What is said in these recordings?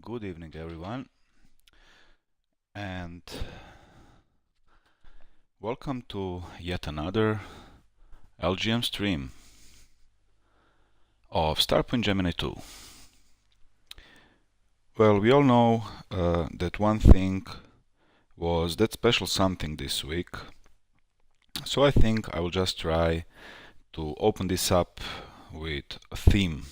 Good evening, everyone, and welcome to yet another LGM stream of Starpoint Gemini 2. Well, we all know that one thing was that special something this week, so I think I will just try to open this up with a theme.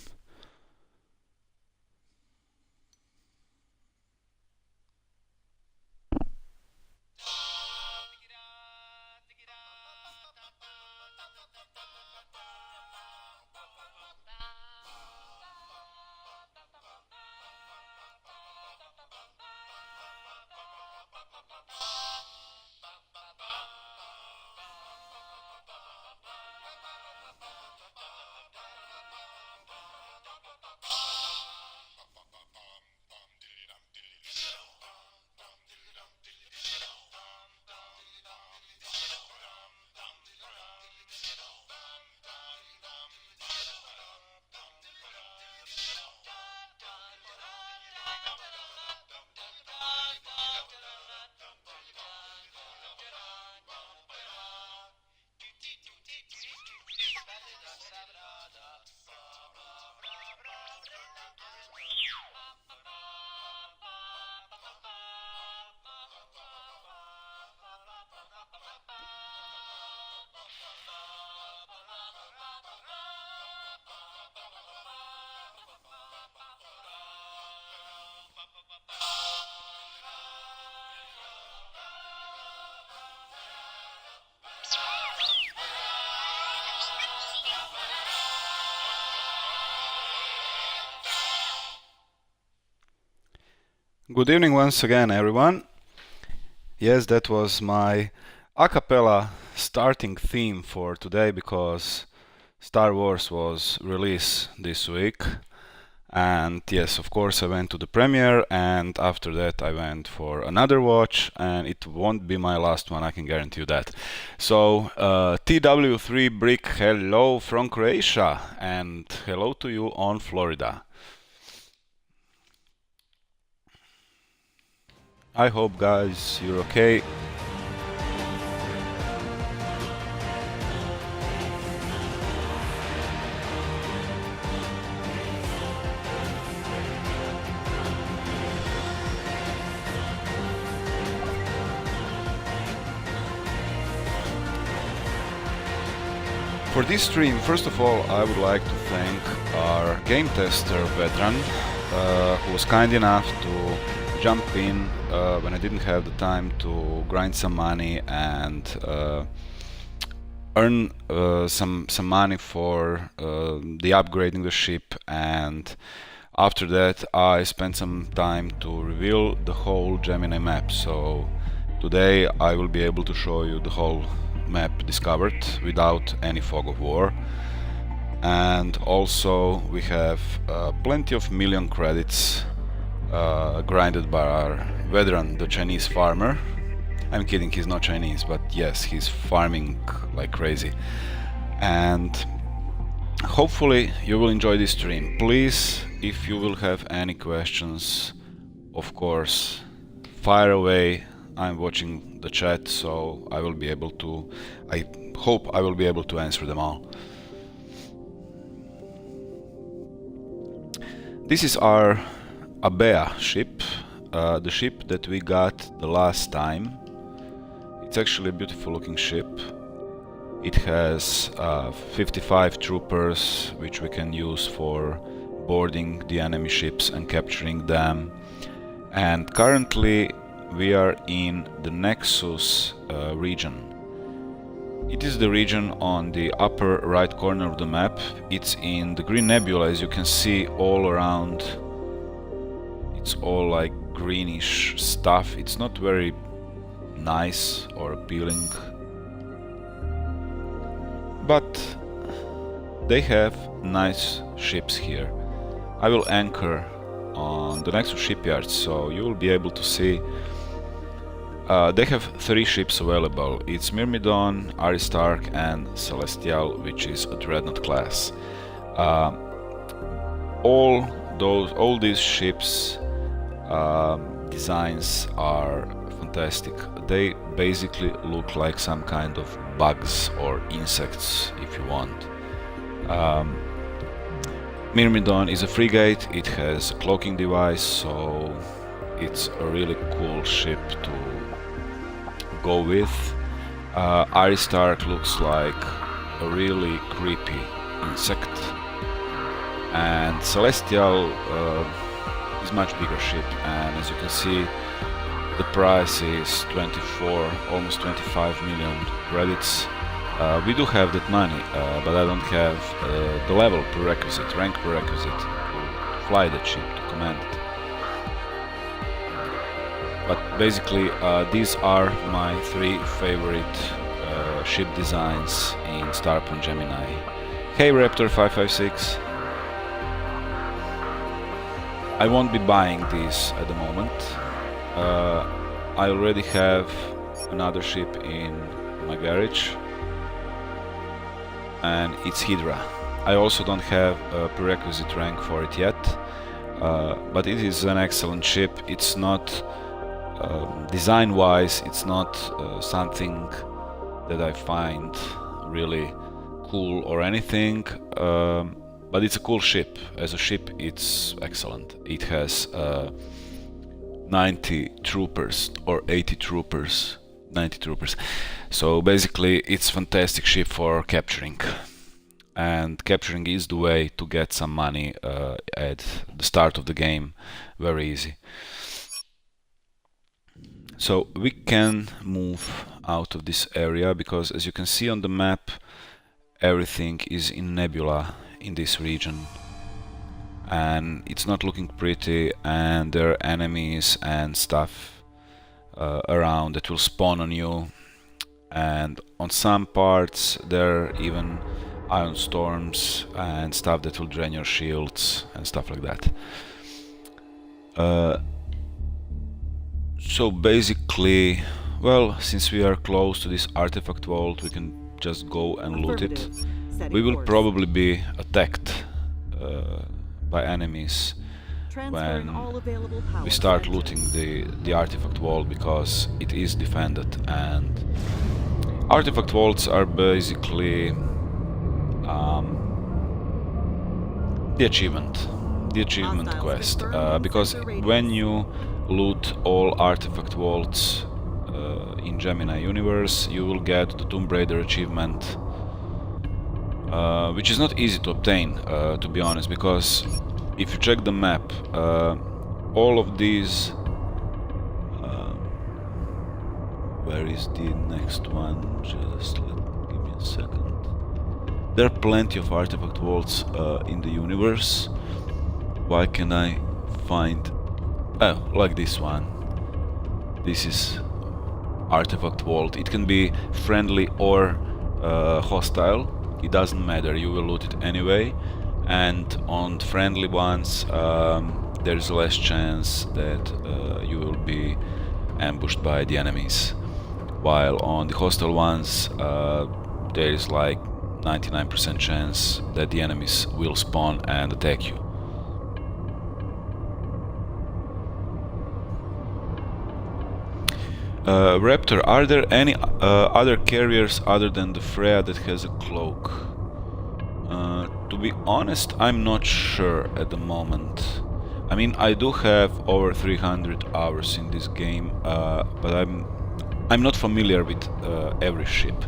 Good evening once again, everyone. Yes, that was my a cappella starting theme for today because Star Wars was released this week. And yes, of course, I went to the premiere, and after that I went for another watch, and it won't be my last one, I can guarantee you that. So, TW3 Brick, hello from Croatia, and hello to you on Florida. I hope, guys, you're okay. For this stream, first of all, I would like to thank our game tester veteran, who was kind enough to jump in when I didn't have the time to grind some money and earn some money for the upgrading the ship, and after that I spent some time to reveal the whole Gemini map. So today I will be able to show you the whole map discovered without any fog of war. And also we have plenty of million credits grinded by our veteran, the Chinese farmer. I'm kidding, he's not Chinese, but yes, he's farming like crazy. And hopefully you will enjoy this stream. Please, if you will have any questions, of course, fire away. I'm watching the chat, so I will be able to, I hope I will be able to answer them all. This is our Abea ship, the ship that we got the last time. It's actually a beautiful looking ship. It has 55 troopers, which we can use for boarding the enemy ships and capturing them. And currently we are in the Nexus region. It is the region on the upper right corner of the map. It's in the Green Nebula, as you can see all around. It's all like greenish stuff. It's not very nice or appealing, but they have nice ships here. I will anchor on the Nexus shipyard, so you will be able to see. They have 3 ships available. It's Myrmidon, Aristarch and Celestial, which is a Dreadnought class. All these ships designs are fantastic. They basically look like some kind of bugs or insects, if you want. Myrmidon is a frigate. It has a cloaking device, so it's a really cool ship to go with. Aristarch looks like a really creepy insect, and Celestial is much bigger ship, and as you can see, the price is 24, almost 25 million credits. We do have that money, but I don't have the level prerequisite, rank prerequisite to fly that ship, to command it. But basically, these are my 3 favorite ship designs in Starpoint Gemini. Hey Raptor 556. I won't be buying these at the moment. I already have another ship in my garage, and it's Hydra. I also don't have a prerequisite rank for it yet, but it is an excellent ship. It's not design-wise, it's not something that I find really cool or anything, but it's a cool ship. As a ship, it's excellent. It has 90 troopers or 80 troopers, 90 troopers. So basically, it's a fantastic ship for capturing. And capturing is the way to get some money at the start of the game. Very easy. So we can move out of this area because, as you can see on the map, everything is in nebula in this region, and it's not looking pretty, and there are enemies and stuff around that will spawn on you, and on some parts there are even ion storms and stuff that will drain your shields and stuff like that. So basically, well, since we are close to this artifact vault, we can just go and loot it. We will probably be attacked by enemies when we start looting the artifact vault, because it is defended, and artifact vaults are basically the achievement quest, because when you loot all artifact vaults in Gemini universe, you will get the Tomb Raider achievement, which is not easy to obtain, to be honest, because if you check the map, all of these... where is the next one? Just give me a second. There are plenty of artifact vaults in the universe. Why can I find... oh, like this one. This is artifact vault. It can be friendly or hostile. It doesn't matter, you will loot it anyway. And on friendly ones, there is less chance that you will be ambushed by the enemies. While on the hostile ones, there is like 99% chance that the enemies will spawn and attack you. Raptor, are there any other carriers other than the Freya that has a cloak? To be honest, I'm not sure at the moment. I mean, I do have over 300 hours in this game, but I'm not familiar with every ship.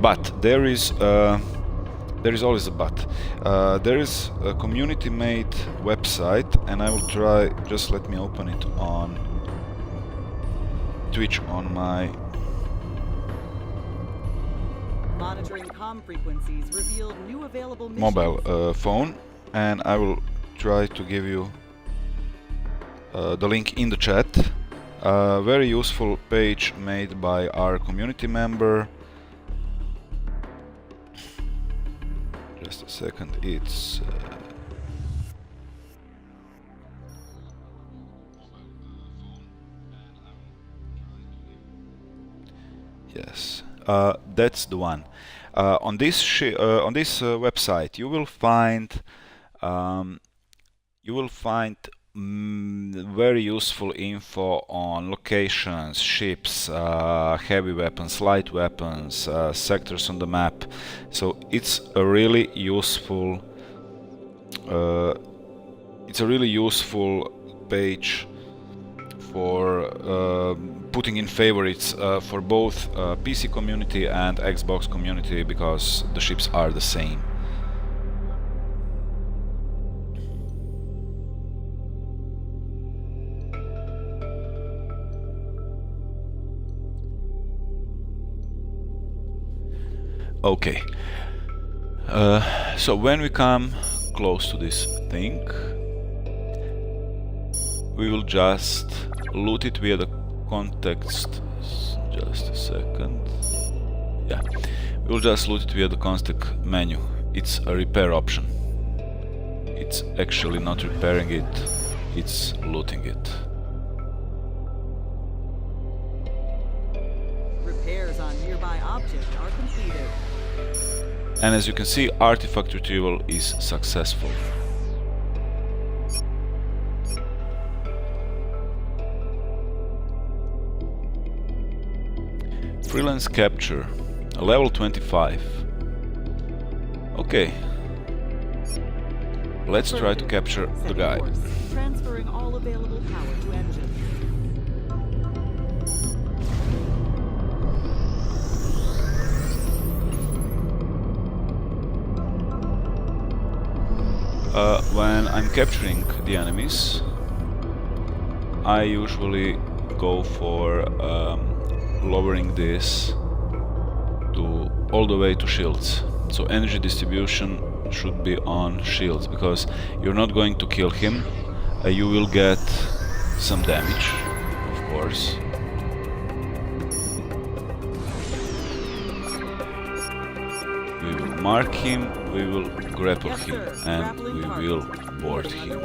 But there is always a but. There is a community-made website, and I will try. Just let me open it on Twitch on my monitoring comm frequencies revealed new available mobile phone, and I will try to give you the link in the chat. Very useful page made by our community member. Just a second, it's yes, that's the one. On this website, you will find very useful info on locations, ships, heavy weapons, light weapons, sectors on the map. So it's a really useful page for putting in favorites for both PC community and Xbox community, because the ships are the same. Okay, so when we come close to this thing, we will just loot it via the context. Just a second. Yeah, we'll just loot it via the context menu. It's a repair option. It's actually not repairing it, it's looting it. Repairs on nearby objects are completed. And as you can see, artifact retrieval is successful. Freelance capture, level 25. Okay. Let's try to capture the guy. Transferring all available power to engine. When I'm capturing the enemies, I usually go for lowering this to all the way to shields. So energy distribution should be on shields, because you're not going to kill him. You will get some damage, of course. We will mark him, we will grapple him, and we will board him.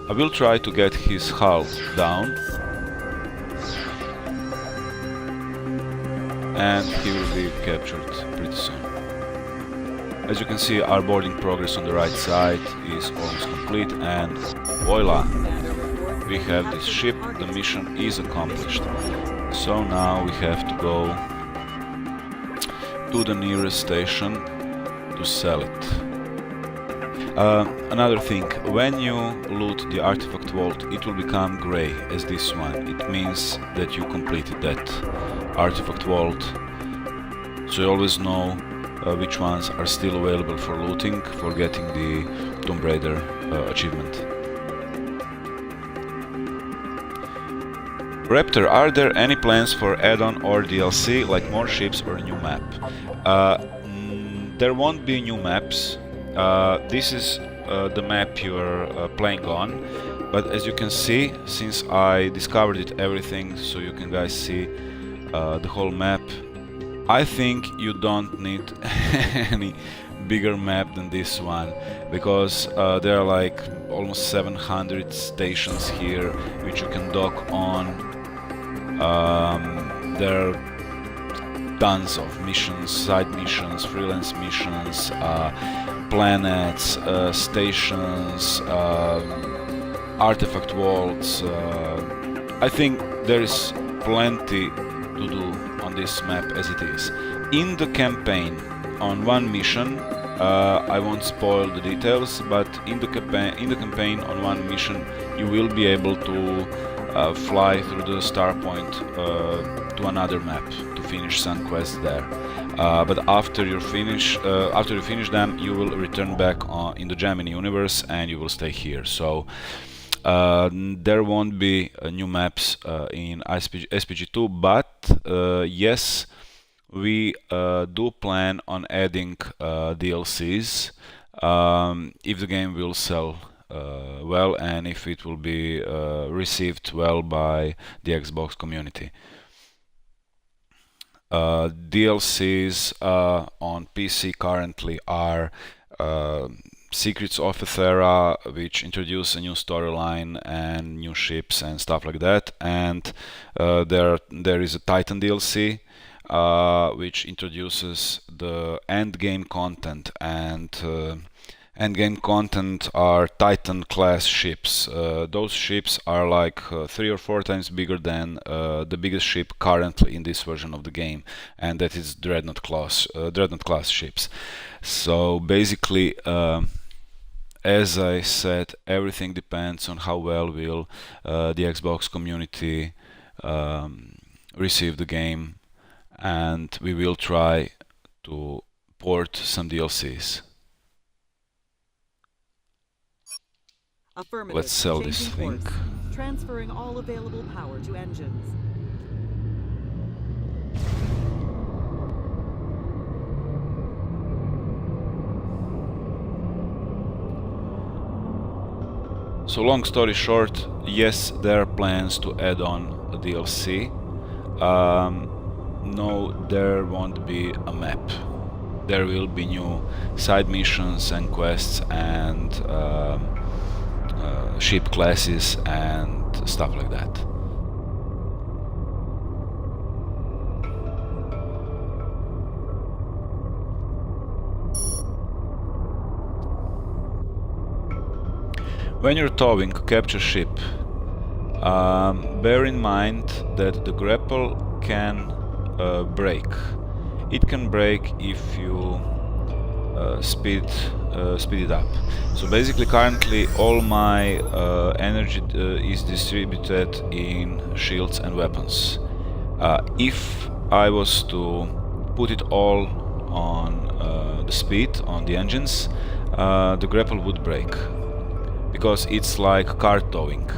I will try to get his hull down, and he will be captured pretty soon. As you can see, our boarding progress on the right side is almost complete, and voila! We have this ship, the mission is accomplished. So now we have to go to the nearest station to sell it. Another thing, when you loot the artifact vault, it will become grey as this one. It means that you completed that artifact vault. So you always know which ones are still available for looting, for getting the Tomb Raider achievement. Raptor, are there any plans for add-on or DLC, like more ships or a new map? There won't be new maps. This is the map you're playing on, but as you can see, since I discovered it everything, so you can guys see the whole map, I think you don't need any bigger map than this one, because there are like almost 700 stations here which you can dock on. There are tons of missions, side missions, freelance missions, planets, stations, artifact vaults. I think there is plenty to do on this map as it is. In the campaign, on one mission, I won't spoil the details, but in the campaign on one mission, you will be able to fly through the Starpoint to another map to finish some quests there. But after you finish them, you will return back in the Gemini universe, and you will stay here. So there won't be new maps in SPG2, but yes, we do plan on adding DLCs if the game will sell well, and if it will be received well by the Xbox community. DLCs on PC currently are Secrets of Ethera, which introduce a new storyline and new ships and stuff like that, and there is a Titan DLC, which introduces the end game content, and end game content are Titan class ships. Those ships are like 3 or 4 times bigger than the biggest ship currently in this version of the game, and that is Dreadnought class ships. So basically, as I said, everything depends on how well will the Xbox community receive the game, and we will try to port some DLCs. Affirmative. Let's sell this Changing thing. course. Transferring all available power to engines. So long story short, yes, there are plans to add on a DLC. No, there won't be a map. There will be new side missions and quests and ship classes and stuff like that. When you're towing a capture ship, bear in mind that the grapple can break. It can break if you speed it up. So basically, currently all my energy is distributed in shields and weapons. If I was to put it all on the speed, on the engines, the grapple would break, because it's like car towing.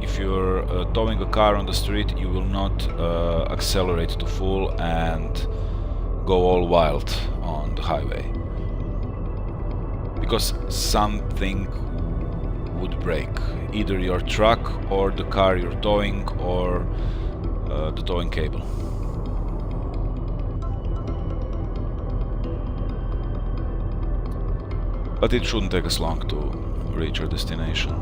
If you're towing a car on the street, you will not accelerate to full and go all wild on the highway, because something would break, either your truck or the car you're towing or the towing cable. But it shouldn't take us long to reach our destination.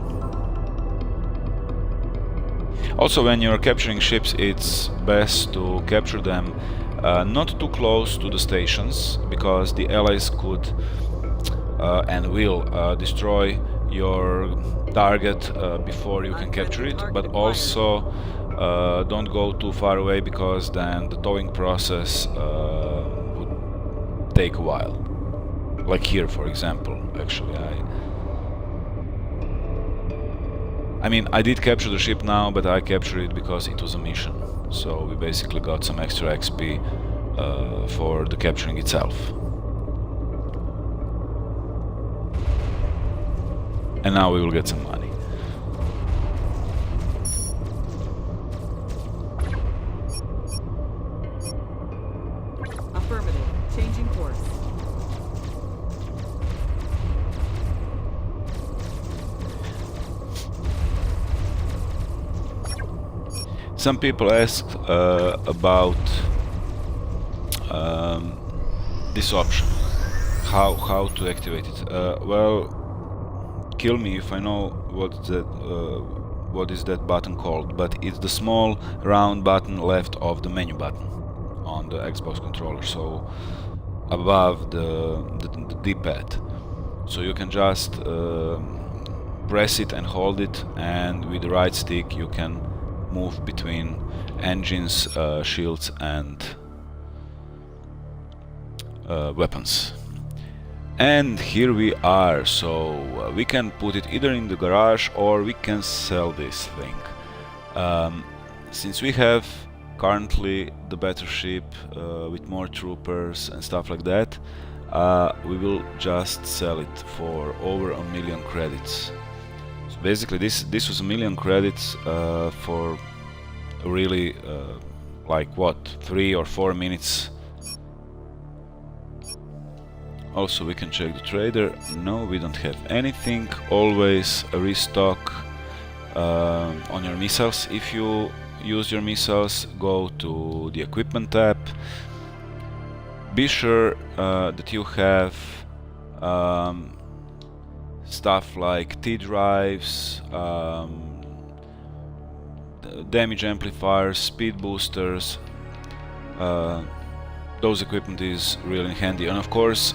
Also, when you're capturing ships, it's best to capture them not too close to the stations, because the allies could and will destroy your target before you can capture it, but also don't go too far away, because then the towing process would take a while. Like here, for example. Actually, I mean, I did capture the ship now, but I captured it because it was a mission. So we basically got some extra XP for the capturing itself. And now we will get some money. Affirmative. Changing course. Some people asked about this option, how to activate it. Well, kill me if I know what is that button called, but it's the small round button left of the menu button on the Xbox controller, so above the D-pad. So you can just press it and hold it, and with the right stick you can move between engines, shields and weapons. And here we are, so we can put it either in the garage or we can sell this thing. Since we have currently the better ship with more troopers and stuff like that, we will just sell it for over 1 million credits. So basically this was 1 million credits for really like what, 3 or 4 minutes. Also, we can check the trader. No, we don't have anything. Always a restock on your missiles. If you use your missiles, go to the equipment tab. Be sure that you have stuff like T-drives, damage amplifiers, speed boosters, those equipment is really handy. And of course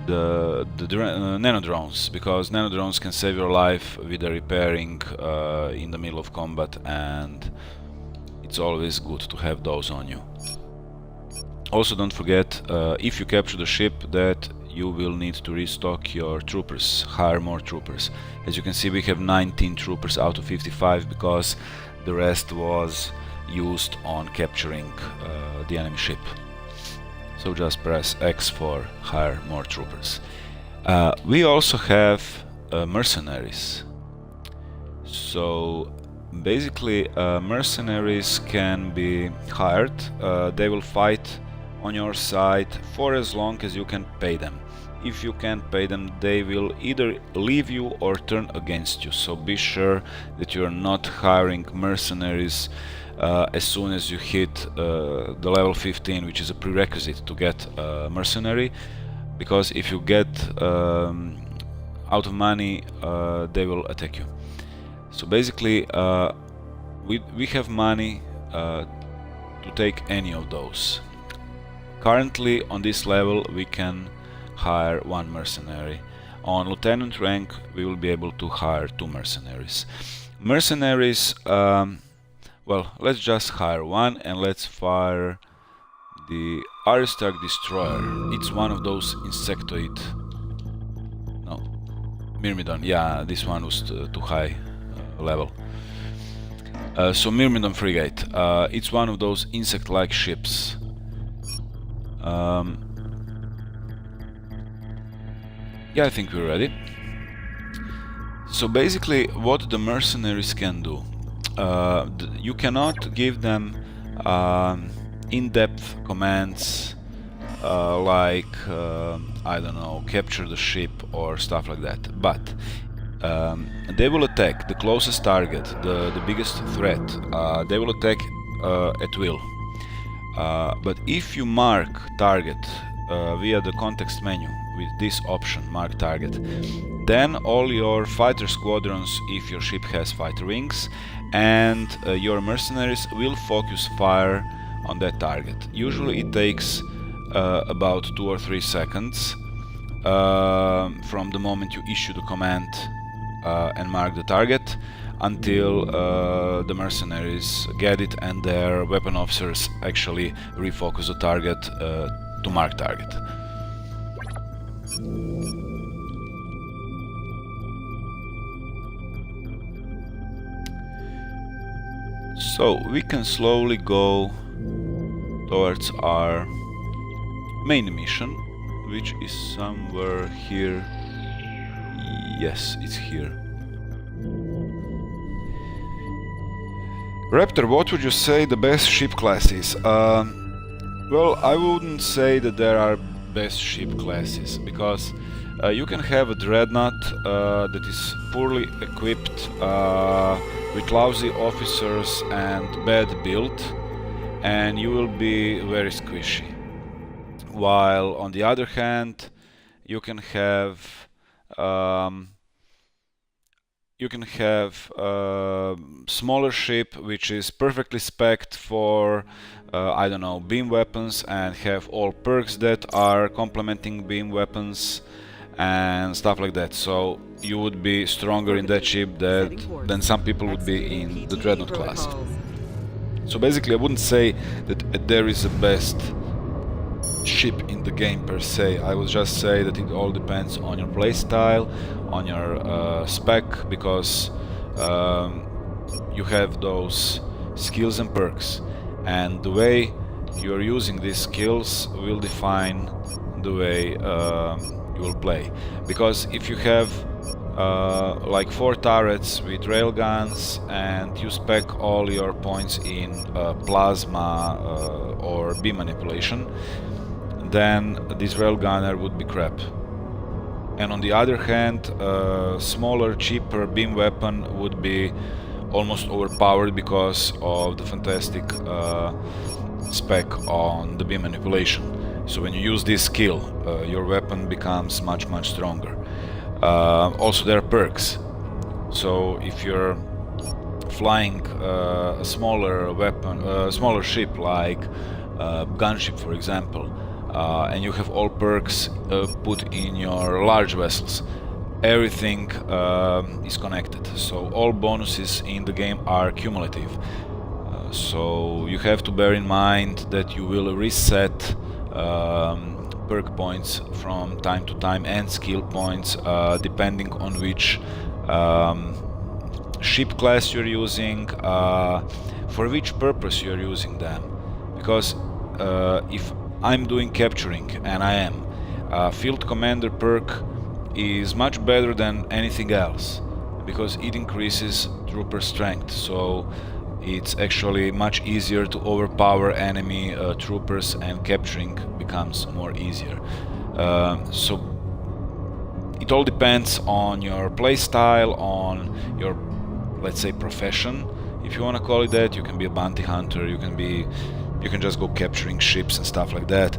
the nano drones, because nano drones can save your life with the repairing in the middle of combat, and it's always good to have those on you. Also, don't forget, if you capture the ship, that you will need to restock your troopers, hire more troopers. As you can see, we have 19 troopers out of 55 because the rest was used on capturing the enemy ship. So just press X for hire more troopers. We also have mercenaries. So basically mercenaries can be hired. They will fight on your side for as long as you can pay them. If you can't pay them, they will either leave you or turn against you. So be sure that you are not hiring mercenaries as soon as you hit the level 15, which is a prerequisite to get a mercenary, because if you get out of money, they will attack you. So basically we have money to take any of those. Currently on this level we can hire 1 mercenary. On lieutenant rank we will be able to hire 2 mercenaries. Mercenaries, well, let's just hire 1 and let's fire the Aristarch Destroyer. It's one of those insectoid... no, Myrmidon, yeah, this one was too high level. So Myrmidon Frigate, it's one of those insect-like ships. Yeah, I think we're ready. So basically what the mercenaries can do, you cannot give them in-depth commands like I don't know, capture the ship or stuff like that, but they will attack the closest target, the biggest threat. They will attack at will. But if you mark target via the context menu with this option, mark target, then all your fighter squadrons, if your ship has fighter wings, and your mercenaries will focus fire on that target. Usually it takes about 2 or 3 seconds from the moment you issue the command and mark the target until the mercenaries get it and their weapon officers actually refocus the target to mark target. So we can slowly go towards our main mission, which is somewhere here. Yes, it's here. Raptor, what would you say the best ship class is? Well, I wouldn't say that there are best ship classes, because you can have a dreadnought that is poorly equipped with lousy officers and bad build, and you will be very squishy. While on the other hand, you can have smaller ship which is perfectly spec'd for I don't know, beam weapons, and have all perks that are complementing beam weapons and stuff like that. So you would be stronger in that ship than some people would be in the dreadnought class. So basically I wouldn't say that there is a best ship in the game per se. I would just say that it all depends on your playstyle, on your spec, because you have those skills and perks, and the way you are using these skills will define the way you will play. Because if you have like 4 turrets with railguns and you spec all your points in plasma or beam manipulation, then this railgunner would be crap. And on the other hand, smaller, cheaper beam weapon would be almost overpowered because of the fantastic spec on the beam manipulation. So when you use this skill, your weapon becomes much stronger. Also there are perks. So if you're flying a smaller weapon, smaller ship like gunship, for example, and you have all perks put in your large vessels, everything is connected. So all bonuses in the game are cumulative. So you have to bear in mind that you will reset perk points from time to time and skill points depending on which ship class you're using, for which purpose you're using them. Because if I'm doing capturing, and I am, field commander perk is much better than anything else because it increases trooper strength, so it's actually much easier to overpower enemy troopers, and capturing becomes more easier. So it all depends on your playstyle, on your, let's say, profession, if you want to call it that. You can be a bounty hunter, you can just go capturing ships and stuff like that.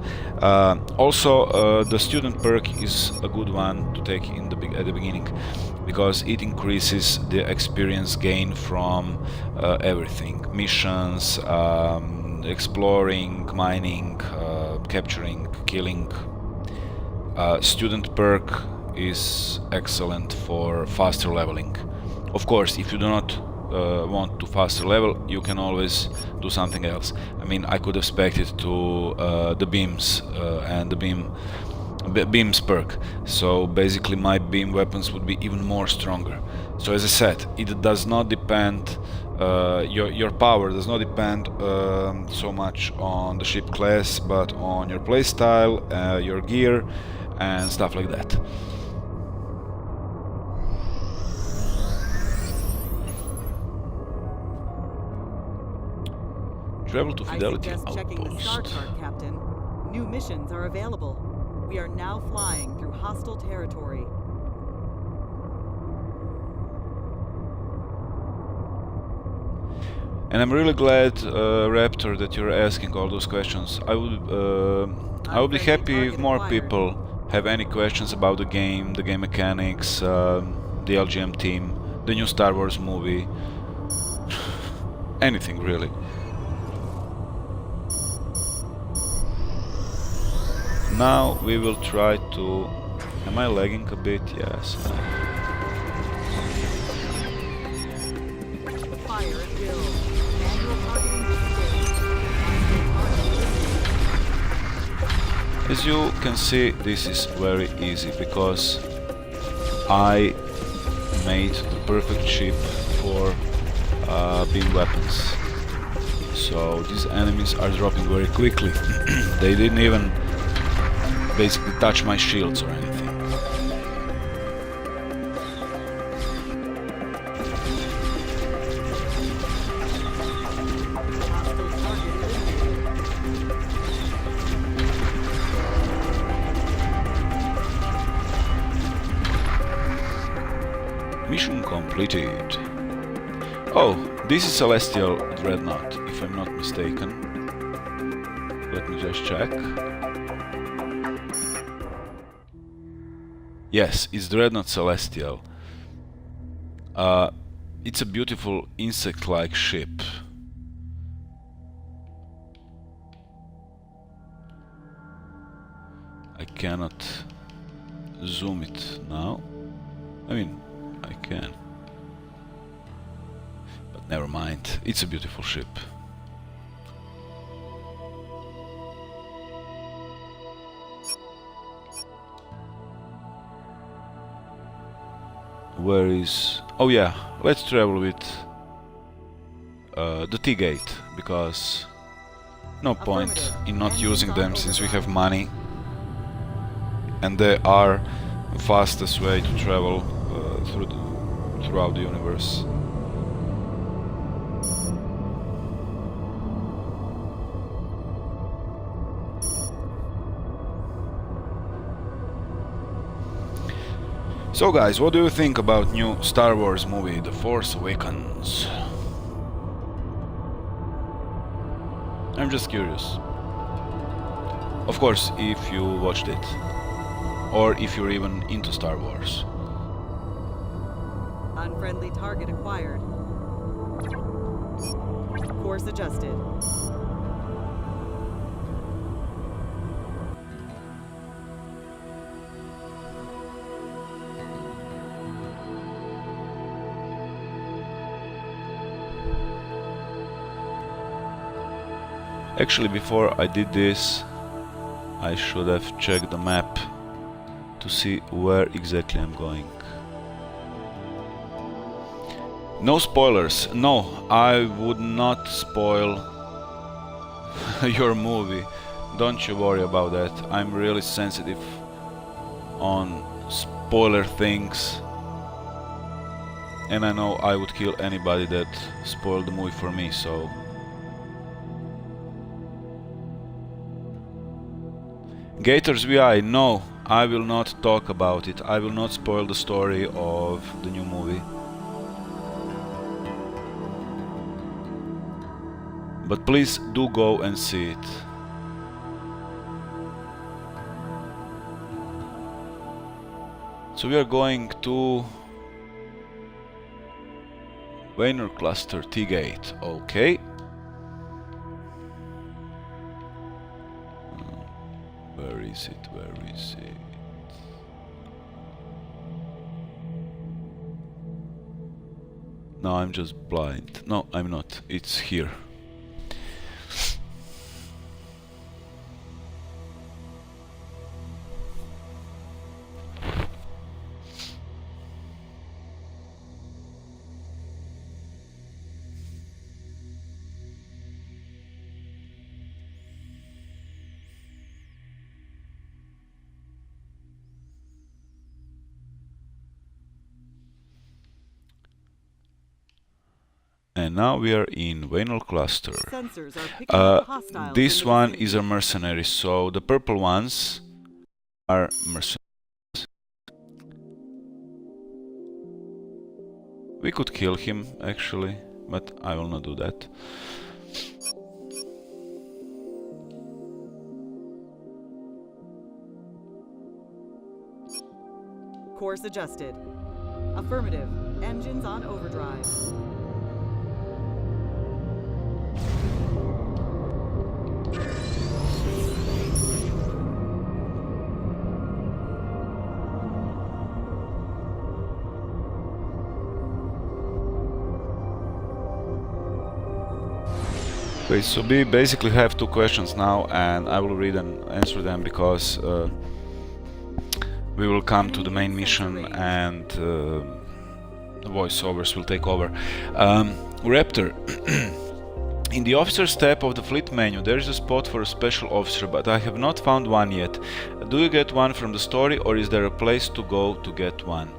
Also, the student perk is a good one to take at the beginning, because it increases the experience gain from everything: missions, exploring, mining, capturing, killing. Student perk is excellent for faster leveling. Of course, if you do not want to faster level, you can always do something else. I mean, I could have spec'd to the beams and the beams perk. So basically my beam weapons would be even more stronger. So as I said, it does not depend, your power does not depend so much on the ship class, but on your playstyle, your gear and stuff like that. Travel to Fidelity I suggest checking the star Outpost. chart, Captain. New missions are available. We are now flying through hostile territory. And I'm really glad, Raptor, that you're asking all those questions. I would be happy if more people have any questions about the game mechanics, the LGM team, the new Star Wars movie, anything really. Now we will try to... Am I lagging a bit? Yes. Fire at will. Manual targeting disengaged. As you can see, this is very easy because I made the perfect ship for beam weapons. So these enemies are dropping very quickly. They didn't even basically touch my shields or anything. Mission completed. Oh, this is Celestial Dreadnought, if I'm not mistaken. Let me just check. Yes, it's Dreadnought Celestial. It's a beautiful insect-like ship. I cannot zoom it now. I mean, I can. But never mind, it's a beautiful ship. Where is... Oh yeah, let's travel with the T-gate, because no point in not using them since we have money and they are the fastest way to travel throughout the universe. So guys, what do you think about new Star Wars movie, The Force Awakens? I'm just curious. Of course, if you watched it, or if you're even into Star Wars. Unfriendly target acquired. Course adjusted. Actually, before I did this, I should have checked the map to see where exactly I'm going. No spoilers. No, I would not spoil your movie. Don't you worry about that. I'm really sensitive on spoiler things. And I know I would kill anybody that spoiled the movie for me, so... Gators VI, no, I will not talk about it. I will not spoil the story of the new movie. But please do go and see it. So we are going to Weiner Cluster T-Gate, okay. Where is it? Where is it? No, I'm just blind. No, I'm not. It's here. And now we are in Weiner Cluster. Sensors are picking up hostiles This in the one vicinity. is a mercenary, so the purple ones are mercenaries. We could kill him, actually, but I will not do that. Course adjusted. Affirmative. Engines on overdrive. Okay, so we basically have two questions now, and I will read and answer them because we will come to the main mission and the voiceovers will take over. Raptor, in the officer's tab of the fleet menu there is a spot for a special officer, but I have not found one yet. Do you get one from the story, or is there a place to go to get one?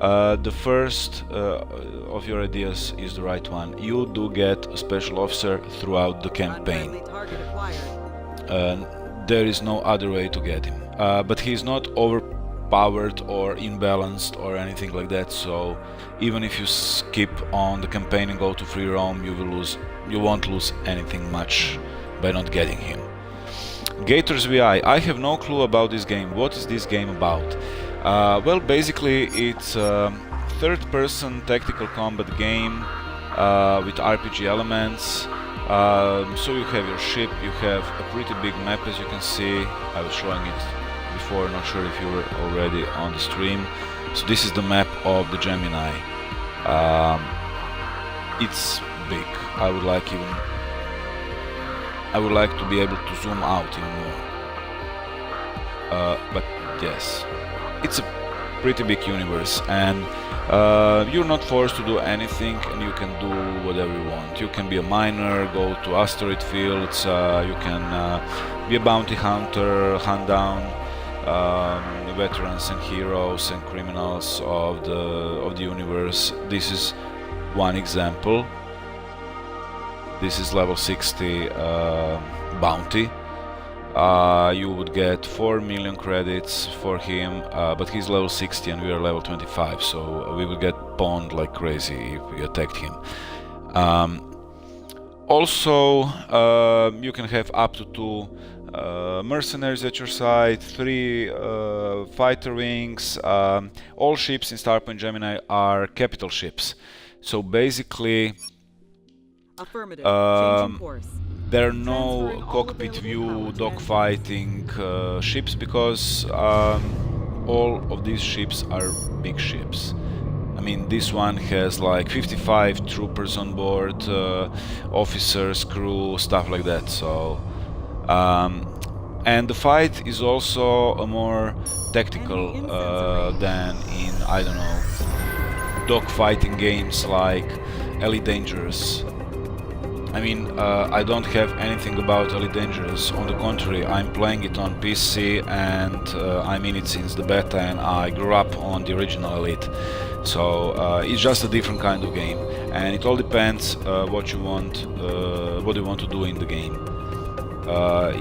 The first of your ideas is the right one. You do get a special officer throughout the campaign. Unfriendly target acquired. There is no other way to get him. But he's not overpowered or imbalanced or anything like that, so even if you skip on the campaign and go to free roam, you won't lose anything much by not getting him. Gators VI, I have no clue about this game. What is this game about? Well, basically it's a third-person tactical combat game with RPG elements. So you have your ship, you have a pretty big map, as you can see. I was showing it before, not sure if you were already on the stream. So this is the map of the Gemini. It's big. I would like to be able to zoom out even more. But yes, it's a pretty big universe, and you're not forced to do anything, and you can do whatever you want. You can be a miner, go to asteroid fields, you can be a bounty hunter, hunt down veterans and heroes and criminals of the universe. This is one example. This is level 60 bounty. You would get 4 million credits for him, but he's level 60 and we are level 25, so we would get pawned like crazy if we attacked him. Also, you can have up to 2 mercenaries at your side, 3 fighter wings. All ships in Starpoint Gemini are capital ships, so basically Affirmative. Changing course. there are no cockpit view dogfighting ships because all of these ships are big ships. I mean, this one has like 55 troopers on board, officers, crew, stuff like that. So, and the fight is also a more tactical than in, I don't know, dogfighting games like Elite Dangerous. I mean, I don't have anything about Elite Dangerous. On the contrary, I'm playing it on PC and I'm in it since the beta, and I grew up on the original Elite. So it's just a different kind of game, and it all depends what you want to do in the game.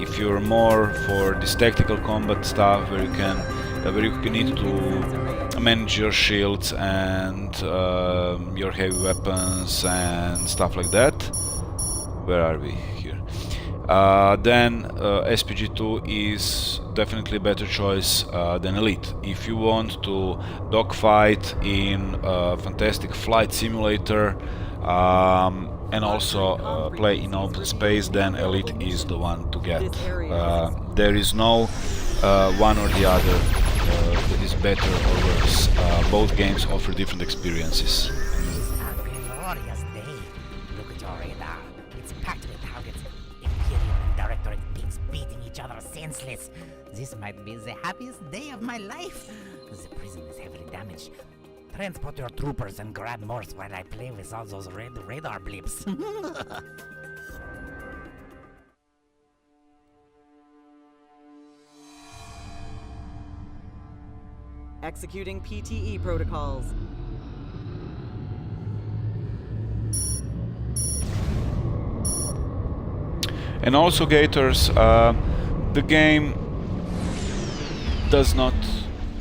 If you're more for this tactical combat stuff, where you need to manage your shields and your heavy weapons and stuff like that. Where are we here? Then SPG2 is definitely a better choice than Elite. If you want to dogfight in a fantastic flight simulator and also play in open space, then Elite is the one to get. There is no one or the other that is better or worse. Both games offer different experiences. Glorious day. Look at your radar. It's packed with targets. Imperial and Directorate pigs beating each other senseless. This might be the happiest day of my life. The prison is heavily damaged. Transport your troopers and grab Morse while I play with all those red radar blips. Executing PTE protocols. And also, Gators, the game does not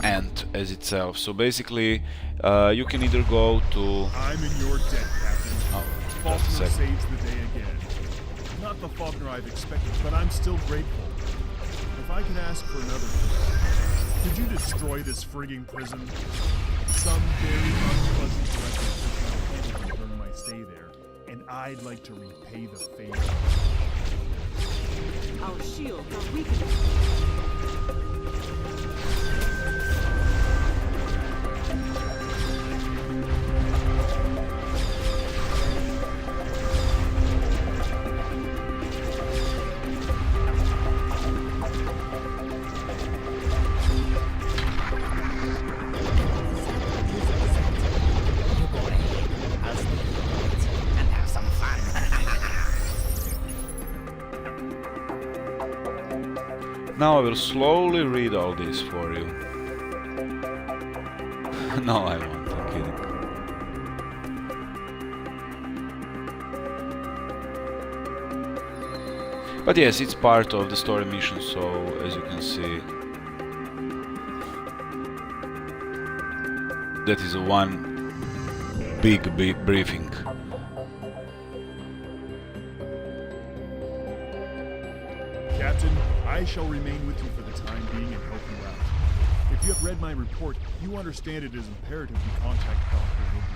end as itself. So basically, you can either go to... I'm in your debt, Captain. Oh, Faulkner saves the day again. Not the Faulkner I've expected, but I'm still grateful. If I could ask for another favor, could you destroy this frigging prison? Some very unpleasant threat during my stay there, and I'd like to repay the favor. Our shields are weakening. Now I will slowly read all this for you. No, I won't, I'm kidding. But yes, it's part of the story mission, so as you can see, that is one big briefing. Captain, I shall remain with you for the time being and help you out. If you have read my report, you understand it is imperative you contact Dr. Libby.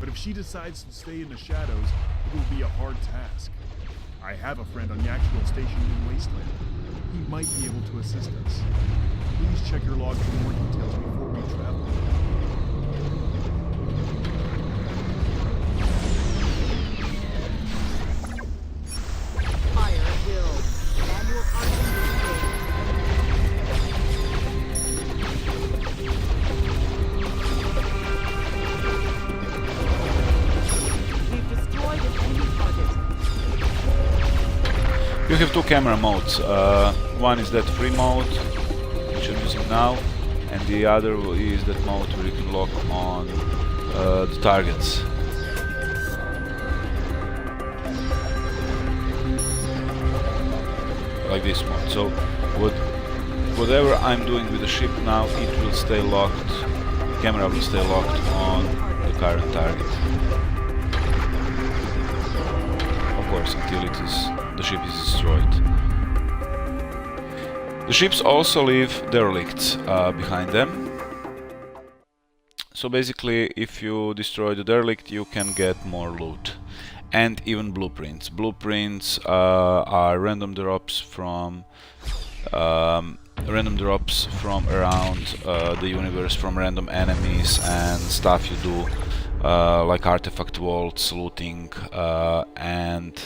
But if she decides to stay in the shadows, it will be a hard task. I have a friend on the actual station in Wasteland. He might be able to assist us. Please check your log for more details before we travel. Fire at will. Manual parts We've destroyed an enemy target. You have two camera modes. One is that free mode, which I'm using now, and the other is that mode where you can lock on the targets. Like this mode. So whatever I'm doing with the ship now, it will stay locked. The camera will stay locked on the current target. Of course, until the ship is destroyed. The ships also leave derelicts behind them. So basically, if you destroy the derelict, you can get more loot. And even blueprints. Blueprints are random drops from random drops from around the universe, from random enemies and stuff you do, like artifact vaults, looting, and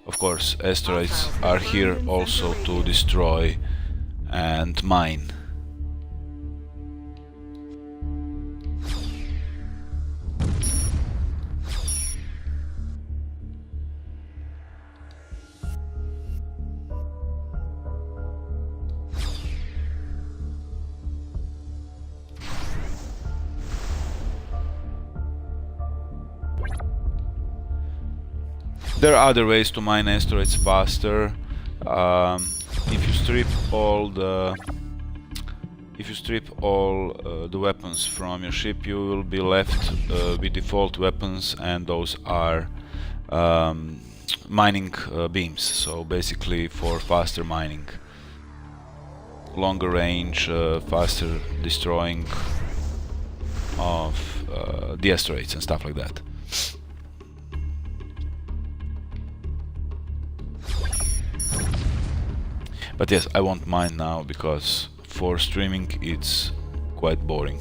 of course asteroids are here also to destroy and mine. There are other ways to mine asteroids faster. If you strip all the weapons from your ship, you will be left with default weapons, and those are mining beams. So basically for faster mining, longer range, faster destroying of the asteroids and stuff like that. But yes, I won't mine now because for streaming it's quite boring.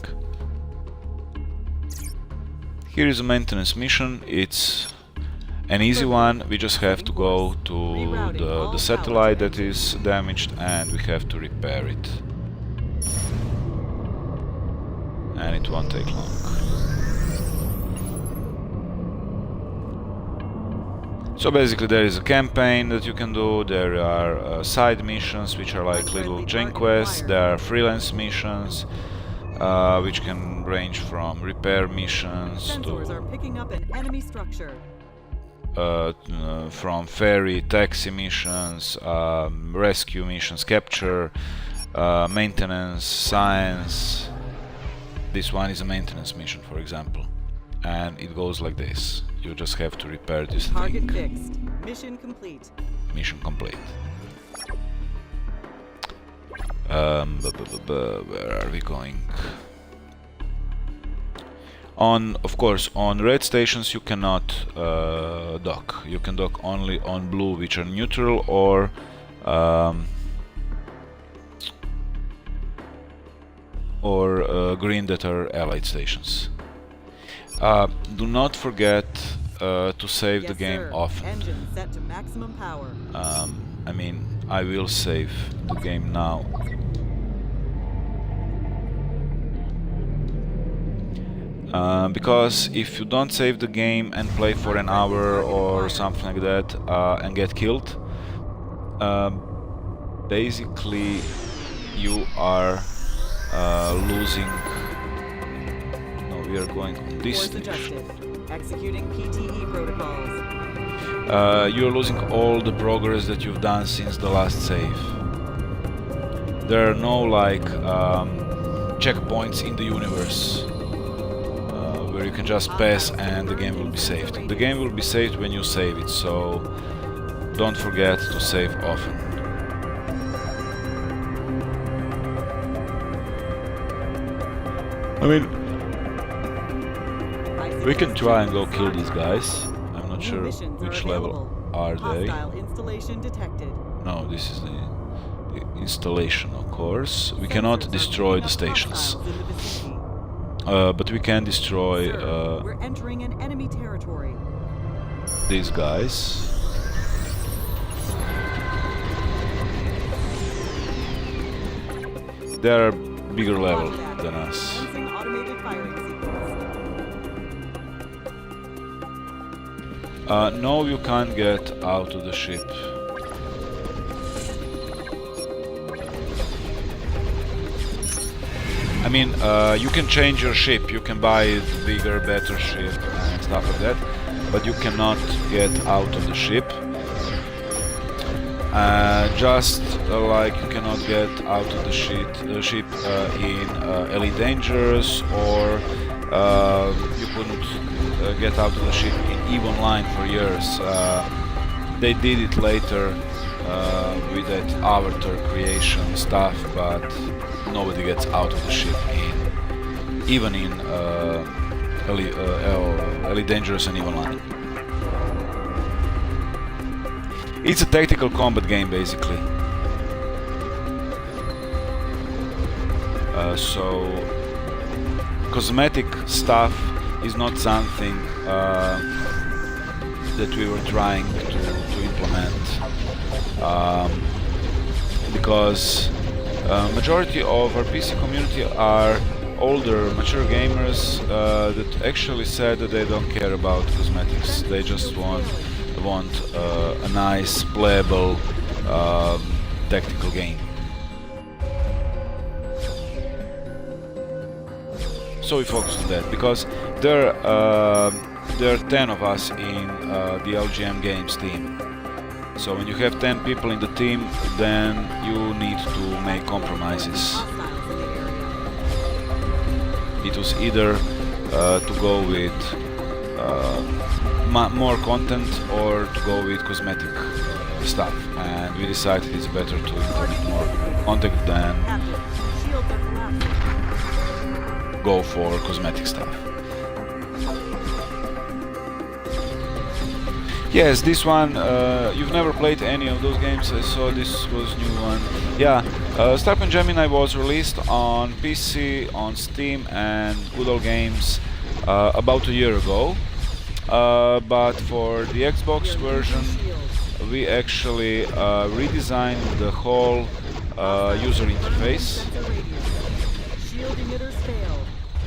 Here is a maintenance mission. It's an easy one. We just have to go to the satellite that is damaged and we have to repair it. And it won't take long. So basically there is a campaign that you can do, there are side missions which are like little chain quests, there are freelance missions which can range from repair missions Sensors are picking up an enemy structure. From ferry, taxi missions, rescue missions, capture, maintenance, science. This one is a maintenance mission, for example, and it goes like this. You just have to repair this Target thing. fixed. Mission complete. Mission complete. Where are we going? Of course, on red stations you cannot dock. You can dock only on blue, which are neutral, or green, that are allied stations. Do not forget to save the game often. Engine set to maximum power. I mean, I will save the game now. Because if you don't save the game and play for an hour or something like that and get killed, basically you are losing. No, we are going on this station. Executing PTE protocols. You're losing all the progress that you've done since the last save. There are no like checkpoints in the universe where you can just pass and the game will be saved. The game will be saved when you save it, so don't forget to save often. I mean, we can try and go kill these guys. I'm not sure which level are they. Installation detected. No, this is the installation, of course. We cannot destroy the stations. But we can destroy we're entering an enemy territory. These guys. They are bigger level than us. Automated firing sequence. No, you can't get out of the ship. I mean, you can change your ship, you can buy a bigger, better ship and stuff like that, but you cannot get out of the ship. Just like you cannot get out of the ship in Elite Dangerous, or you couldn't get out of the ship in EVE Online for years. They did it later with that avatar creation stuff, but nobody gets out of the ship even in Elite Dangerous and EVE Online. It's a tactical combat game, basically. So cosmetic stuff is not something that we were trying to implement, because majority of our PC community are older, mature gamers that actually said that they don't care about cosmetics. They just want a nice, playable, tactical game. So we focused on that because there are 10 of us in the LGM Games team. So when you have 10 people in the team, then you need to make compromises. It was either to go with more content or to go with cosmetic stuff, and we decided it's better to implement more content than go for cosmetic stuff. Yes, this one, you've never played any of those games, I saw this was new one. Yeah, Starpoint Gemini was released on PC, on Steam and Good Old Games about a year ago. But for the Xbox version, we actually redesigned the whole user interface.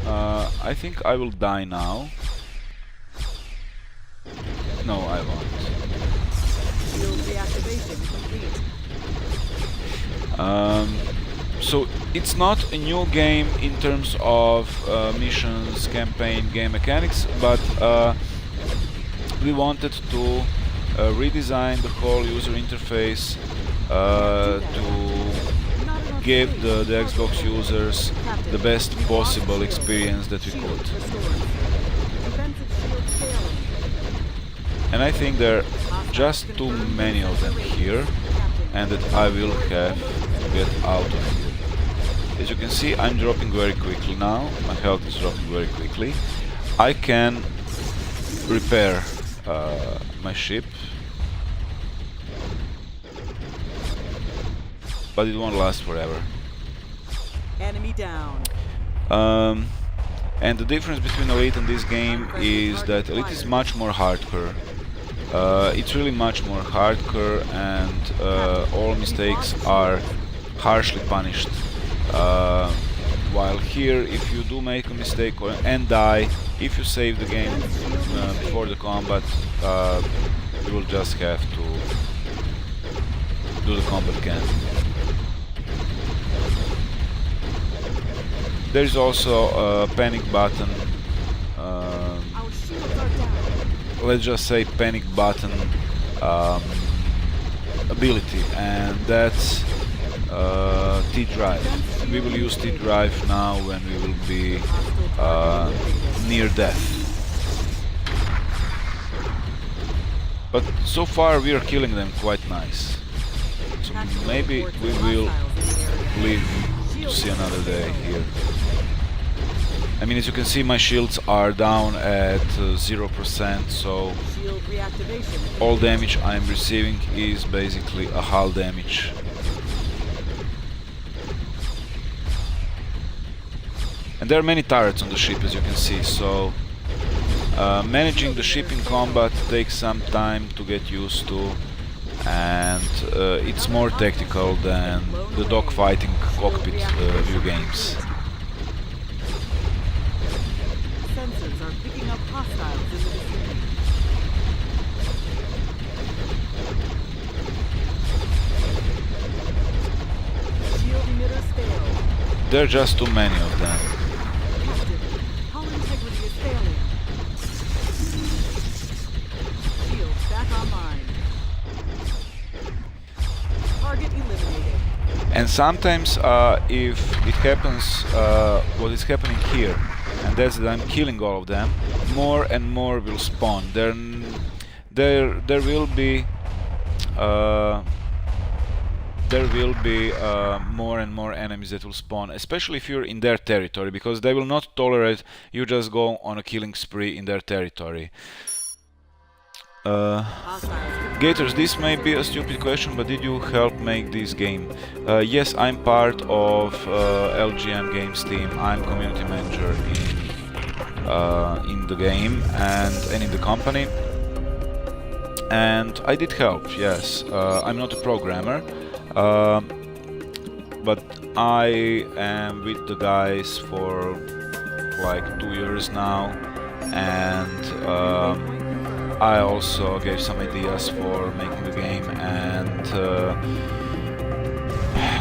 I think I will die now. No, I won't. So it's not a new game in terms of missions, campaign, game mechanics, but we wanted to redesign the whole user interface to give the Xbox users the best possible experience that we could. And I think there are just too many of them here, and that I will have to get out of here. As you can see, I'm dropping very quickly now, my health is dropping very quickly. I can repair my ship, but it won't last forever. Enemy down. And the difference between Elite and this game is that Elite is much more hardcore. It's really much more hardcore, and all mistakes are harshly punished. While here, if you do make a mistake and die, if you save the game before the combat, you will just have to do the combat again. There is also a panic button, let's just say panic button ability, and that's T-Drive. We will use T-Drive now when we will be near death. But so far we are killing them quite nice. So maybe we will live to see another day here. I mean, as you can see, my shields are down at 0%, so all damage I'm receiving is basically a hull damage. And there are many turrets on the ship, as you can see, so managing the ship in combat takes some time to get used to, and it's more tactical than the dogfighting cockpit view games. Sensors are picking up hostiles in the vicinity. Shield emitters failed. There are just too many of them. Captain, hull integrity is failing. Shields back online. Target eliminated. And sometimes if it happens what is happening here, and that's that I'm killing all of them, more and more will spawn. There will be more and more enemies that will spawn, especially if you're in their territory, because they will not tolerate you just go on a killing spree in their territory. Gators, this may be a stupid question, but did you help make this game? Yes, I'm part of LGM Games team. I'm community manager in the game and in the company. And I did help, yes. I'm not a programmer, but I am with the guys for like 2 years now, and I also gave some ideas for making the game, and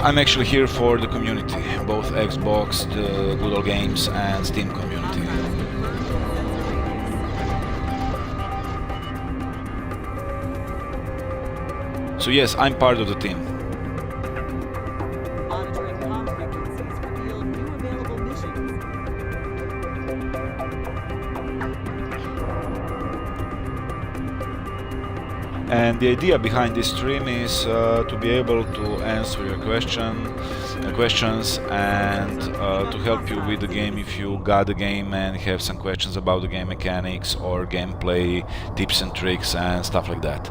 I'm actually here for the community, both Xbox, the Good Old Games, and Steam community. So yes, I'm part of the team. Monitoring comm frequencies reveal new available missions. And the idea behind this stream is to be able to answer your questions and to help you with the game if you got the game and have some questions about the game mechanics or gameplay tips and tricks and stuff like that.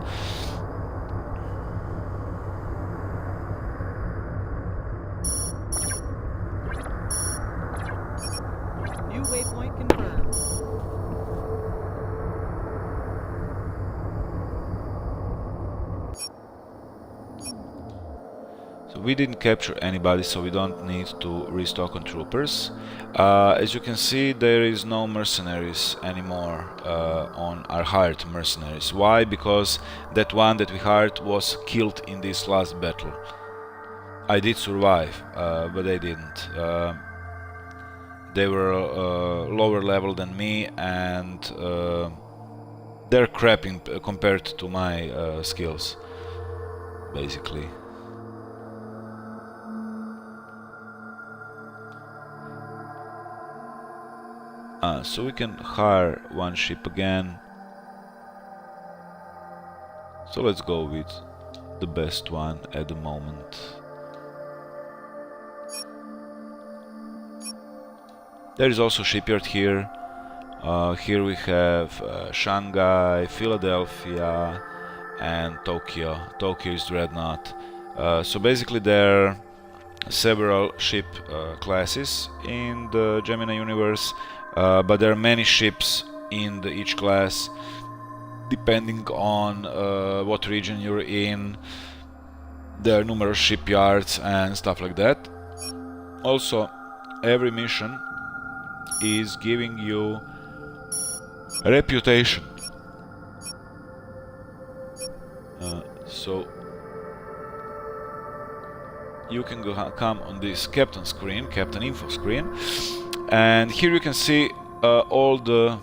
New waypoint confirmed. So we didn't capture anybody, so we don't need to restock on troopers. As you can see, there is no mercenaries anymore on our hired mercenaries. Why? Because that one that we hired was killed in this last battle. I did survive, but they didn't. They were lower level than me, and they're crapping compared to my skills, basically. So we can hire one ship again. So let's go with the best one at the moment. There is also shipyard here. Here we have Shanghai, Philadelphia, and Tokyo. Tokyo is Dreadnought. So basically there are several ship classes in the Gemini universe, but there are many ships in each class depending on what region you're in. There are numerous shipyards and stuff like that. Also, every mission is giving you a reputation. So you can come on this captain screen, captain info screen, and here you can see all the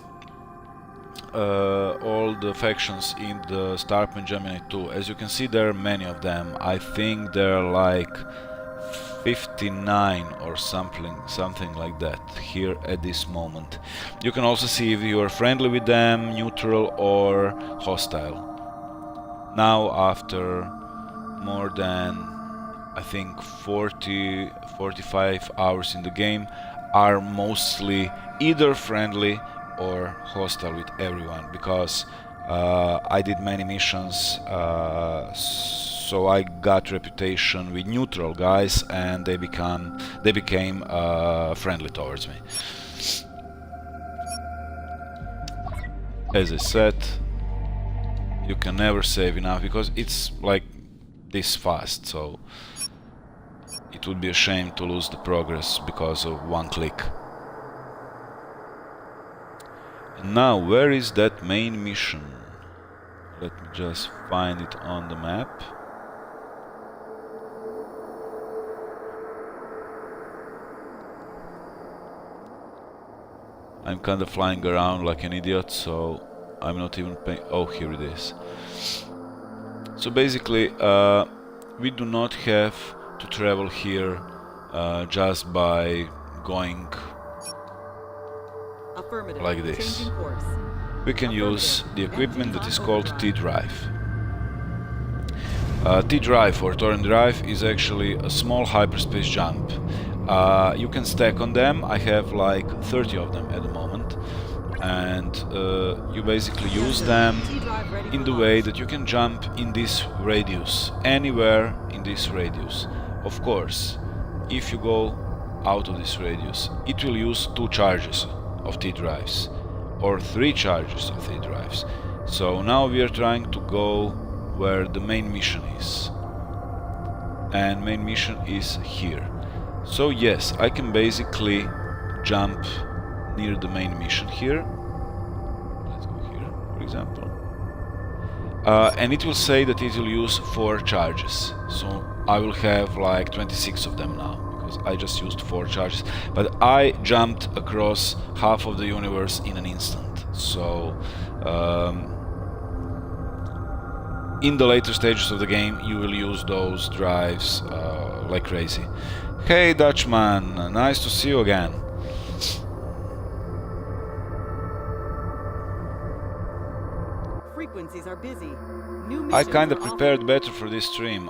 factions in the Starpoint Gemini 2. As you can see, there are many of them. I think there are like 59 or something like that here at this moment. You can also see if you are friendly with them, neutral, or hostile. Now, after more than, I think, 45 hours in the game, are mostly either friendly or hostile with everyone, because I did many missions, so I got reputation with neutral guys, and they became friendly towards me. As I said, you can never save enough because it's like this fast, so it would be a shame to lose the progress because of one click. And now, where is that main mission? Let me just find it on the map. I'm kind of flying around like an idiot, so I'm not even paying. Oh, here it is. So basically, we do not have to travel here just by going like this. We can use the equipment that is called T-Drive. T-Drive or Torrent Drive is actually a small hyperspace jump. You can stack on them. I have like 30 of them at the moment. and you basically use them in the way that you can jump in this radius, anywhere in this radius. Of course, if you go out of this radius, it will use 2 charges of T drives or 3 charges of T drives. So now we are trying to go where the main mission is, and main mission is here. So yes, I can basically jump near the main mission here. Let's go here, for example. And it will say that it will use 4 charges. So I will have like 26 of them now, because I just used 4 charges. But I jumped across half of the universe in an instant. So in the later stages of the game, you will use those drives like crazy. Hey Dutchman, nice to see you again. Frequencies are busy. New I missions kind of are prepared better for this stream.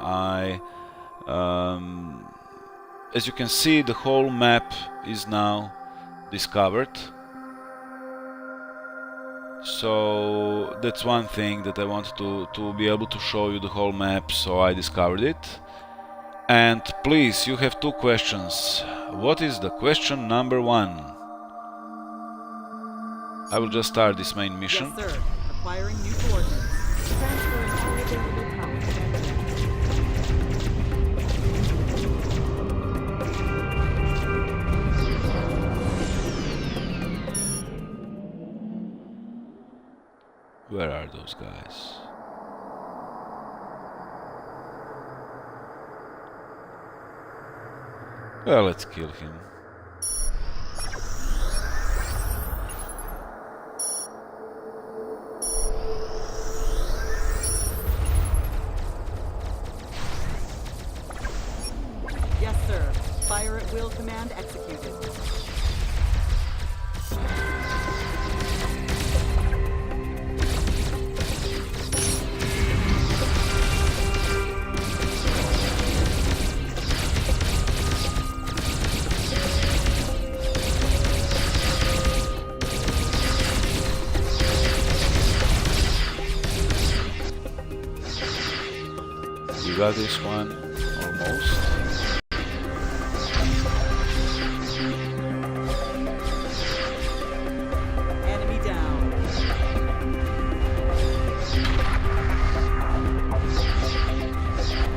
As you can see, the whole map is now discovered. So that's one thing that I wanted to be able to show you the whole map, so I discovered it. And please, you have 2 questions. What is the question number 1? I will just start this main mission. Yes, sir. Acquiring new coordinates. Transferring all available power. Where are those guys? Well, let's kill him. Yes, sir. Fire at will command executed. We got this one, almost. Enemy down.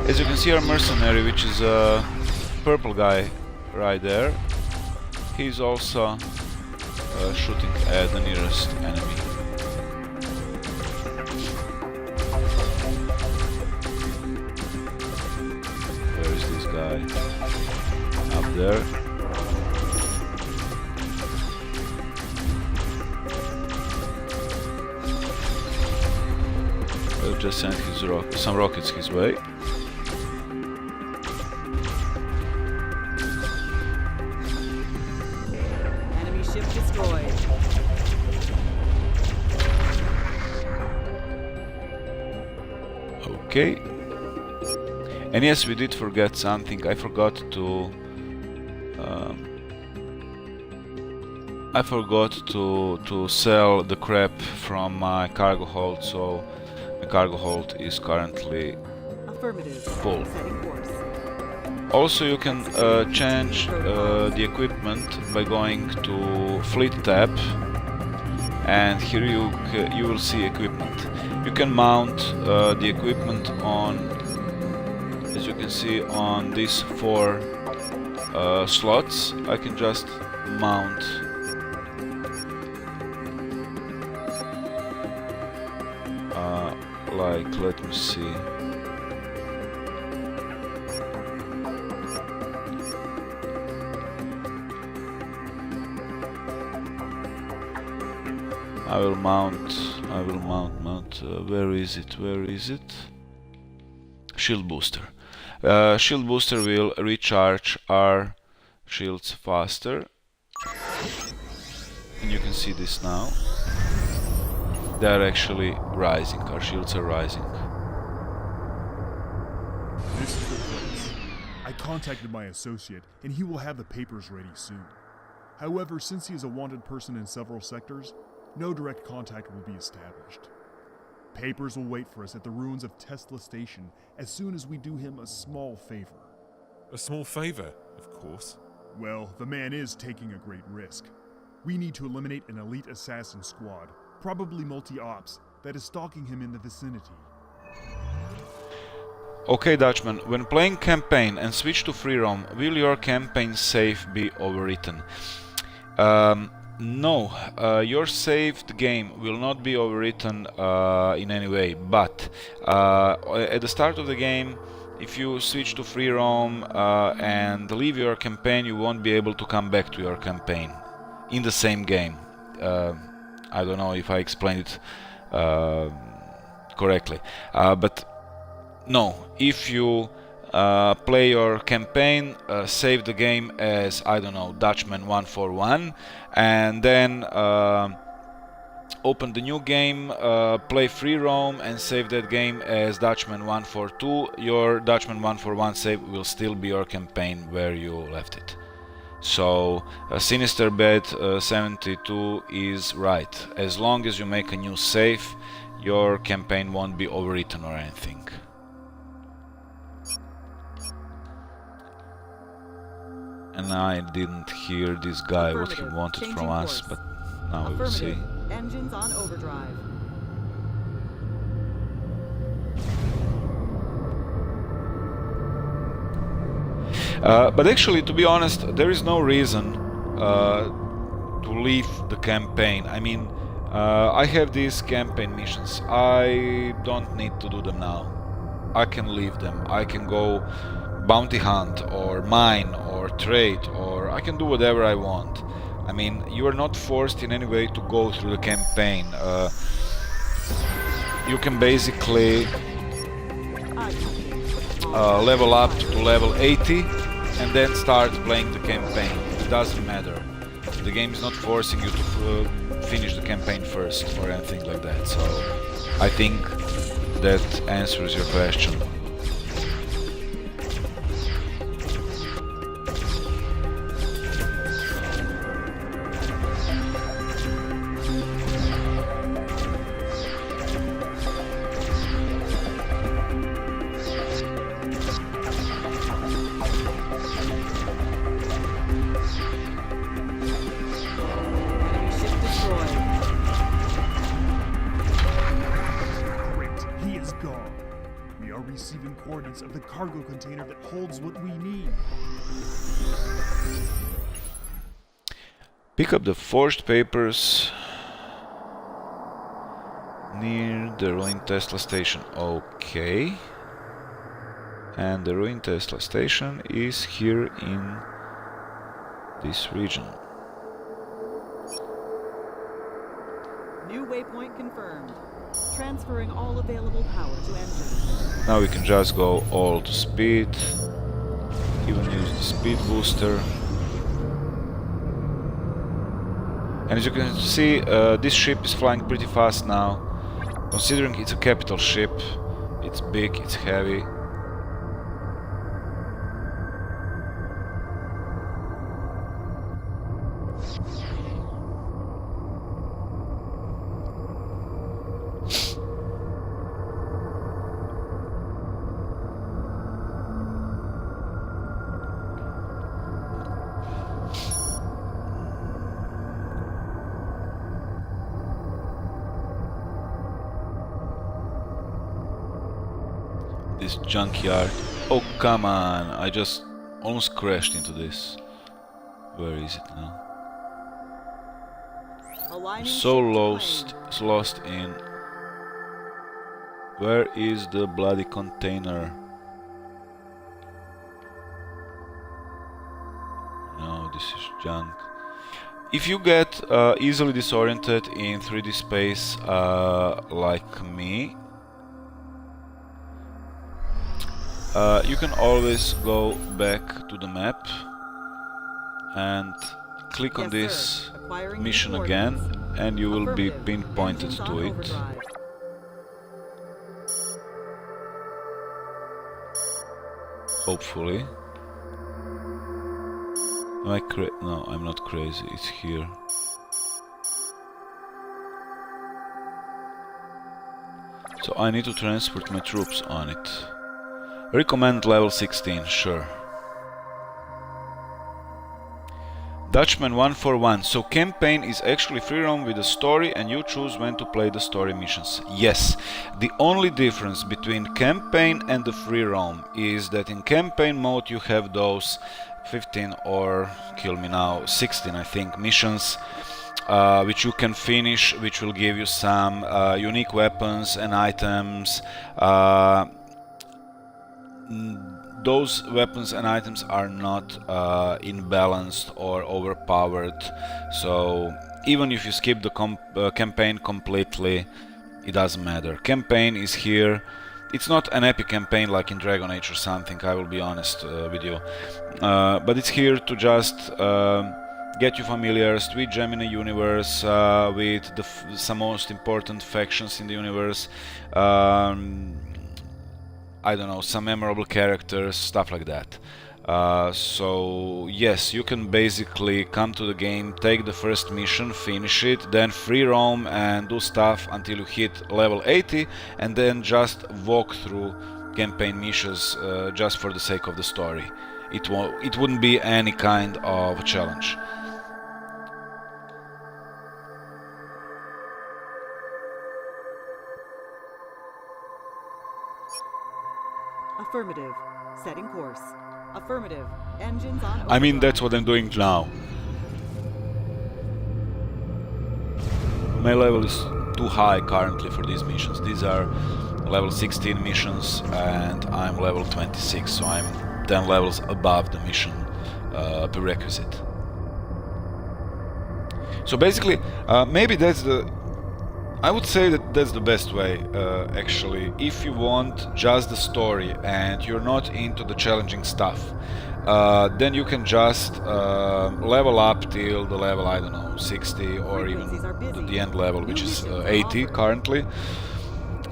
As you can see, our mercenary, which is a purple guy right there, he's also shooting at the nearest enemy. Where is this guy? Up there. We'll just send some rockets his way. Enemy ship destroyed. Okay. And yes, we did forget something. I forgot to sell the crap from my cargo hold, so my cargo hold is currently Affirmative. full. Setting course. Also, you can change the equipment by going to Fleet tab, and here you will see equipment. You can mount the equipment on, as you can see, on these 4 slots. I can just mount like, let me see. I will mount, where is it? Shield booster. Shield booster will recharge our shields faster. And you can see this now. They're actually rising, our shields are rising. This is the place. I contacted my associate, and he will have the papers ready soon. However, since he is a wanted person in several sectors, no direct contact will be established. Papers will wait for us at the ruins of Tesla Station as soon as we do him a small favor. A small favor, of course. Well, the man is taking a great risk. We need to eliminate an elite assassin squad, probably multi-ops, that is stalking him in the vicinity. Okay, Dutchman, when playing campaign and switch to free roam, will your campaign save be overwritten? No, your saved game will not be overwritten in any way, but at the start of the game, if you switch to free roam and leave your campaign, you won't be able to come back to your campaign in the same game. I don't know if I explained it correctly, but no, if you play your campaign, save the game as, I don't know, Dutchman 141, and then open the new game, play free roam and save that game as Dutchman 142, your Dutchman 141 save will still be your campaign where you left it. So Sinister Bet 72 is right. As long as you make a new save, your campaign won't be overwritten or anything. And I didn't hear this guy what he wanted from Changing us, course. but now we will see. Affirmative. Engines on overdrive. But actually, to be honest, there is no reason to leave the campaign. I mean, I have these campaign missions. I don't need to do them now. I can leave them. I can go bounty hunt or mine or trade, or I can do whatever I want. I mean, you are not forced in any way to go through the campaign. You can basically level up to level 80 and then start playing the campaign. It doesn't matter. The game is not forcing you to finish the campaign first or anything like that. So I think that answers your question. Enemy ship destroyed. Great, he is gone. We are receiving coordinates of the cargo container that holds what we need. Pick up the forged papers near the ruined Tesla station. Okay. And the ruined Tesla station is here in this region. New waypoint confirmed. Transferring all available power to engine. Now we can just go all to speed, even use the speed booster. And as you can see, this ship is flying pretty fast now. Considering it's a capital ship, it's big, it's heavy. This junkyard. Oh, come on! I just almost crashed into this. Where is it now? Aligning So ship to lost in. Where is the bloody container? No, this is junk. If you get easily disoriented in 3D space like me, you can always go back to the map and click on Yes, this sir. Acquiring mission new again, coordinates. and you will be Affirmative. pinpointed Engines to on it. overdrive. Hopefully. Am I no, I'm not crazy. It's here. So I need to transport my troops on it. Recommend level 16, sure. Dutchman 141. So campaign is actually free roam with a story and you choose when to play the story missions. Yes, the only difference between campaign and the free roam is that in campaign mode you have those 15 or, kill me now, 16 I think missions which you can finish, which will give you some unique weapons and items. Those weapons and items are not imbalanced or overpowered, so even if you skip the campaign completely, it doesn't matter. Campaign is here. It's not an epic campaign like in Dragon Age or something, I will be honest with you, but it's here to just get you familiar with Gemini universe, with some most important factions in the universe, I don't know, some memorable characters, stuff like that. So yes, you can basically come to the game, take the first mission, finish it, then free roam and do stuff until you hit level 80, and then just walk through campaign missions just for the sake of the story. It wouldn't be any kind of challenge. Affirmative. Setting course. Affirmative. Engines on. I mean, overdrive. that's what I'm doing now. My level is too high currently for these missions. These are level 16 missions and I'm level 26, so I'm 10 levels above the mission prerequisite. So basically, maybe that's the... I would say that that's the best way, actually. If you want just the story and you're not into the challenging stuff, then you can just level up till the level, I don't know, 60 or even the end level, which is 80 currently.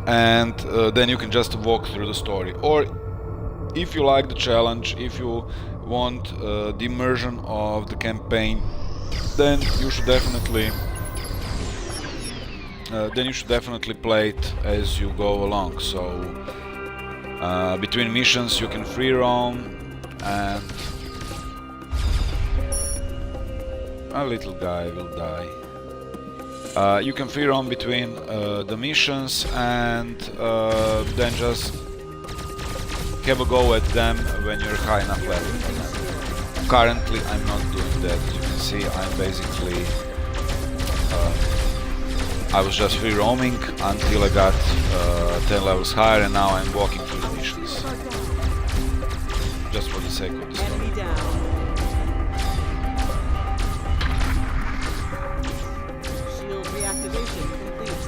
And then you can just walk through the story. Or if you like the challenge, if you want the immersion of the campaign, then you should definitely play it as you go along. So between missions you can free roam, and a little guy will die. You can free roam between the missions and then just have a go at them when you're high enough level for them. Currently I'm not doing that. You can see I'm basically I was just free roaming until I got 10 levels higher, and now I'm walking through the missions. Just for the sake of the story. Enemy down. Shield reactivation complete.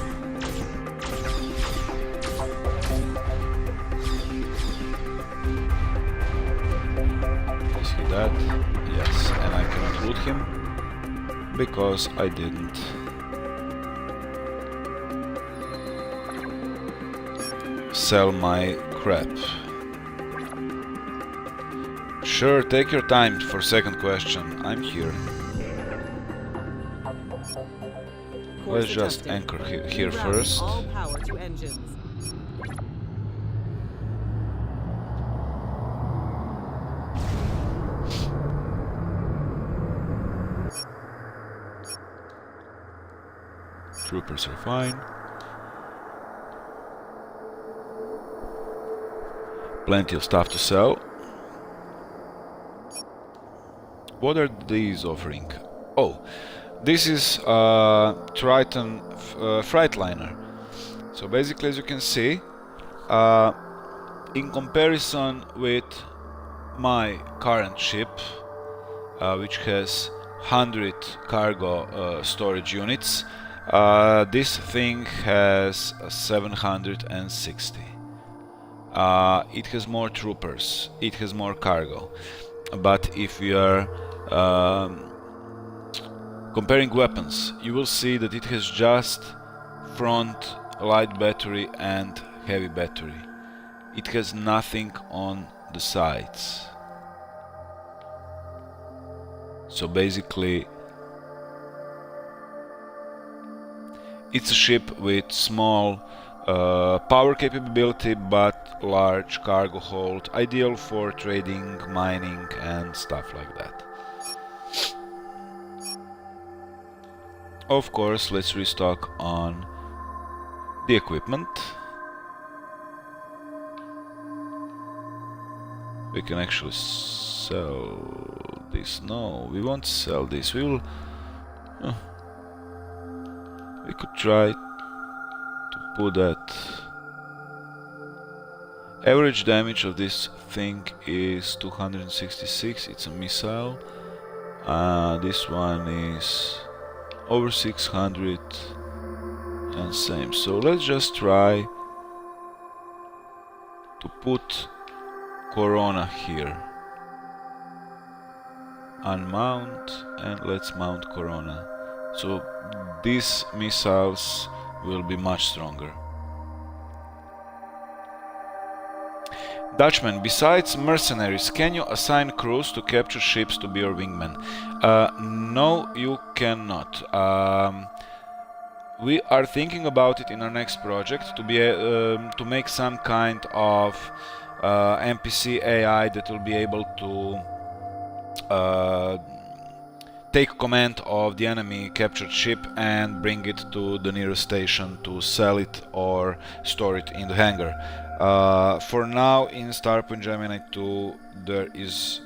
Is he dead? Yes, and I cannot loot him because I didn't. Sell my crap. Sure, take your time for second question. I'm here. Let's just anchor here first. All power to engines. Troopers are fine. Plenty of stuff to sell. What are these offering? Oh, this is Triton Freightliner. So basically, as you can see, in comparison with my current ship, which has 100 cargo storage units, this thing has 760. It has more troopers, it has more cargo, but if we are comparing weapons, you will see that it has just front, light battery and heavy battery. It has nothing on the sides. So basically it's a ship with small Power capability, but large cargo hold, ideal for trading, mining and stuff like that. Of course, let's restock on the equipment. We can actually sell this. No, we won't sell this. We will... we could try to put that. Average damage of this thing is 266. It's a missile. This one is over 600 and same. So let's just try to put Corona here. Unmount and let's mount Corona. So these missiles will be much stronger. Dutchman, besides mercenaries, can you assign crews to capture ships to be your wingmen? No, you cannot. We are thinking about it in our next project to be to make some kind of NPC AI that will be able to take command of the enemy captured ship and bring it to the nearest station to sell it or store it in the hangar. For now, in Starpoint Gemini 2, there is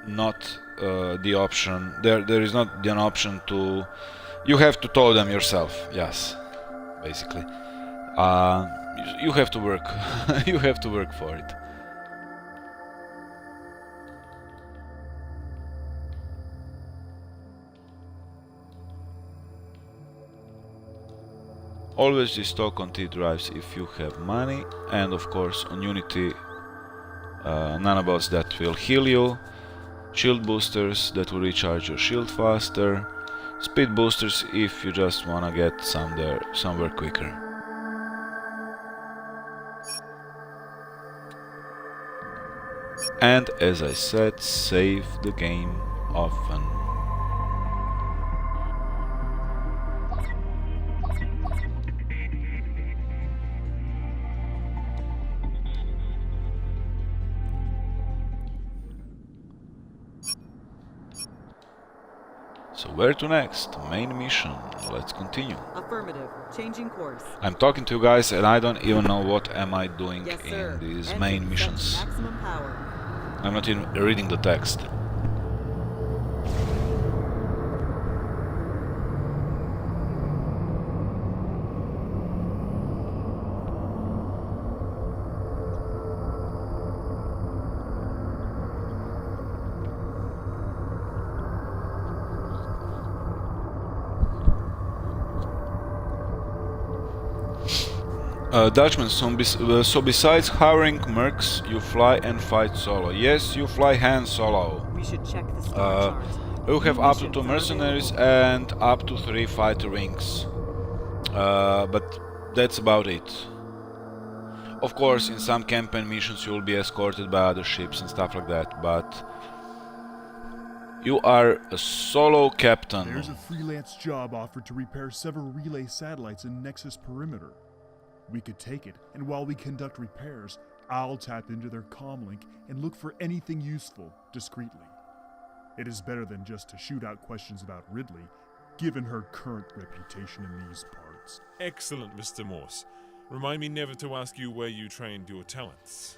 not the option. There is not an option to. You have to tow them yourself. Yes, basically. You have to work. You have to work for it. Always restock on T-drives if you have money, and of course on Unity nanobots that will heal you, shield boosters that will recharge your shield faster, speed boosters if you just wanna get somewhere quicker. And as I said, save the game often. So where to next? Main mission. Let's continue. Affirmative. Changing course. I'm talking to you guys and I don't even know what am I doing Yes, sir. in these Engine main set to missions. maximum power. I'm not even reading the text. Dutchman, so besides hiring mercs, you fly and fight solo. Yes, you fly Han Solo. We should check the star chart. You have New up to missions 2 are mercenaries available. and up to 3 fighter wings. But that's about it. Of course, in some campaign missions you will be escorted by other ships and stuff like that, but you are a solo captain. There's a freelance job offered to repair several relay satellites in Nexus perimeter. We could take it, and while we conduct repairs, I'll tap into their comlink and look for anything useful discreetly. It is better than just to shoot out questions about Ridley, given her current reputation in these parts. Excellent, Mr. Morse. Remind me never to ask you where you trained your talents.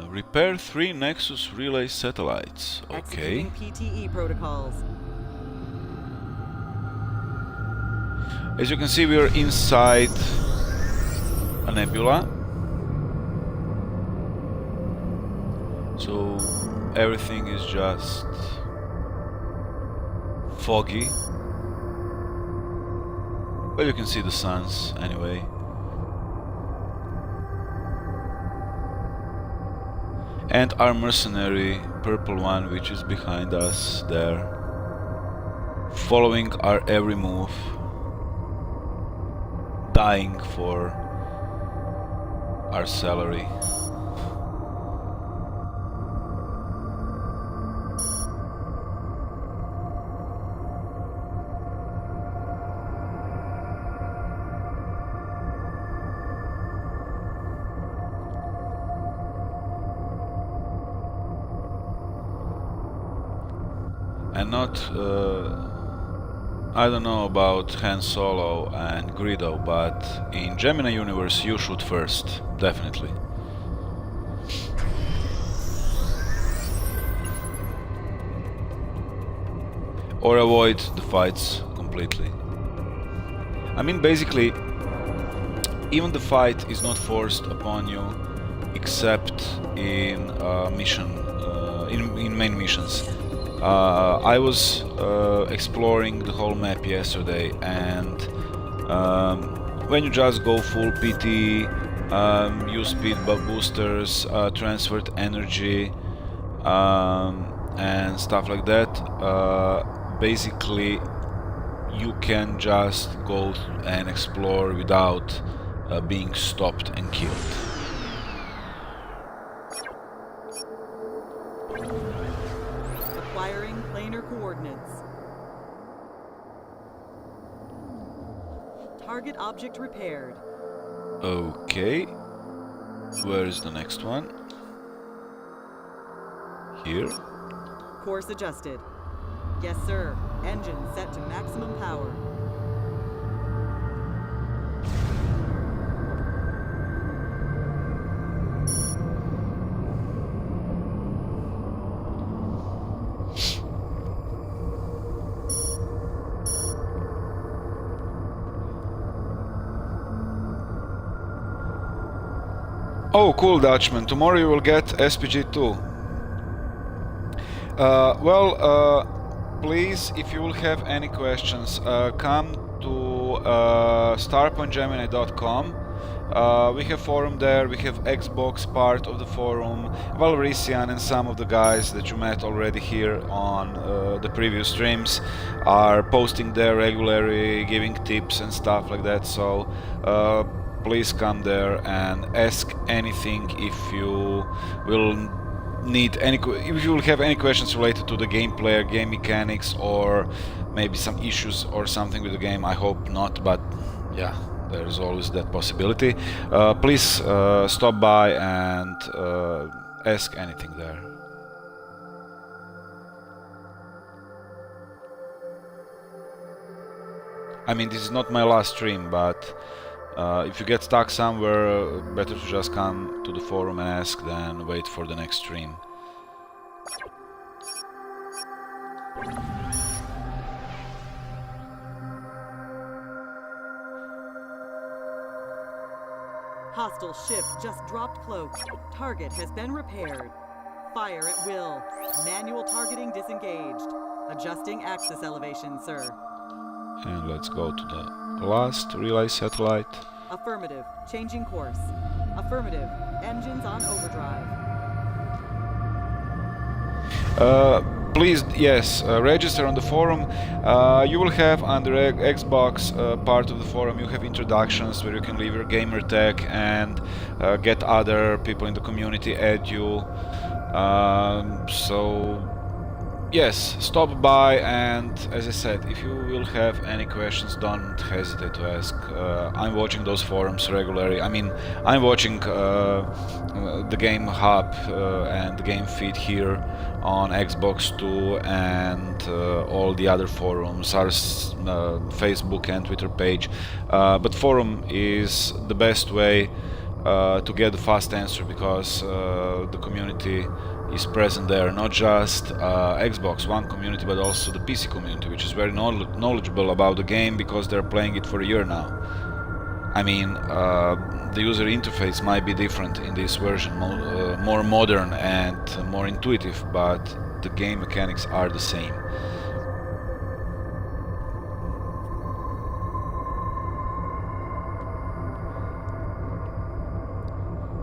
Repair 3 Nexus relay satellites. Okay. Executing PTE protocols. As you can see, we are inside a nebula. So everything is just foggy. But you can see the suns anyway. And our mercenary, purple one, which is behind us there, following our every move, dying for our salary. and not I don't know about Han Solo and Greedo, but in Gemini universe you shoot first, definitely. Or avoid the fights completely. I mean, basically, even the fight is not forced upon you, except in in main missions. I was exploring the whole map yesterday, and when you just go full PT, use speed boosters, transferred energy, and stuff like that, basically you can just go and explore without being stopped and killed. Acquiring planar coordinates. Target object repaired. Okay, where is the next one? Here? Course adjusted. Yes, sir. Engine set to maximum power. Oh, cool, Dutchman. Tomorrow you will get SPG2. Please, if you will have any questions, come to starpointgemini.com. We have forum there, we have Xbox part of the forum, Valrician and some of the guys that you met already here on the previous streams are posting there regularly, giving tips and stuff like that, so please come there and ask anything if you will need if you will have any questions related to the gameplay or game mechanics, or maybe some issues or something with the game. I hope not, but yeah, there is always that possibility. Please stop by and ask anything there. I mean, this is not my last stream, but if you get stuck somewhere, better to just come to the forum and ask than wait for the next stream. Hostile ship just dropped cloak. Target has been repaired. Fire at will. Manual targeting disengaged. Adjusting axis elevation, sir. And let's go to the last relay satellite. Affirmative. Changing course. Affirmative. Engines on overdrive. Please, yes, register on the forum. You will have under Xbox part of the forum, you have introductions where you can leave your gamer tag and get other people in the community add you. So yes, stop by, and as I said, if you will have any questions, don't hesitate to ask. I'm watching those forums regularly. I mean, I'm watching the Game Hub and the Game Feed here on Xbox 2 and all the other forums, our Facebook and Twitter page. But forum is the best way to get the fast answer, because the community is present there, not just Xbox One community, but also the PC community, which is very knowledgeable about the game because they're playing it for a year now. I mean, the user interface might be different in this version, more modern and more intuitive, but the game mechanics are the same.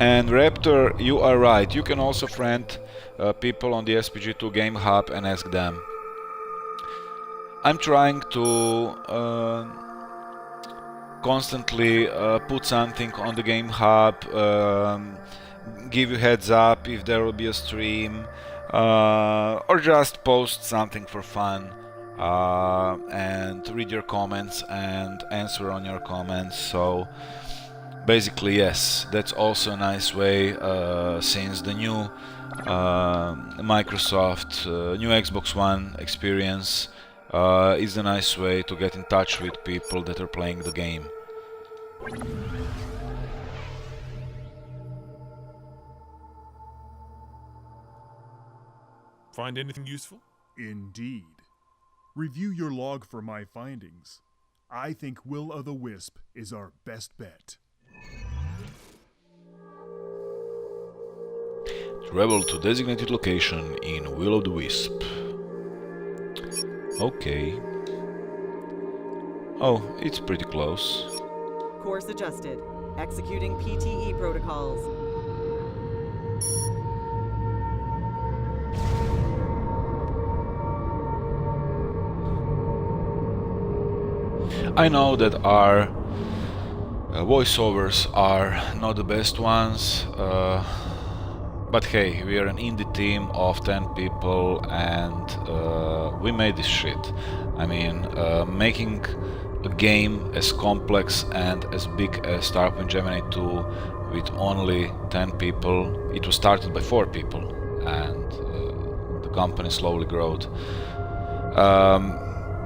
And Raptor, you are right. You can also friend people on the SPG2 Game Hub and ask them. I'm trying to constantly put something on the Game Hub, give you heads up if there will be a stream, or just post something for fun and read your comments and answer on your comments. So Basically, yes, that's also a nice way, since the new Microsoft, new Xbox One experience is a nice way to get in touch with people that are playing the game. Find anything useful? Indeed. Review your log for my findings. I think Will-o'-the-Wisp is our best bet. Travel to designated location in Will-o'-the-Wisp. Okay. Oh, it's pretty close. Course adjusted. Executing PTE protocols. I know that our voiceovers are not the best ones, but hey, we are an indie team of 10 people and we made this shit. I mean, making a game as complex and as big as Starpoint Gemini 2 with only 10 people. It was started by 4 people and the company slowly growed.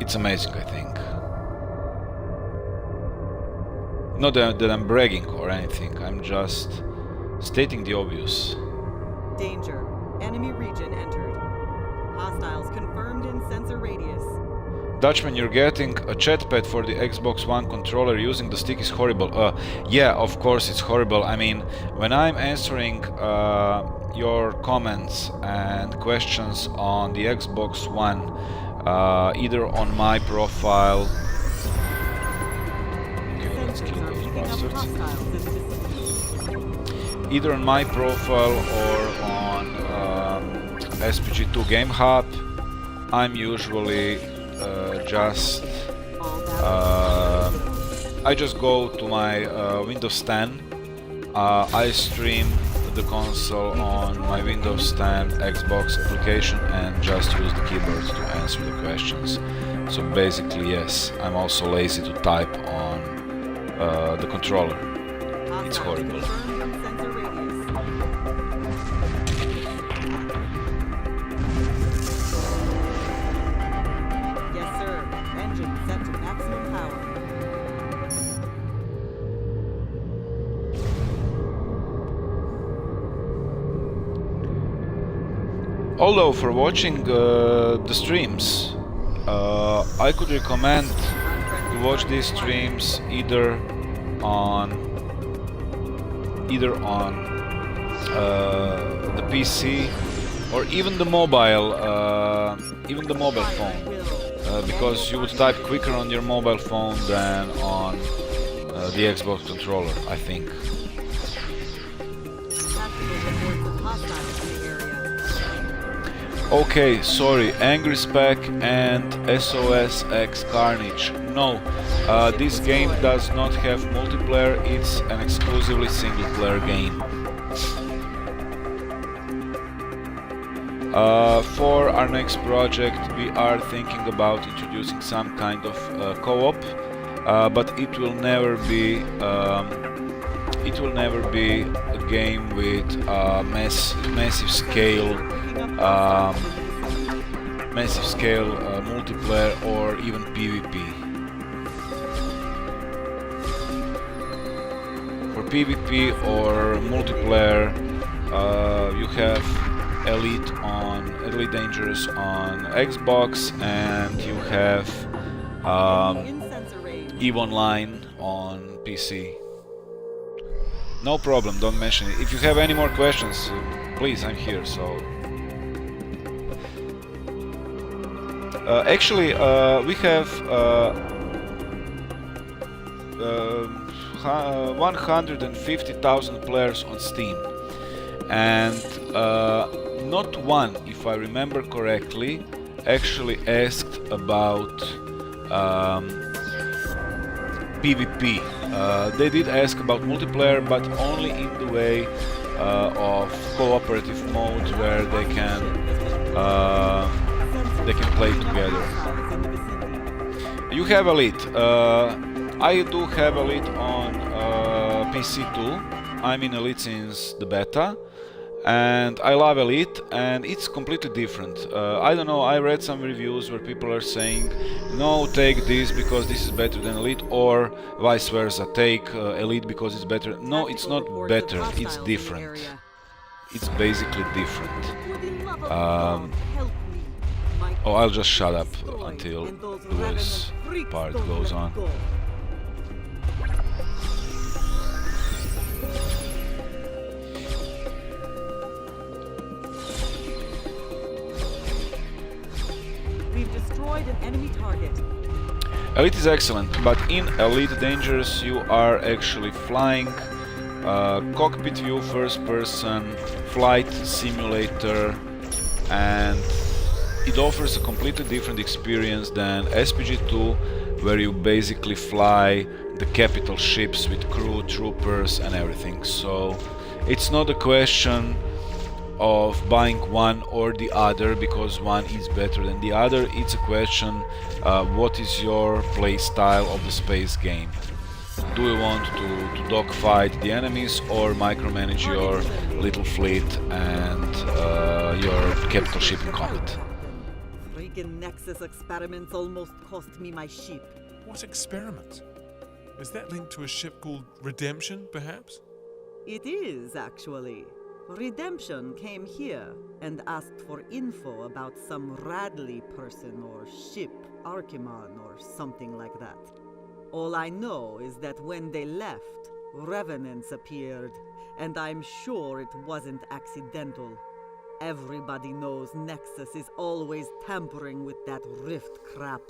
It's amazing, I think. Not that I'm bragging or anything, I'm just stating the obvious. Danger. Enemy region entered. Hostiles confirmed in sensor radius. Dutchman, you're getting a chat pad for the Xbox One controller using the stick is horrible. Yeah, of course it's horrible. I mean, when I'm answering your comments and questions on the Xbox One, either on my profile... Okay, let's kill those bastards. Either on my profile or on SPG2 Game Hub, I'm usually I just go to my Windows 10. I stream the console on my Windows 10 Xbox application and just use the keyboard to answer the questions. So basically, yes, I'm also lazy to type on the controller. It's horrible. Yes, sir. Engine set to maximum power. Although for watching the streams, I could recommend to watch these streams either on the PC or even the mobile phone, because you would type quicker on your mobile phone than on the Xbox controller, I think. Okay, sorry, Angry Spec and SOS X Carnage. No, this game does not have multiplayer, it's an exclusively single player game. For our next project we are thinking about introducing some kind of co-op, but it will never be a game with massive scale multiplayer or even PvP. For PvP or multiplayer, you have Elite Dangerous on Xbox, and you have EVE Online on PC. No problem, don't mention it. If you have any more questions, please, I'm here. So actually, we have 150,000 players on Steam, and not one, if I remember correctly, actually asked about PvP. They did ask about multiplayer, but only in the way of cooperative mode, where they can play together. You have Elite. I do have Elite on PC too. I'm in Elite since the beta, and I love Elite, and it's completely different. I don't know, I read some reviews where people are saying, no, take this because this is better than Elite, or vice versa, take Elite because it's better. No, it's not better, it's different. It's basically different. Oh, I'll just shut up until the voice part goes on. We've destroyed an enemy target. Elite is excellent, but in Elite Dangerous you are actually flying, cockpit view, first person, flight simulator, and it offers a completely different experience than SPG2, where you basically fly the capital ships with crew, troopers and everything. So it's not a question of buying one or the other because one is better than the other. It's a question what is your play style of the space game. Do you want to dogfight the enemies or micromanage your little fleet and your capital ship in combat? Freaking Nexus experiments almost cost me my ship. What experiment? Is that linked to a ship called Redemption, perhaps? It is, actually. Redemption came here and asked for info about some Radley person or ship, Archimon or something like that. All I know is that when they left, revenants appeared, and I'm sure it wasn't accidental. Everybody knows Nexus is always tampering with that rift crap.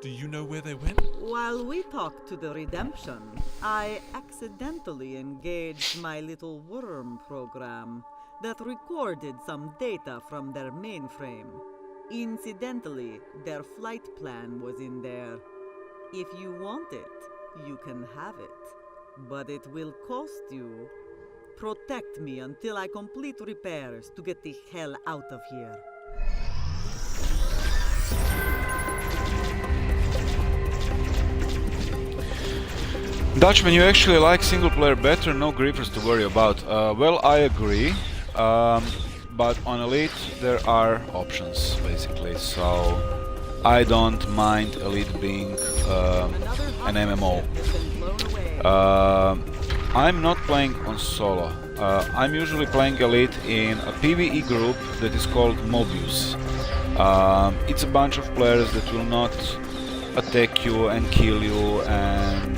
Do you know where they went? While we talked to the Redemption, I accidentally engaged my little worm program that recorded some data from their mainframe. Incidentally, their flight plan was in there. If you want it, you can have it. But it will cost you. Protect me until I complete repairs to get the hell out of here. Dutchman, you actually like single player better, no griefers to worry about. Well, I agree, but on Elite there are options basically, so I don't mind Elite being an MMO. I'm not playing on solo. I'm usually playing Elite in a PvE group that is called Mobius. It's a bunch of players that will not attack you and kill you and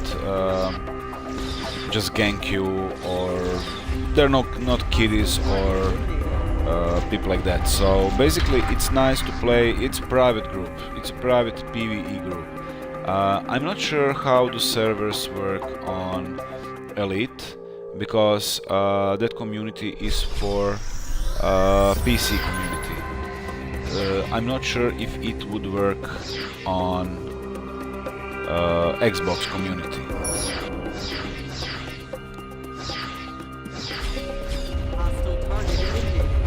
just gank you, or they're not kiddies or people like that. So basically it's nice to play. It's a private group, it's a private PvE group. I'm not sure how the servers work on Elite, because that community is for PC community. I'm not sure if it would work on Xbox community. Hostile target eliminated.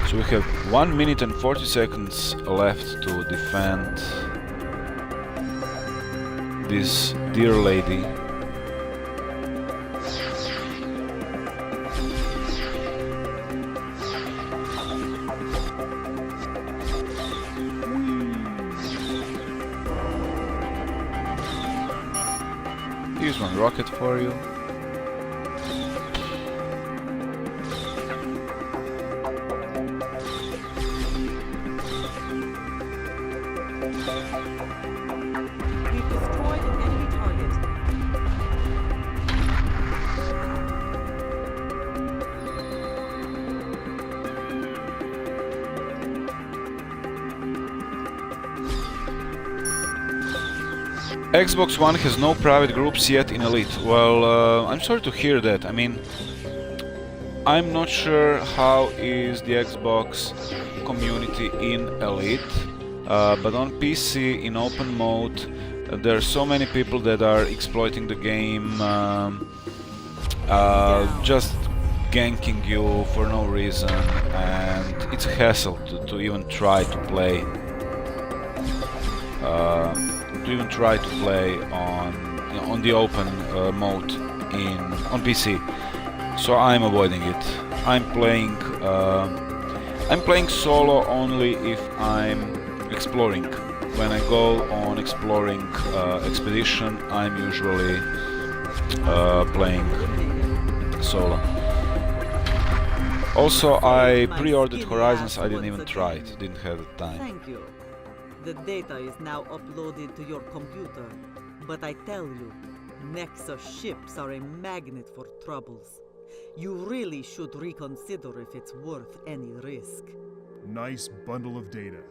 So we have 1 minute and 40 seconds left to defend this dear lady. Here's one rocket for you. We've destroyed an enemy target. Xbox One has no private groups yet in Elite. Well, I'm sorry to hear that. I mean, I'm not sure how is the Xbox community in Elite, but on PC in open mode there are so many people that are exploiting the game, just ganking you for no reason, and it's a hassle to even try to play. to even try to play on the open mode on PC. So I'm avoiding it. I'm playing solo only if I'm exploring. When I go on exploring expedition, I'm usually playing solo. Also, I pre-ordered Horizons. I didn't even try it. Didn't have the time. Thank you. The data is now uploaded to your computer. But I tell you, Nexus ships are a magnet for troubles. You really should reconsider if it's worth any risk. Nice bundle of data.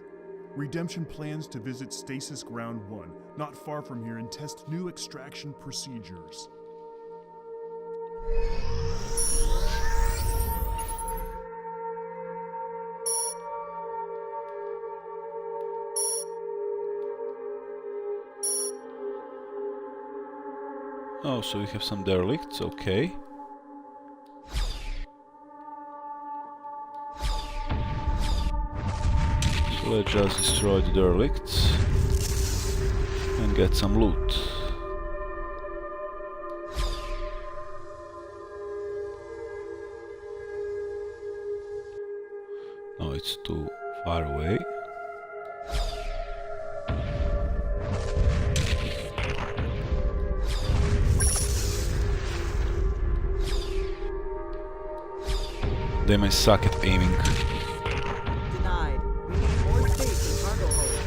Redemption plans to visit Stasis Ground 1, not far from here, and test new extraction procedures. Oh, so we have some derelicts, okay. So let's just destroy the derelicts and get some loot. No, it's too far away. They may suck at aiming. Denied. We need more space in cargo hold.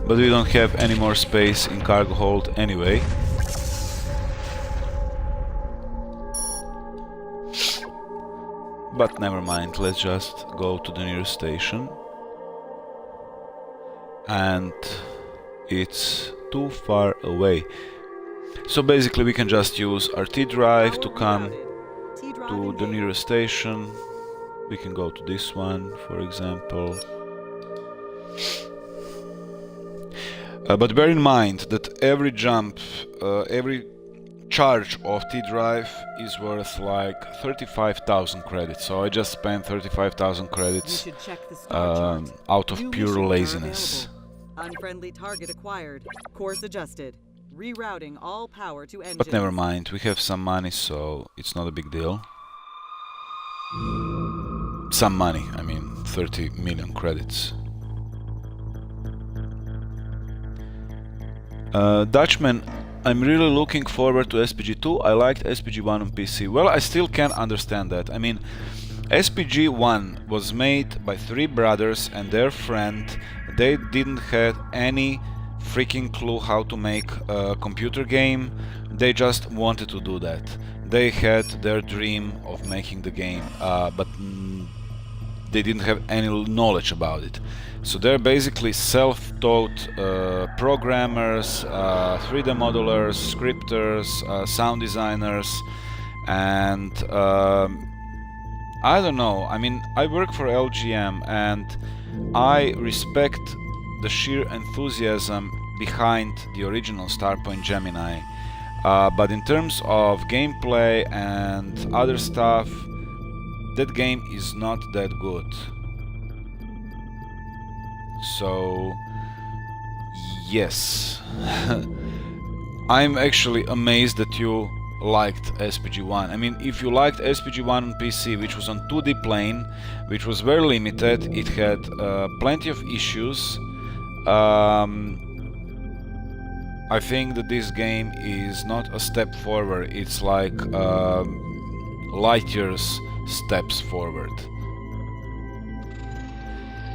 But we don't have any more space in cargo hold anyway. But never mind, let's just go to the nearest station. And it's too far away. So basically we can just use our T drive to come to the nearest station. We can go to this one, for example. But bear in mind that every jump, every charge of T drive is worth like 35,000 credits. So I just spent 35,000 credits out of pure laziness. Unfriendly target acquired. Course adjusted. Rerouting all power to engines. But never mind, we have some money, so it's not a big deal. Some money, I mean 30 million credits. Dutchman, I'm really looking forward to SPG2. I liked SPG1 on PC. Well, I still can't understand that. I mean, SPG1 was made by three brothers and their friend. They didn't have any freaking clue how to make a computer game. They just wanted to do that. They had their dream of making the game, but they didn't have any knowledge about it. So they're basically self-taught programmers, 3D modelers, scripters, sound designers, and I don't know. I mean, I work for LGM and I respect the sheer enthusiasm behind the original Starpoint Gemini, but in terms of gameplay and other stuff, that game is not that good. So yes, I'm actually amazed that you liked SPG1. I mean, if you liked SPG1 on PC, which was on 2D plane, which was very limited, it had plenty of issues. I think that this game is not a step forward, it's like light years steps forward.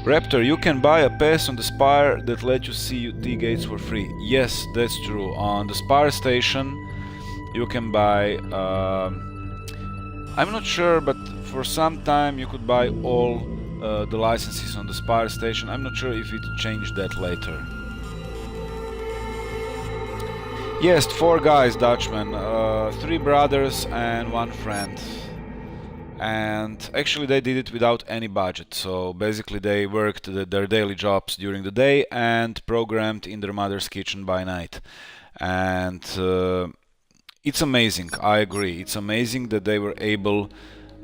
Raptor, you can buy a pass on the Spire that lets you see UT gates for free. Yes, that's true. On the Spire station you can buy, I'm not sure, but for some time you could buy all the licenses on the Spire station. I'm not sure if it changed that later. Yes, 4 guys, Dutchman, 3 brothers and 1 friend. And actually they did it without any budget, so basically they worked their daily jobs during the day and programmed in their mother's kitchen by night. And it's amazing, I agree, it's amazing that they were able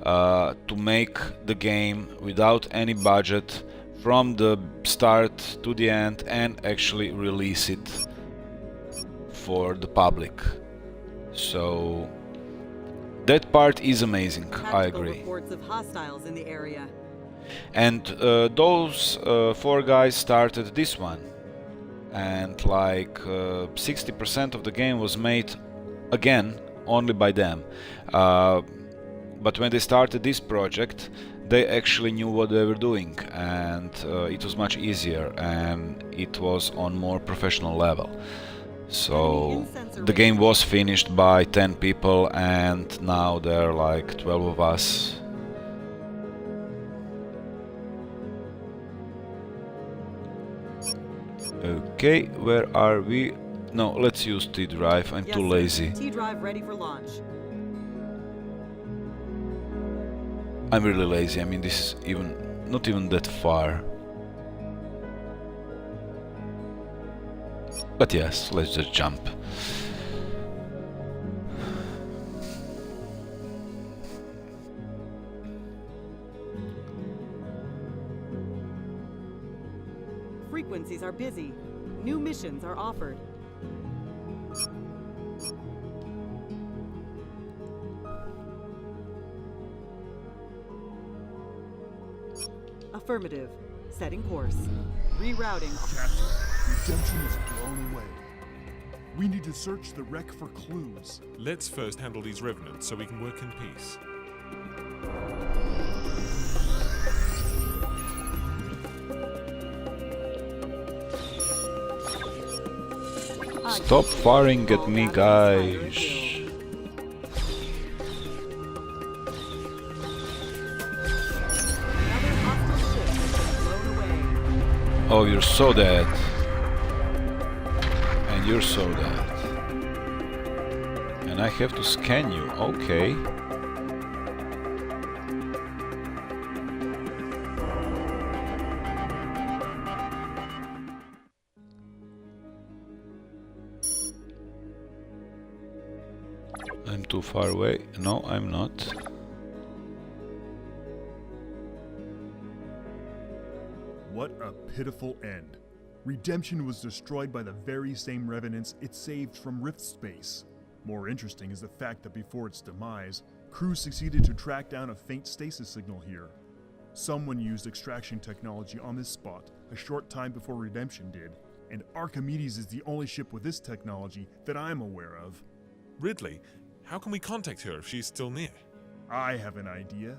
to make the game without any budget from the start to the end and actually release it for the public. So that part is amazing, I Tactical agree. reports of hostiles in the area. And those 4 guys started this one, and like 60% of the game was made again only by them. But when they started this project, they actually knew what they were doing, and it was much easier, and it was on more professional level. So the game was finished by 10 people, and now there are like 12 of us. Okay, where are we? No, let's use T-Drive. I'm too lazy. T-Drive ready for launch. I'm really lazy. I mean, this is not even that far. But yes, let's just jump. Frequencies are busy. New missions are offered. Affirmative. Setting course. Rerouting. Captain, redemption is blown away. We need to search the wreck for clues. Let's first handle these revenants so we can work in peace. Stop firing at me, guys. Oh, you're so dead. And you're so dead. And I have to scan you. Okay. I'm too far away. No, I'm not. What a pitiful end. Redemption was destroyed by the very same revenants it saved from Rift Space. More interesting is the fact that before its demise, crew succeeded to track down a faint stasis signal here. Someone used extraction technology on this spot a short time before Redemption did, and Archimedes is the only ship with this technology that I'm aware of. Ridley, how can we contact her if she's still near? I have an idea.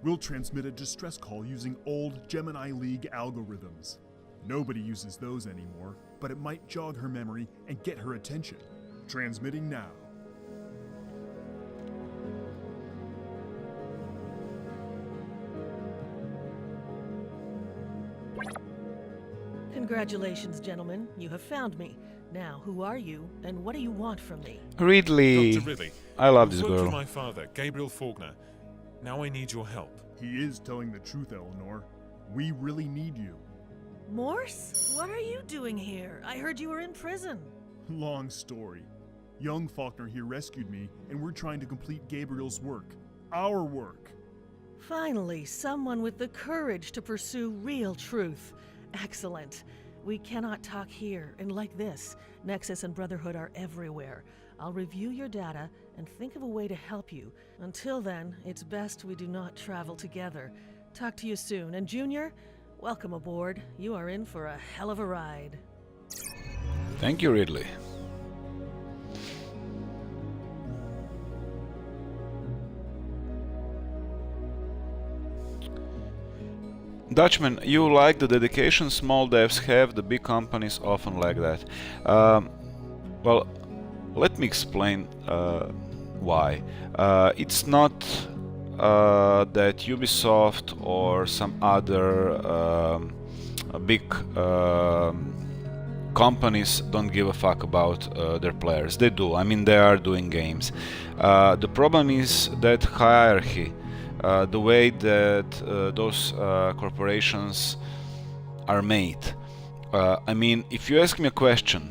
We'll transmit a distress call using old Gemini League algorithms. Nobody uses those anymore, but it might jog her memory and get her attention. Transmitting now. Congratulations, gentlemen. You have found me. Now, who are you, and what do you want from me? Ridley. Dr. Ridley, I love you've this worked girl. with my father, Gabriel Faulkner. Now I need your help. He is telling the truth, Eleanor. We really need you. Morse? What are you doing here? I heard you were in prison. Long story. Young Faulkner here rescued me, and we're trying to complete Gabriel's work. Our work. Finally, someone with the courage to pursue real truth. Excellent. We cannot talk here, and like this, Nexus and Brotherhood are everywhere. I'll review your data and think of a way to help you. Until then, it's best we do not travel together. Talk to you soon, and Junior, welcome aboard. You are in for a hell of a ride. Thank you, Ridley. Dutchman, you like the dedication small devs have, the big companies often lack that. Well, let me explain why. It's not that Ubisoft or some other big companies don't give a fuck about their players. They do. I mean, they are doing games. The problem is that hierarchy. The way that those corporations are made. I mean, if you ask me a question,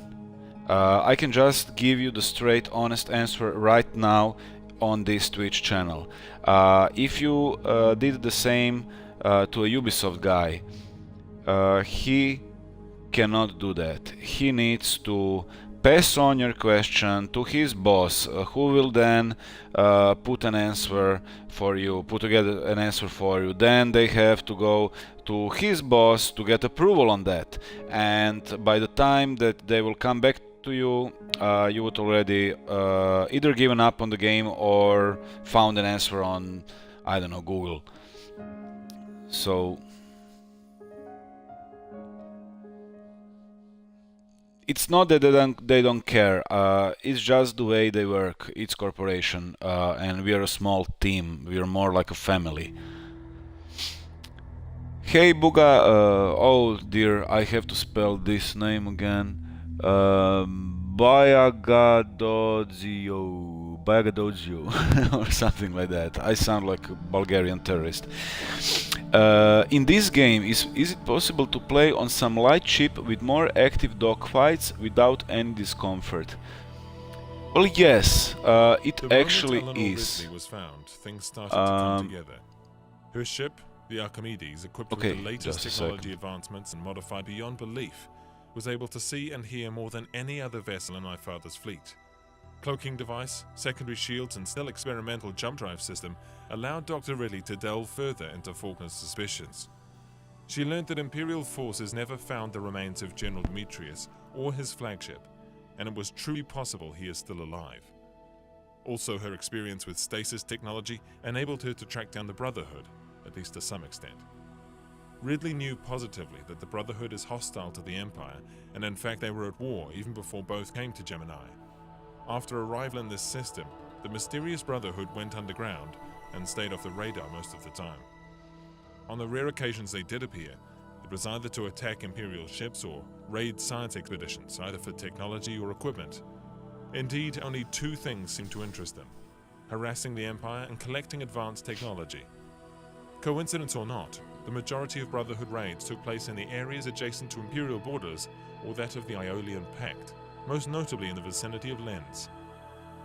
I can just give you the straight, honest answer right now on this Twitch channel. If you did the same to a Ubisoft guy, he cannot do that. He needs to pass on your question to his boss, who will then put an answer for you, put together an answer for you. Then they have to go to his boss to get approval on that. And by the time that they will come back to you, you would already either given up on the game or found an answer on, I don't know, Google. So it's not that they don't care, it's just the way they work. It's corporation, and we are a small team. We are more like a family. Hey Buga, oh dear, I have to spell this name again. Bayagadodzio, or something like that. I sound like a Bulgarian terrorist. In this game, is it possible to play on some light ship with more active dogfights without any discomfort? Well, yes, it actually is. Was found, things started to come together. Her ship, the Archimedes, equipped with the latest technology advancements and modified beyond belief, was able to see and hear more than any other vessel in my father's fleet. Cloaking device, secondary shields, and still experimental jump drive system allowed Dr. Ridley to delve further into Faulkner's suspicions. She learned that Imperial forces never found the remains of General Demetrius or his flagship, and it was truly possible he is still alive. Also, her experience with stasis technology enabled her to track down the Brotherhood, at least to some extent. Ridley knew positively that the Brotherhood is hostile to the Empire, and in fact they were at war even before both came to Gemini. After arrival in this system, the mysterious Brotherhood went underground and stayed off the radar most of the time. On the rare occasions they did appear, it was either to attack Imperial ships or raid science expeditions, either for technology or equipment. Indeed, only two things seemed to interest them: harassing the Empire and collecting advanced technology. Coincidence or not, the majority of Brotherhood raids took place in the areas adjacent to Imperial borders or that of the Aeolian Pact, most notably in the vicinity of Lens.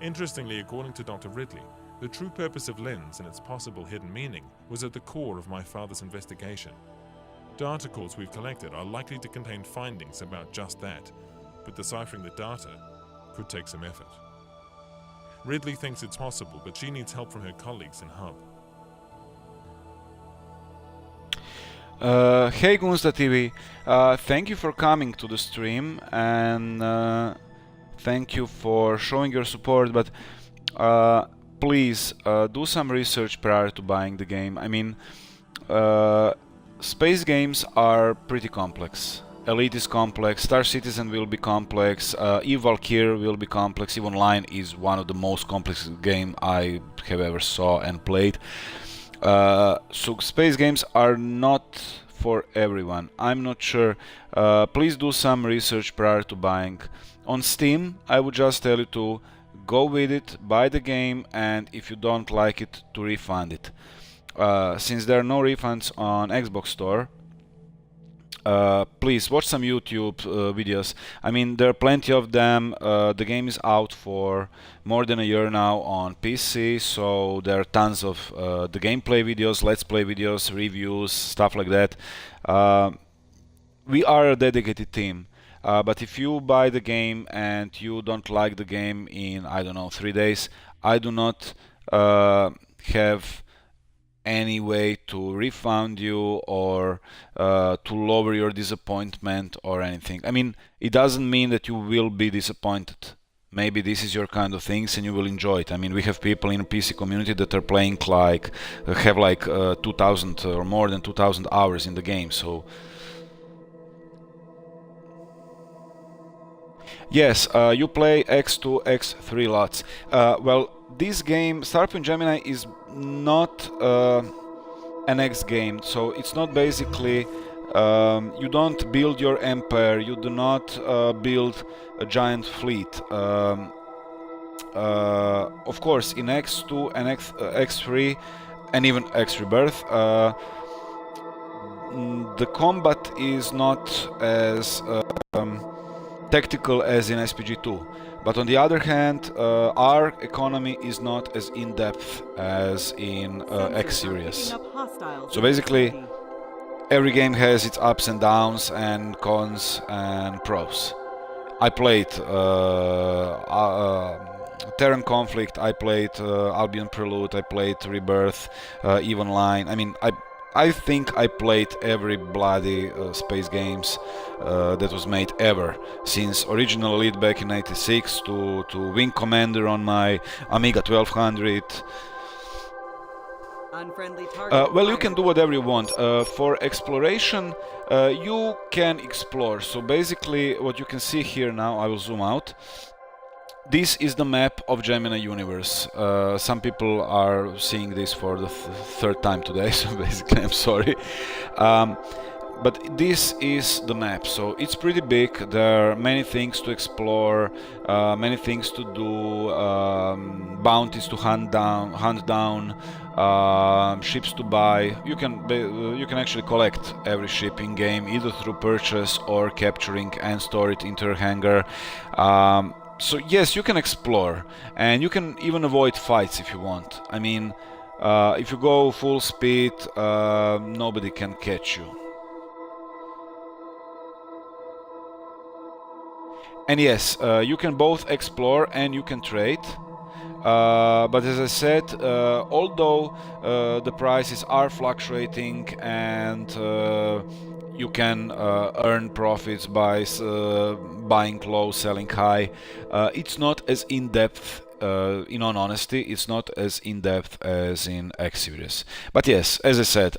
Interestingly, according to Dr. Ridley, the true purpose of Lens and its possible hidden meaning was at the core of my father's investigation. Data cores we've collected are likely to contain findings about just that, but deciphering the data could take some effort. Ridley thinks it's possible, but she needs help from her colleagues in Hub. Hey Gunsta TV, thank you for coming to the stream, and thank you for showing your support, but please do some research prior to buying the game. I mean, space games are pretty complex. Elite is complex, Star Citizen will be complex, Eve Valkyrie will be complex, EVE Online is one of the most complex games I have ever saw and played. So space games are not for everyone. I'm not sure. Please do some research prior to buying. On Steam, I would just tell you to go with it, buy the game, and if you don't like it, to refund it. Since there are no refunds on Xbox Store, please watch some YouTube videos. I mean, there are plenty of them. The game is out for more than a year now on PC, so there are tons of the gameplay videos, let's play videos, reviews, stuff like that. We are a dedicated team, but if you buy the game and you don't like the game in, I don't know, 3 days, I do not have any way to refund you or to lower your disappointment or anything. I mean, it doesn't mean that you will be disappointed. Maybe this is your kind of things and you will enjoy it. I mean, we have people in the PC community that are playing like, have like 2,000 or more than 2,000 hours in the game, so... Yes, you play X2, X3 lots. Well, this game, Starpoint Gemini, is not an X game, so it's not basically you don't build your empire, you do not build a giant fleet. Of course, in X2 and X3 and even X Rebirth, the combat is not as tactical as in SPG2. But on the other hand, our economy is not as in-depth as in X series. So basically, every game has its ups and downs and cons and pros. I played Terran Conflict, I played Albion Prelude, I played Rebirth, EVE Online. I mean, I think I played every bloody space games that was made ever, since original Elite back in '96 to Wing Commander on my Amiga 1200. Well, you can do whatever you want. For exploration, you can explore. So basically, what you can see here now, I will zoom out. This is the map of Gemini universe. Some people are seeing this for the third time today, so basically I'm sorry. But this is the map, so it's pretty big. There are many things to explore, many things to do, bounties to hunt down, ships to buy. You can actually collect every ship in game, either through purchase or capturing and store it into your hangar. So yes, you can explore, and you can even avoid fights if you want. I mean, if you go full speed, nobody can catch you. And yes, you can both explore and you can trade. But as I said, although the prices are fluctuating and you can earn profits by buying low, selling high, it's not as in-depth, in all honesty, it's not as in-depth as in X-Series. But yes, as I said,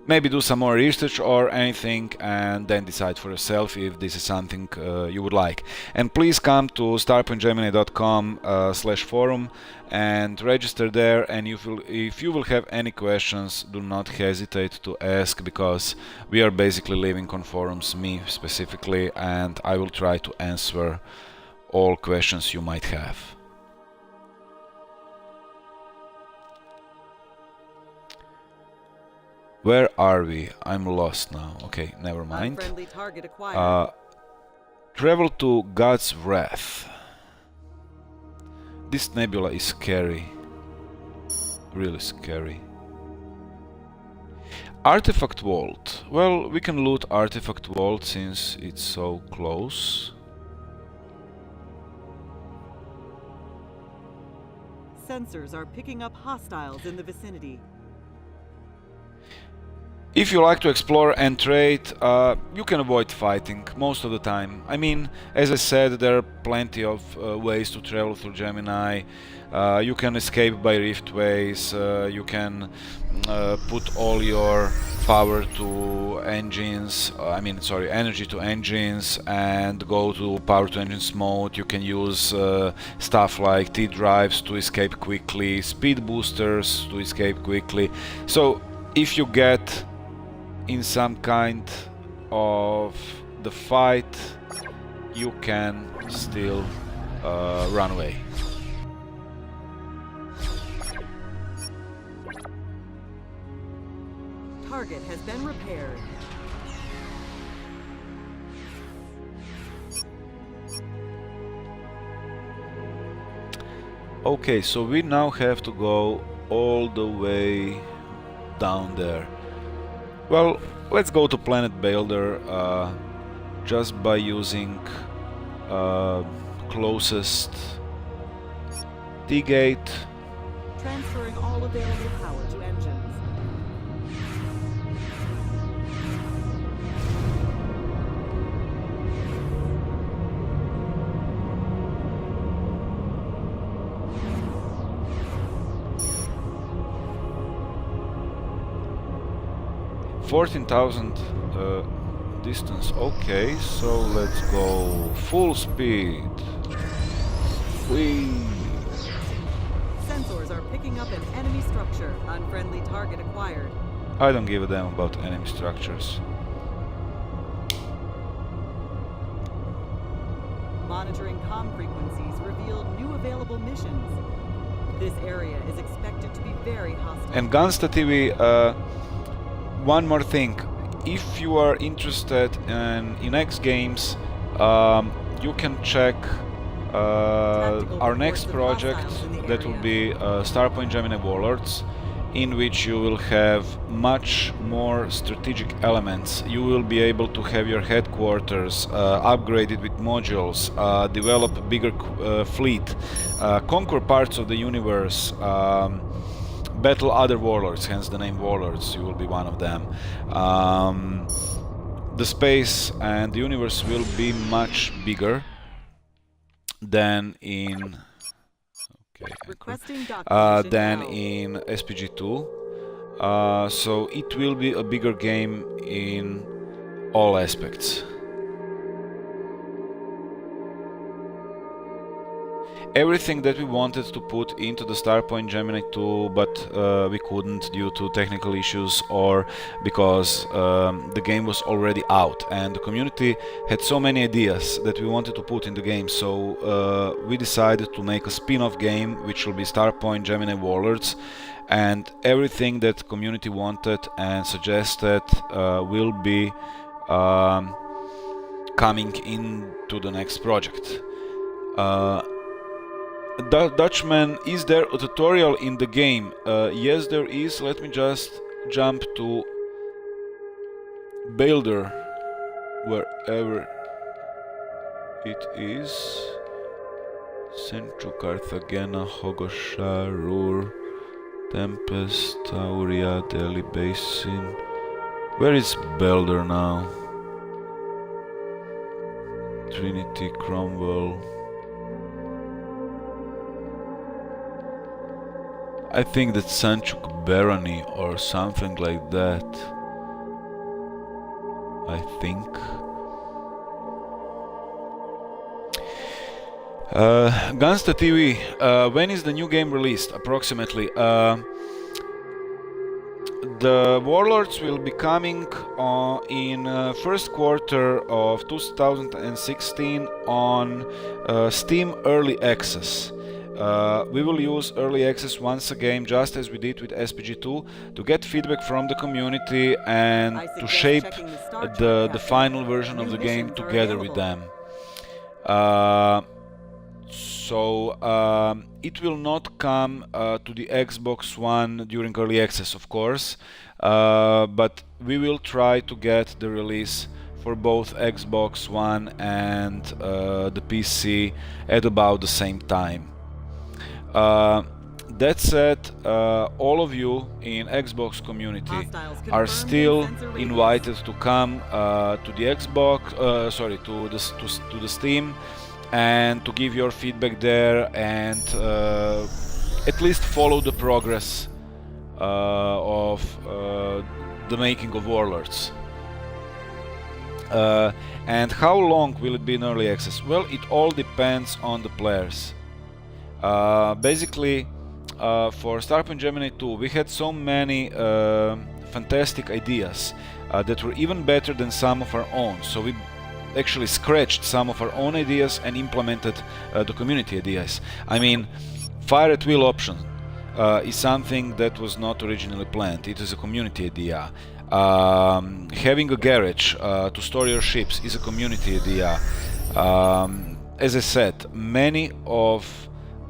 maybe do some more research or anything and then decide for yourself if this is something you would like. And please come to starpointgemini.com/forum and register there, and if you will have any questions, do not hesitate to ask, because we are basically living on forums, me specifically, and I will try to answer all questions you might have. Where are we? I'm lost now. Okay, never mind. Travel to God's Wrath. This nebula is scary. Really scary. Artifact Vault. Well, we can loot Artifact Vault since it's so close. Sensors are picking up hostiles in the vicinity. If you like to explore and trade, you can avoid fighting most of the time. I mean, as I said, there are plenty of ways to travel through Gemini. You can escape by riftways, you can put all your power to engines, energy to engines, and go to power to engines mode. You can use stuff like T-drives to escape quickly, speed boosters to escape quickly. So if you get in some kind of the fight, you can still run away. Target has been repaired. Okay, so we now have to go all the way down there. Well, let's go to Planet Builder just by using closest T-gate. Transferring all available power to engines. $14,000 distance. Okay, so let's go full speed. Whee! Sensors are picking up an enemy structure. Unfriendly target acquired. I don't give a damn about enemy structures. Monitoring comm frequencies revealed new available missions. This area is expected to be very hostile. And Gunsta TV, one more thing. If you are interested in X games, you can check our next project that will be Starpoint Gemini Warlords. in which you will have much more strategic elements. You will be able to have your headquarters upgraded with modules, develop a bigger fleet, conquer parts of the universe, battle other warlords, hence the name Warlords. You will be one of them. The space and the universe will be much bigger than in SPG2, so it will be a bigger game in all aspects. Everything that we wanted to put into the Starpoint Gemini 2, but we couldn't due to technical issues or because the game was already out and the community had so many ideas that we wanted to put in the game, so we decided to make a spin-off game which will be Starpoint Gemini Warlords, and everything that community wanted and suggested will be coming into the next project. Dutchman, is there a tutorial in the game? Yes, there is. Let me just jump to Builder, wherever it is. Centru, Carthagena, Hogosha, Ruhr, Tempest, Auria, Delhi Basin. Where is Builder now? Trinity, Cromwell. I think that's Sanchuk Barony or something like that. I think. Gunsta TV, when is the new game released approximately? The Warlords will be coming in first quarter of 2016 on Steam Early Access. We will use early access once again, just as we did with SPG2, to get feedback from the community and to shape the final version of the game together with them. It will not come to the Xbox One during early access, of course, but we will try to get the release for both Xbox One and the PC at about the same time. That said, all of you in Xbox community are still invited to come to the Xbox, to the Steam, and to give your feedback there and at least follow the progress of the making of Warlords. And how long will it be in early access? Well, it all depends on the players. Basically, for Starpoint Gemini 2, we had so many fantastic ideas that were even better than some of our own. So we actually scratched some of our own ideas and implemented the community ideas. I mean, fire at will option is something that was not originally planned. It is a community idea. Having a garage to store your ships is a community idea. As I said, many of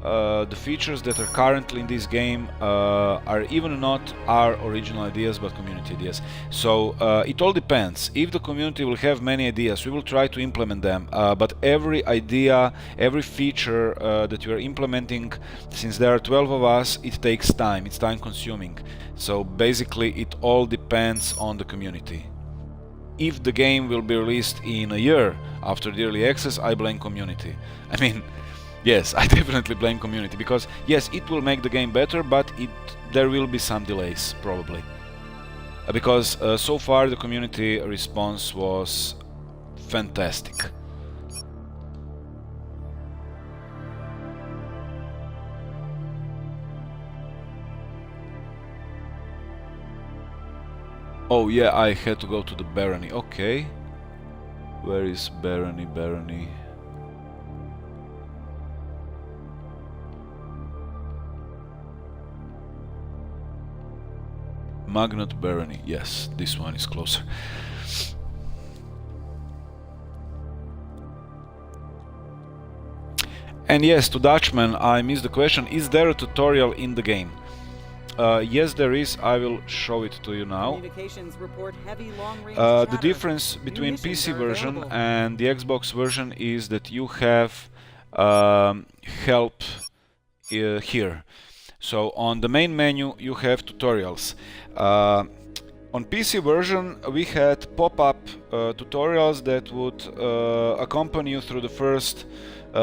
the features that are currently in this game are even not our original ideas but community ideas. So it all depends. If the community will have many ideas, we will try to implement them, but every idea, every feature that we are implementing, since there are 12 of us, it takes time, it's time consuming. So basically it all depends on the community. If the game will be released in a year after the early access, I blame community. I mean, yes, I definitely blame community, because yes, it will make the game better, but there will be some delays, probably. Because so far the community response was fantastic. Oh yeah, I had to go to the Barony. Okay. Where is Barony? Barony. Magnat Barony. Yes, this one is closer. And yes, to Dutchman, I missed the question. Is there a tutorial in the game? Yes, there is. I will show it to you now. Communications report heavy long-range The chatter. difference between Munitions PC are version available. and the Xbox version is that you have help here. So on the main menu you have tutorials. On PC version we had pop-up tutorials that would accompany you through the first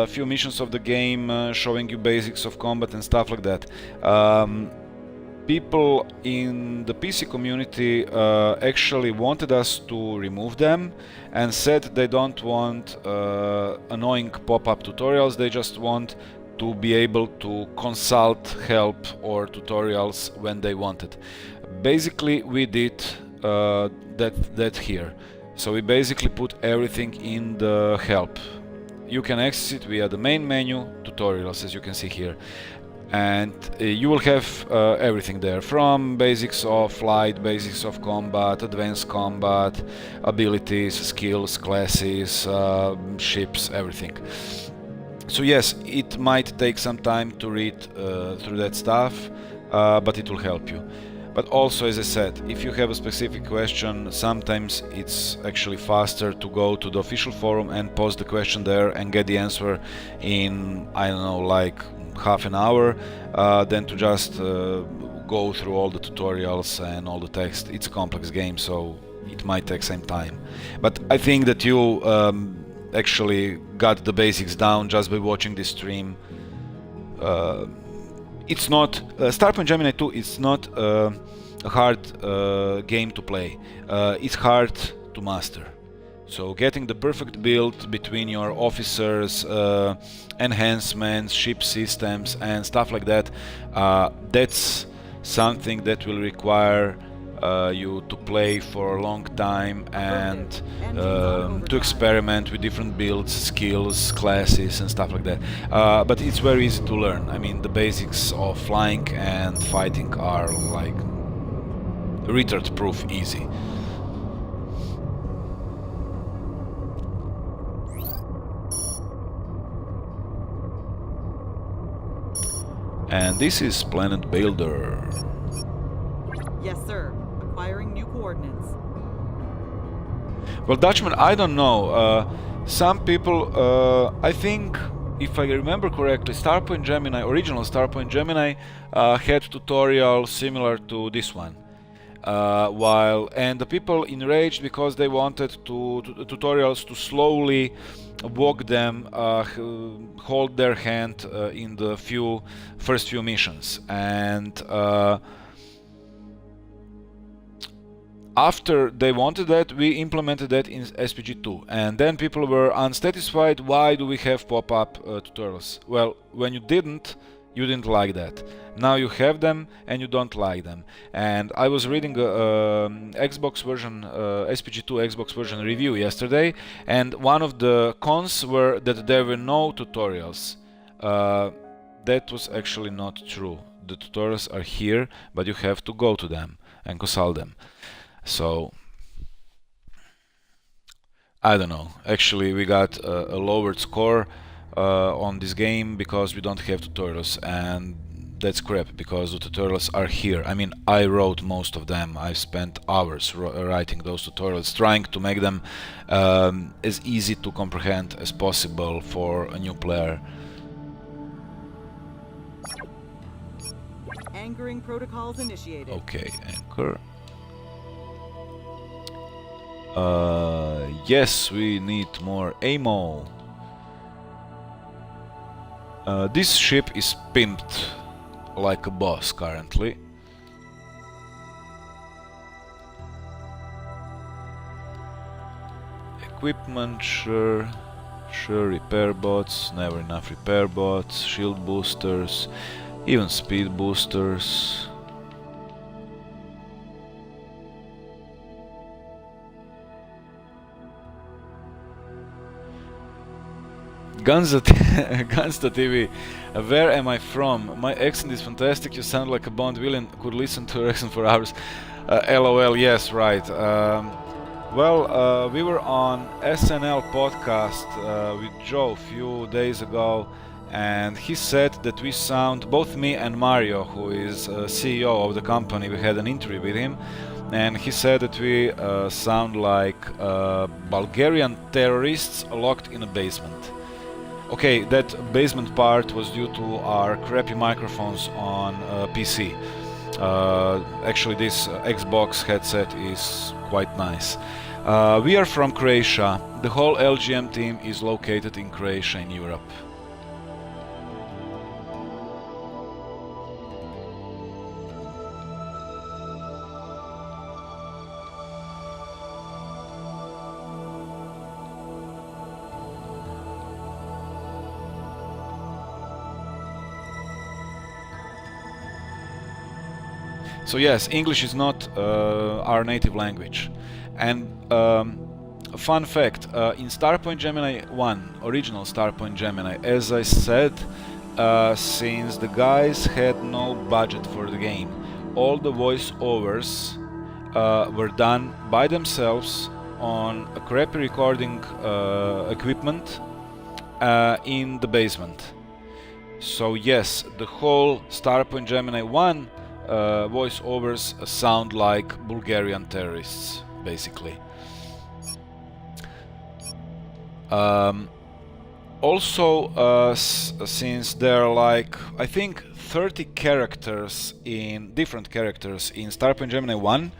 few missions of the game, showing you basics of combat and stuff like that. People in the PC community actually wanted us to remove them and said they don't want annoying pop-up tutorials, they just want to be able to consult help or tutorials when they want it. Basically we did that here. So we basically put everything in the help. You can access it via the main menu, tutorials, as you can see here. And you will have everything there, from basics of flight, basics of combat, advanced combat, abilities, skills, classes, ships, everything. So yes, it might take some time to read through that stuff, but it will help you. But also, as I said, if you have a specific question, sometimes it's actually faster to go to the official forum and post the question there and get the answer in, I don't know, like half an hour, than to just go through all the tutorials and all the text. It's a complex game, so it might take some time. But I think that you actually got the basics down just by watching this stream. It's not Starpoint Gemini 2. It's not a hard game to play. It's hard to master. So getting the perfect build between your officers, enhancements, ship systems, and stuff like that, that's something that will require you to play for a long time and to experiment with different builds, skills, classes and stuff like that. But it's very easy to learn. I mean, the basics of flying and fighting are like retard proof easy. And this is Planet Builder. Yes, sir. Acquiring new coordinates. Well, Dutchman, I don't know. Some people, I think, if I remember correctly, Starpoint Gemini, original Starpoint Gemini, had tutorial similar to this one. And the people enraged because they wanted tutorials to slowly walk them, hold their hand in the first few missions, and after they wanted that, we implemented that in SPG2, and then people were unsatisfied. Why do we have pop-up tutorials? Well, when you didn't like that. Now you have them and you don't like them. And I was reading Xbox version, SPG2 Xbox version review yesterday, and one of the cons were that there were no tutorials. That was actually not true. The tutorials are here, but you have to go to them and consult them. So I don't know. Actually, we got a lowered score on this game because we don't have tutorials, and that's crap because the tutorials are here. I mean, I wrote most of them. I spent hours writing those tutorials, trying to make them as easy to comprehend as possible for a new player. Anchoring protocols initiated. Okay, anchor. Yes, we need more ammo. This ship is pimped like a boss currently. Equipment, sure, repair bots, never enough repair bots, shield boosters, even speed boosters. Gunsta TV, where am I from? My accent is fantastic, you sound like a Bond villain, could listen to your accent for hours. LOL, yes, right. We were on SNL podcast with Joe a few days ago, and he said that we sound, both me and Mario, who is CEO of the company, we had an interview with him, and he said that we sound like Bulgarian terrorists locked in a basement. Okay, that basement part was due to our crappy microphones on PC. Actually, this Xbox headset is quite nice. We are from Croatia. The whole LGM team is located in Croatia in Europe. So yes, English is not our native language. And a fun fact, in Starpoint Gemini 1, original Starpoint Gemini, as I said, since the guys had no budget for the game, all the voiceovers were done by themselves on a crappy recording equipment in the basement. So yes, the whole Starpoint Gemini 1 voiceovers sound like Bulgarian terrorists, basically. Also, since there are like, I think 30 characters different characters in Starpoint Gemini 1,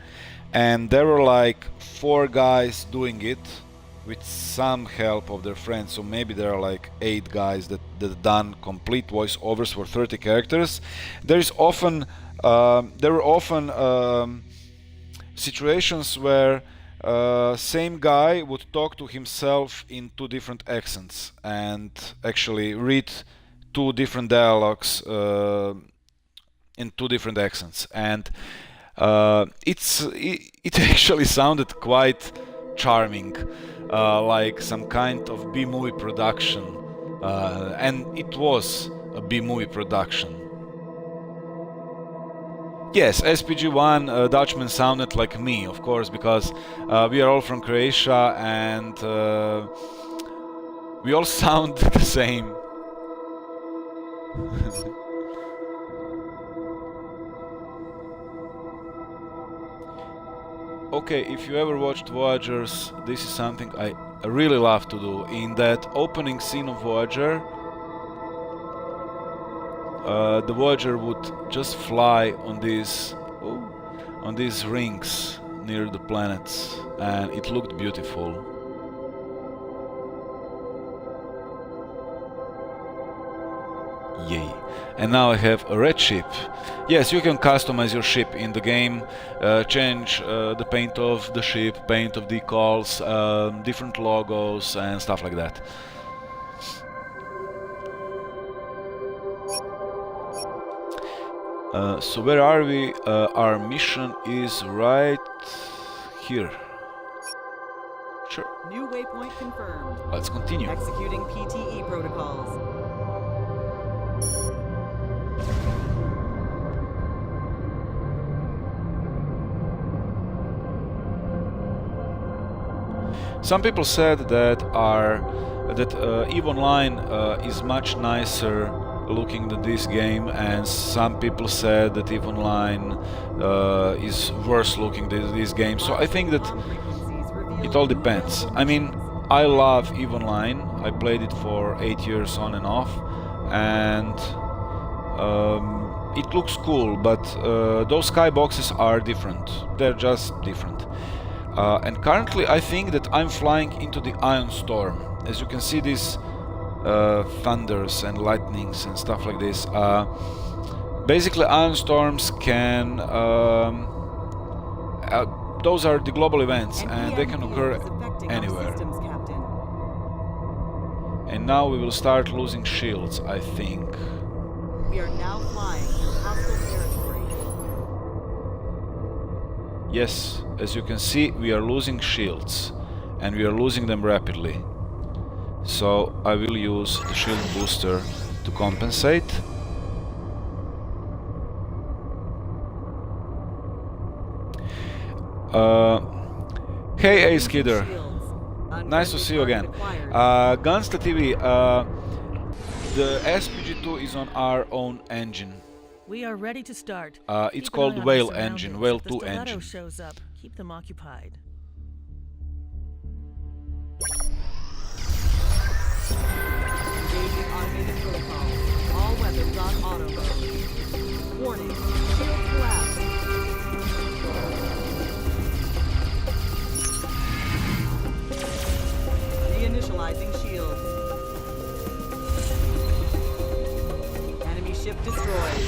and there were like 4 guys doing it with some help of their friends, so maybe there are like 8 guys that done complete voiceovers for 30 characters. There were often situations where same guy would talk to himself in 2 different accents and actually read 2 different dialogues in 2 different accents, and it actually sounded quite charming, like some kind of B-movie production, and it was a B-movie production. Yes, SPG1 Dutchman sounded like me, of course, because we are all from Croatia and we all sound the same. Okay, if you ever watched Voyagers, this is something I really love to do. In that opening scene of Voyager, the Voyager would just fly on these rings near the planets, and it looked beautiful. Yay! And now I have a red ship. Yes, you can customize your ship in the game, change the paint of the ship, paint of decals, different logos and stuff like that. So where are we? Our mission is right here. Sure. New waypoint confirmed. Let's continue. Executing PTE protocols. Some people said that EVE Online is much nicer looking than this game, and some people said that EVE Online is worse looking than this game. So I think that it all depends. I mean, I love EVE Online. I played it for 8 years on and off, and it looks cool, but those skyboxes are different. They're just different. And currently I think that I'm flying into the Ion Storm. As you can see, these thunders and lightnings and stuff like this. Basically, Ion Storms can... those are the global events, and they can occur anywhere. And now we will start losing shields, I think. We are now flying through hostile territory. Yes, as you can see, we are losing shields, and we are losing them rapidly. So I will use the shield booster to compensate. Hey Ace Kidder, nice to see you again. Guns TV, The SPG2 is on our own engine. We are ready to start. It's Keep an eye called on Whale the engine, surroundings. Whale If the 2 stiletto engine. shows up, keep them occupied. Engaging automated protocol. All weapons on auto mode. Warning. Shield collapse. Reinitializing shield. Enemy ship destroyed.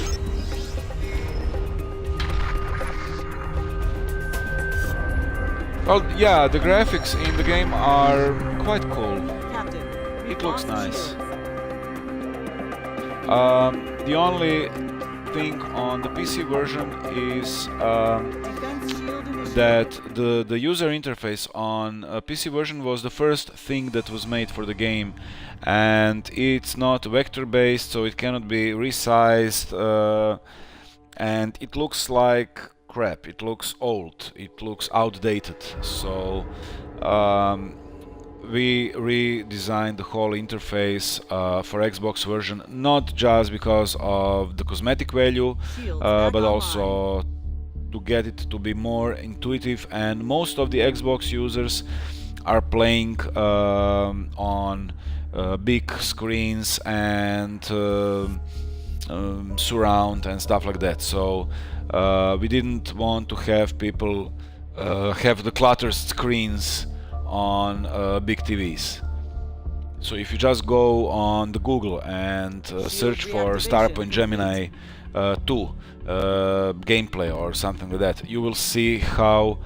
Well, yeah, the graphics in the game are quite cool. Captain. It looks nice. Shields. The only thing on the PC version is Defense shield initiated. that the user interface on a PC version was the first thing that was made for the game, and it's not vector based, so it cannot be resized, and it looks like crap. It looks old, it looks outdated, so we redesigned the whole interface for Xbox version, not just because of the cosmetic value, Shields back but online. also to get it to be more intuitive. And most of the Xbox users are playing on big screens and surround and stuff like that, so we didn't want to have people have the cluttered screens on big TVs. So if you just go on the Google and search for Starpoint Gemini 2 gameplay or something like that, you will see how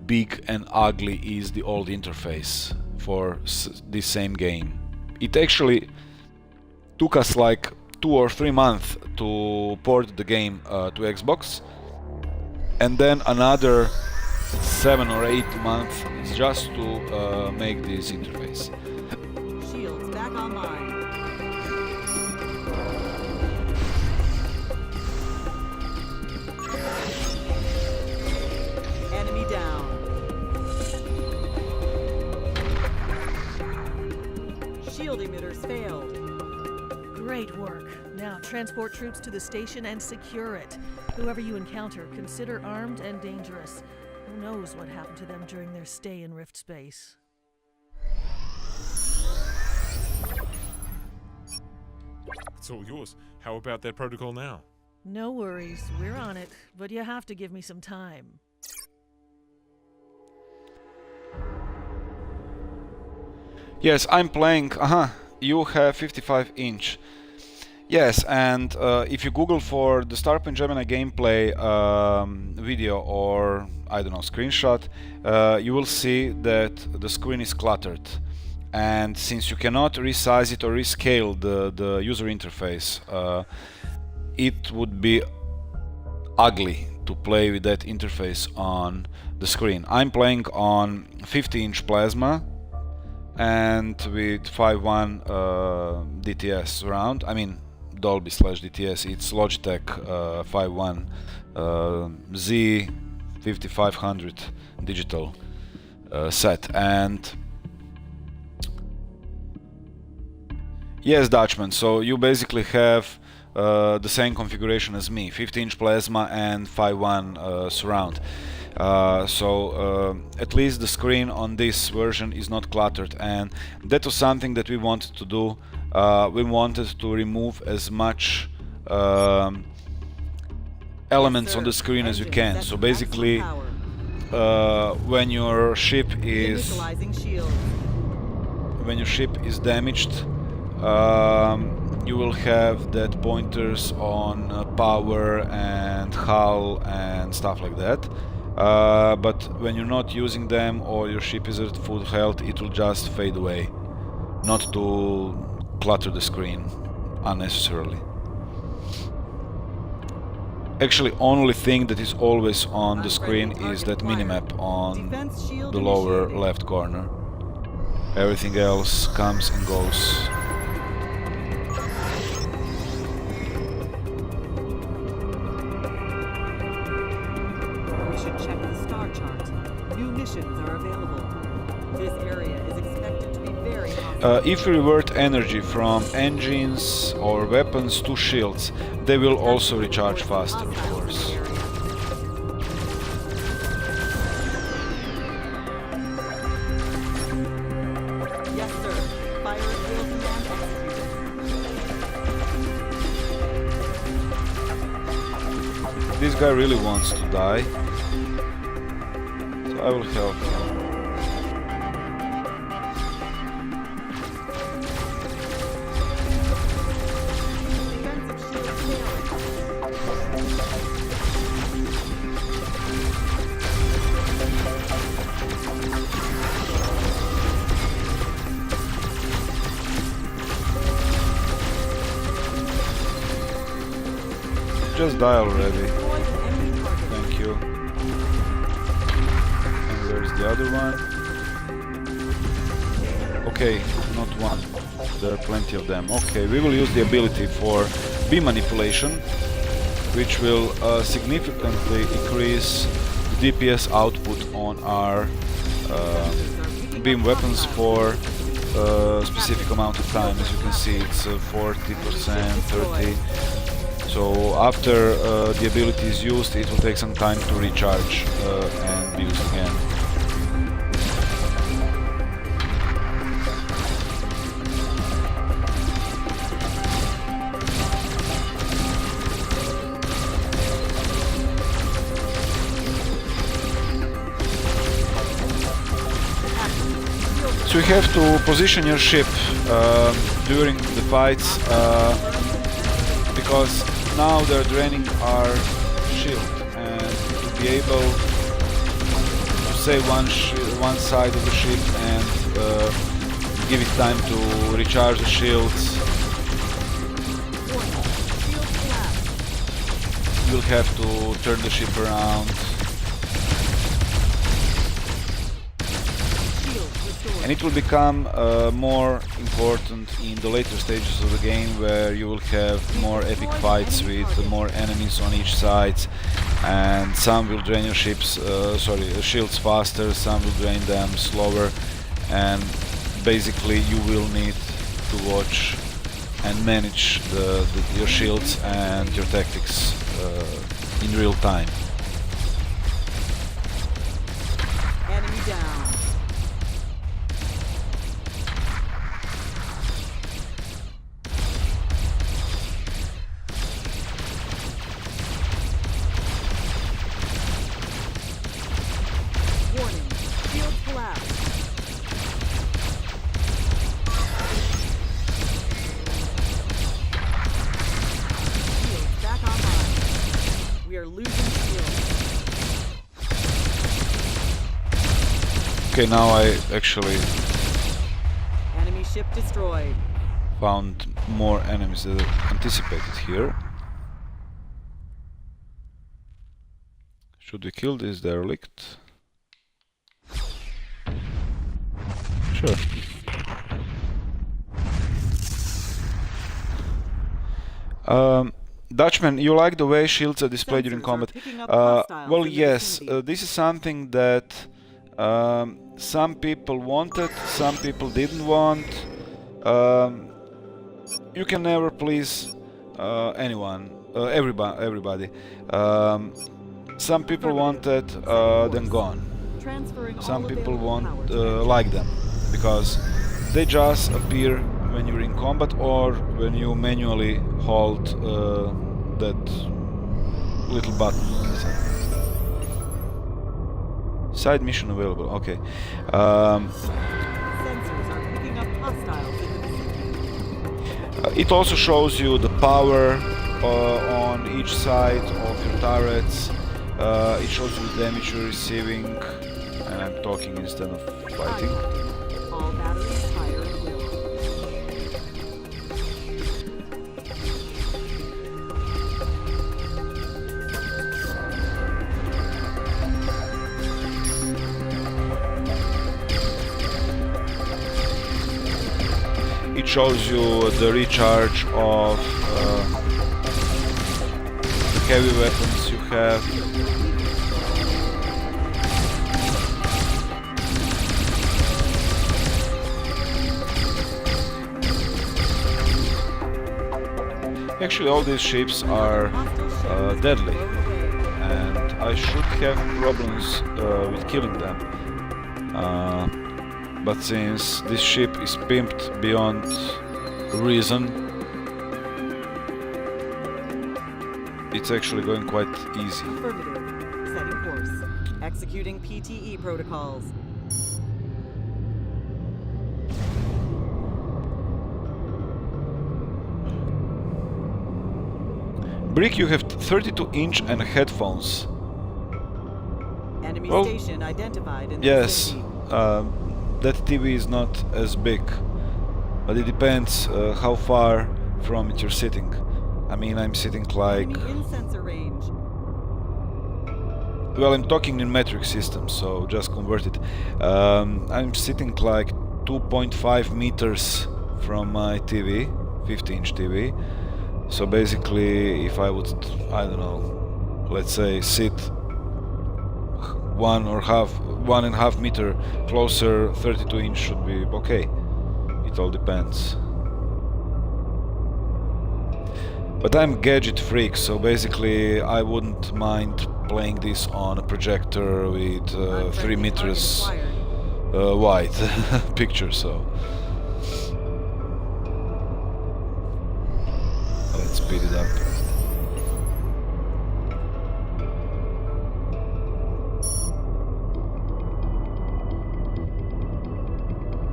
big and ugly is the old interface for this same game. It actually took us like 2 or 3 months to port the game to Xbox, and then another 7 or 8 months just to make this interface. Shields back online. Enemy down. Shield emitters failed. Great work. Now transport troops to the station and secure it. Whoever you encounter, consider armed and dangerous. Who knows what happened to them during their stay in Rift Space? It's all yours. How about their protocol now? No worries, we're on it, but you have to give me some time. Yes, I'm playing. You have 55-inch. Yes, and if you Google for the Starpoint Gemini gameplay video or I don't know screenshot, you will see that the screen is cluttered. And since you cannot resize it or rescale the user interface, it would be ugly to play with that interface on the screen. I'm playing on 50-inch plasma and with 5.1 DTS surround. I mean Dolby/DTS. It's Logitech 5.1 Z5500 digital set. And yes, Dutchman, so you basically have the same configuration as me, 50-inch plasma and 5.1 surround. So at least the screen on this version is not cluttered, and that was something that we wanted to do. We wanted to remove as much elements on the screen as you can. So basically, when your ship is damaged, you will have that pointers on power and hull and stuff like that. But when you're not using them or your ship is at full health, it will just fade away, not to clutter the screen unnecessarily. Actually, only thing that is always on the screen is that minimap on the lower left corner. Everything else comes and goes. We should check the star chart. New missions are available. This area is expected to be very hostile. If you revert energy from engines or weapons to shields, they will also recharge faster, of course. Yes, sir. Fire at will command executed. This guy really wants to die, so I will help him. Just die already. Thank you. And where's the other one? Okay, not one. There are plenty of them. Okay, we will use the ability for beam manipulation, which will significantly increase the DPS output on our beam weapons for a specific amount of time. As you can see, it's 40%, 30%. So after the ability is used, it will take some time to recharge and be used again. So you have to position your ship during the fights because now they're draining our shield, and to be able to save one side of the ship and give it time to recharge the shields, you'll have to turn the ship around. And it will become more important in the later stages of the game, where you will have more epic fights with more enemies on each side, and some will drain your shields faster, some will drain them slower, and basically you will need to watch and manage your shields and your tactics in real time. Enemy down. Okay, now I actually Enemy ship destroyed. found more enemies than anticipated here. Should we kill this derelict? Sure. Dutchman, you like the way shields are displayed during combat? Well, yes, this is something that some people wanted, some people didn't want. You can never please anyone, everybody. Some people wanted them gone. Some people like them because they just appear when you're in combat or when you manually hold that little button. Side mission available. Okay. Sensors are picking up hostiles in the vicinity. It also shows you the power on each side of your turrets. It shows you the damage you're receiving, and I'm talking instead of fighting. All batteries fire at will. It shows you the recharge of the heavy weapons you have. actually all these ships are deadly, and I should have problems with killing them. But since this ship is pimped beyond reason, it's actually going quite easy. Affirmative. Setting course. Executing PTE protocols. Brick, you have 32-inch and headphones. Enemy Well, station identified in the yes, vicinity. that TV is not as big, but it depends how far from it you're sitting. I mean, I'm sitting like... Enemy in sensor range. Well, I'm talking in metric systems, so just convert it. I'm sitting like 2.5 meters from my TV, 50-inch TV. So basically, if I would, I don't know, let's say sit 1.5 meter closer, 32-inch should be okay. It all depends. But I'm gadget freak, so basically I wouldn't mind playing this on a projector with 3 meters wide picture, so let's speed it up.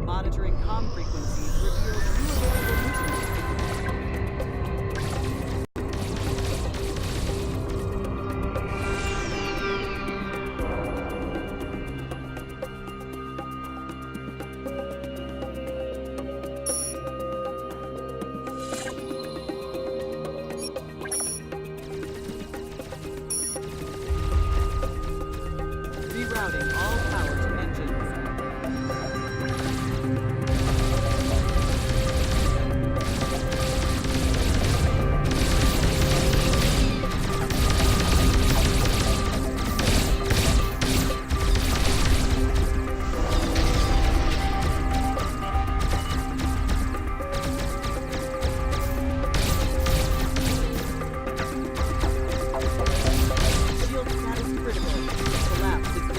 Monitoring comm frequencies reveals new available nutrients. Rerouting all power to engines. Shield status critical. Collapse is imminent.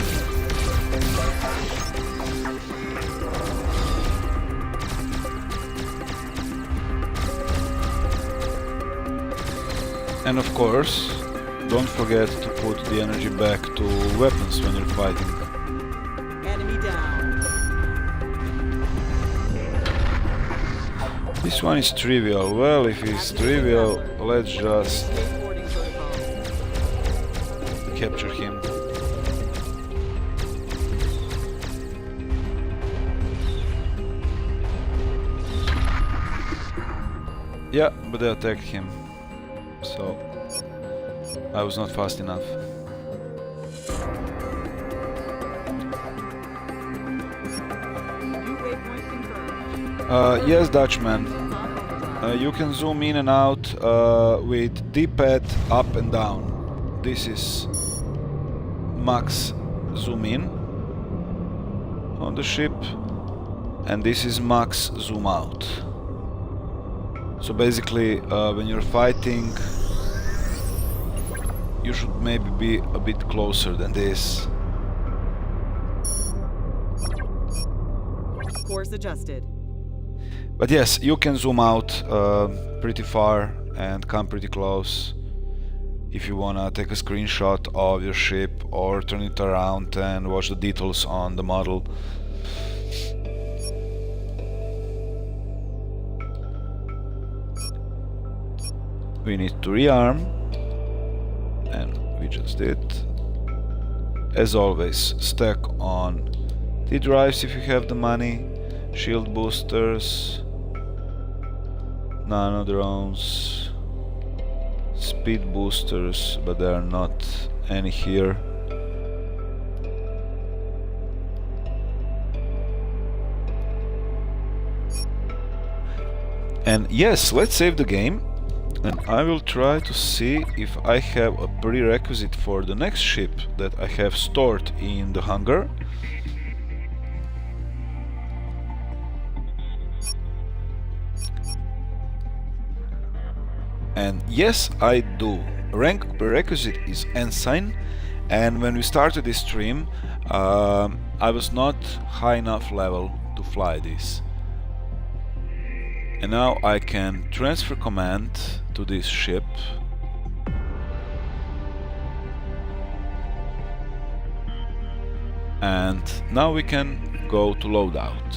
And of course, don't forget to put the energy back to weapons when you're fighting. Enemy down. This one is trivial. Well, if it's trivial, let's just Skateboarding protocols. capture him. Yeah, but they attacked him, so I was not fast enough. New waypoint confirmed. Yes, Dutchman. Engines on overdrive. You can zoom in and out with D-pad up and down. This is max zoom in on the ship, and this is max zoom out. So basically, when you're fighting, you should maybe be a bit closer than this. Course adjusted. But yes, you can zoom out pretty far and come pretty close if you wanna take a screenshot of your ship or turn it around and watch the details on the model. We need to rearm, and we just did. As always, stack on T-drives if you have the money, shield boosters, nano drones, speed boosters, but there are not any here. And yes, let's save the game, and I will try to see if I have a prerequisite for the next ship that I have stored in the hangar. And yes, I do. Rank prerequisite is Ensign, and when we started this stream, I was not high enough level to fly this. And now I can transfer command to this ship. And now we can go to loadout.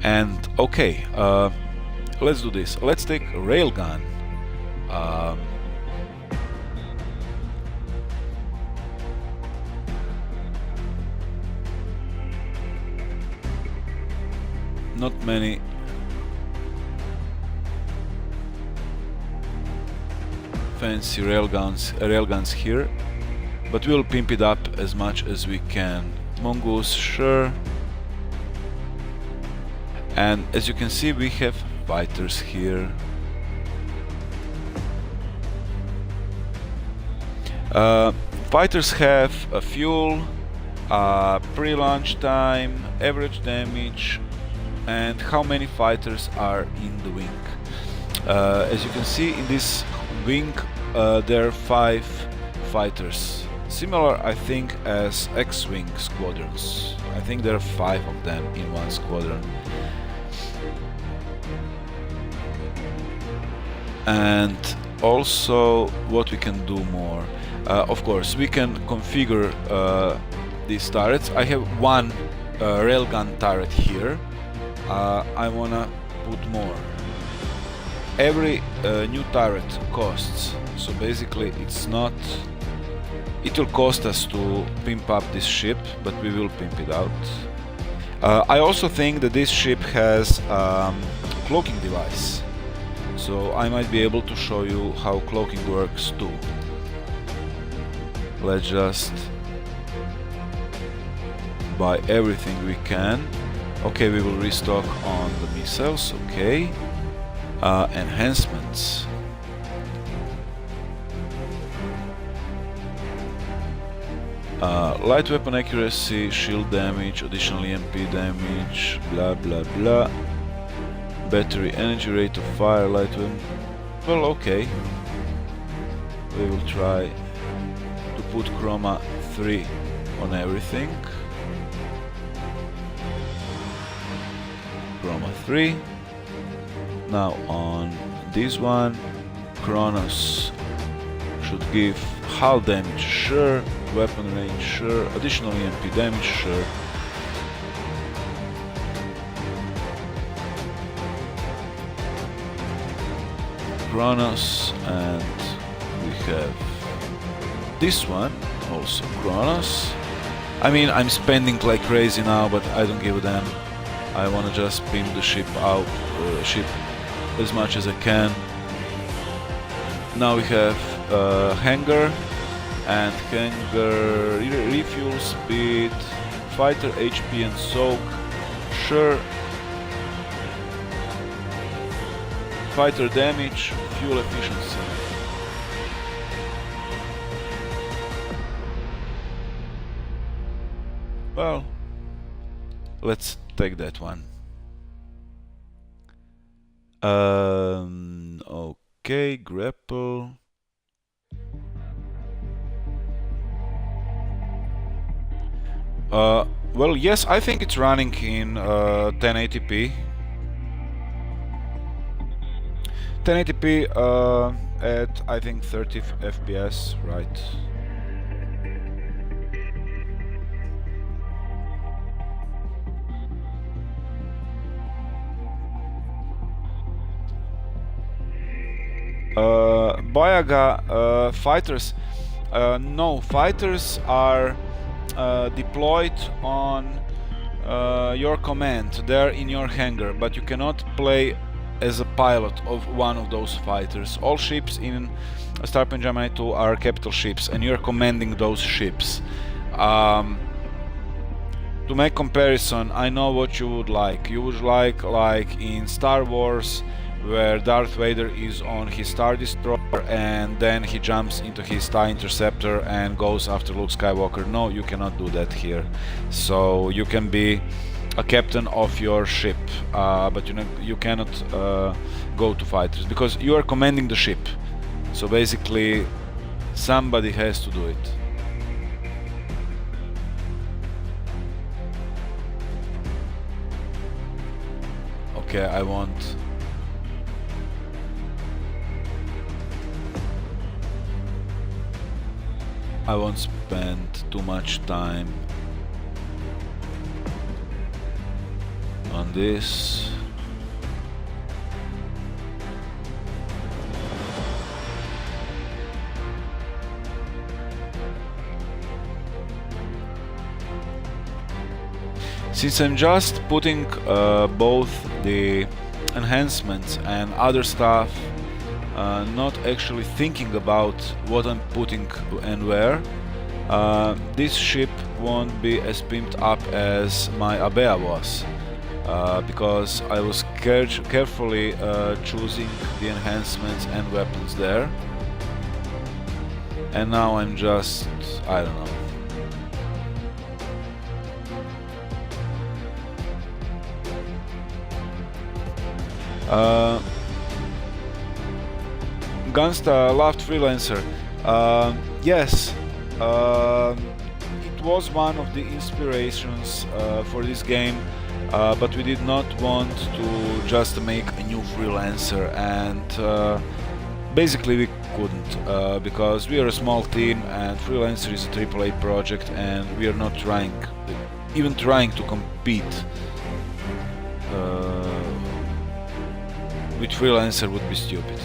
And okay, let's do this. Let's take a railgun. Not many fancy railguns here, but we'll pimp it up as much as we can. Mongoose, sure. And as you can see, we have fighters here. Fighters have a fuel, pre-launch time, average damage, and how many fighters are in the wing. As you can see, in this wing there are 5 fighters. Similar, I think, as X-Wing squadrons. I think there are 5 of them in one squadron. And also, what we can do more. Of course, we can configure these turrets. I have one railgun turret here. I wanna put more. Every new turret costs, so basically it's not... It will cost us to pimp up this ship, but we will pimp it out. I also think that this ship has cloaking device, so I might be able to show you how cloaking works too. Let's just buy everything we can. Okay, we will restock on the missiles, okay. Enhancements. Light weapon accuracy, shield damage, additional EMP damage, blah blah blah. Battery energy, rate of fire, light weapon. Well, okay. We will try to put chroma 3 on everything. Chroma 3. Now on this one, Kronos should give hull damage, sure. Weapon range, sure. Additional EMP damage, sure. Kronos, and we have this one, also Kronos. I mean, I'm spending like crazy now, but I don't give a damn. I wanna just pimp the ship out, as much as I can. Now we have hangar, and hangar refuel speed, fighter HP and soak, sure. Fighter damage, fuel efficiency. Well, let's take that one. Okay, grapple. Well, yes, I think it's running in 1080p. 1080p at, I think, 30 FPS, right? Bayaga fighters. No, fighters are deployed on your command. They're in your hangar, but you cannot play as a pilot of one of those fighters. All ships in Starpoint Gemini 2 are capital ships, and you're commanding those ships. To make comparison, I know what you would like. You would like in Star Wars where Darth Vader is on his Star Destroyer and then he jumps into his TIE Interceptor and goes after Luke Skywalker. No, you cannot do that here. So you can be a captain of your ship, but you cannot go to fighters because you are commanding the ship. So basically, somebody has to do it. Okay, I won't spend too much time on this. Since I'm just putting both the enhancements and other stuff, not actually thinking about what I'm putting and where, this ship won't be as pimped up as my Abea was, because I was carefully choosing the enhancements and weapons there, and now I'm just, I don't know. Gunsta loved Freelancer. Yes, it was one of the inspirations for this game, but we did not want to just make a new Freelancer, and basically we couldn't, because we are a small team and Freelancer is a AAA project and we are not even trying to compete with Freelancer would be stupid.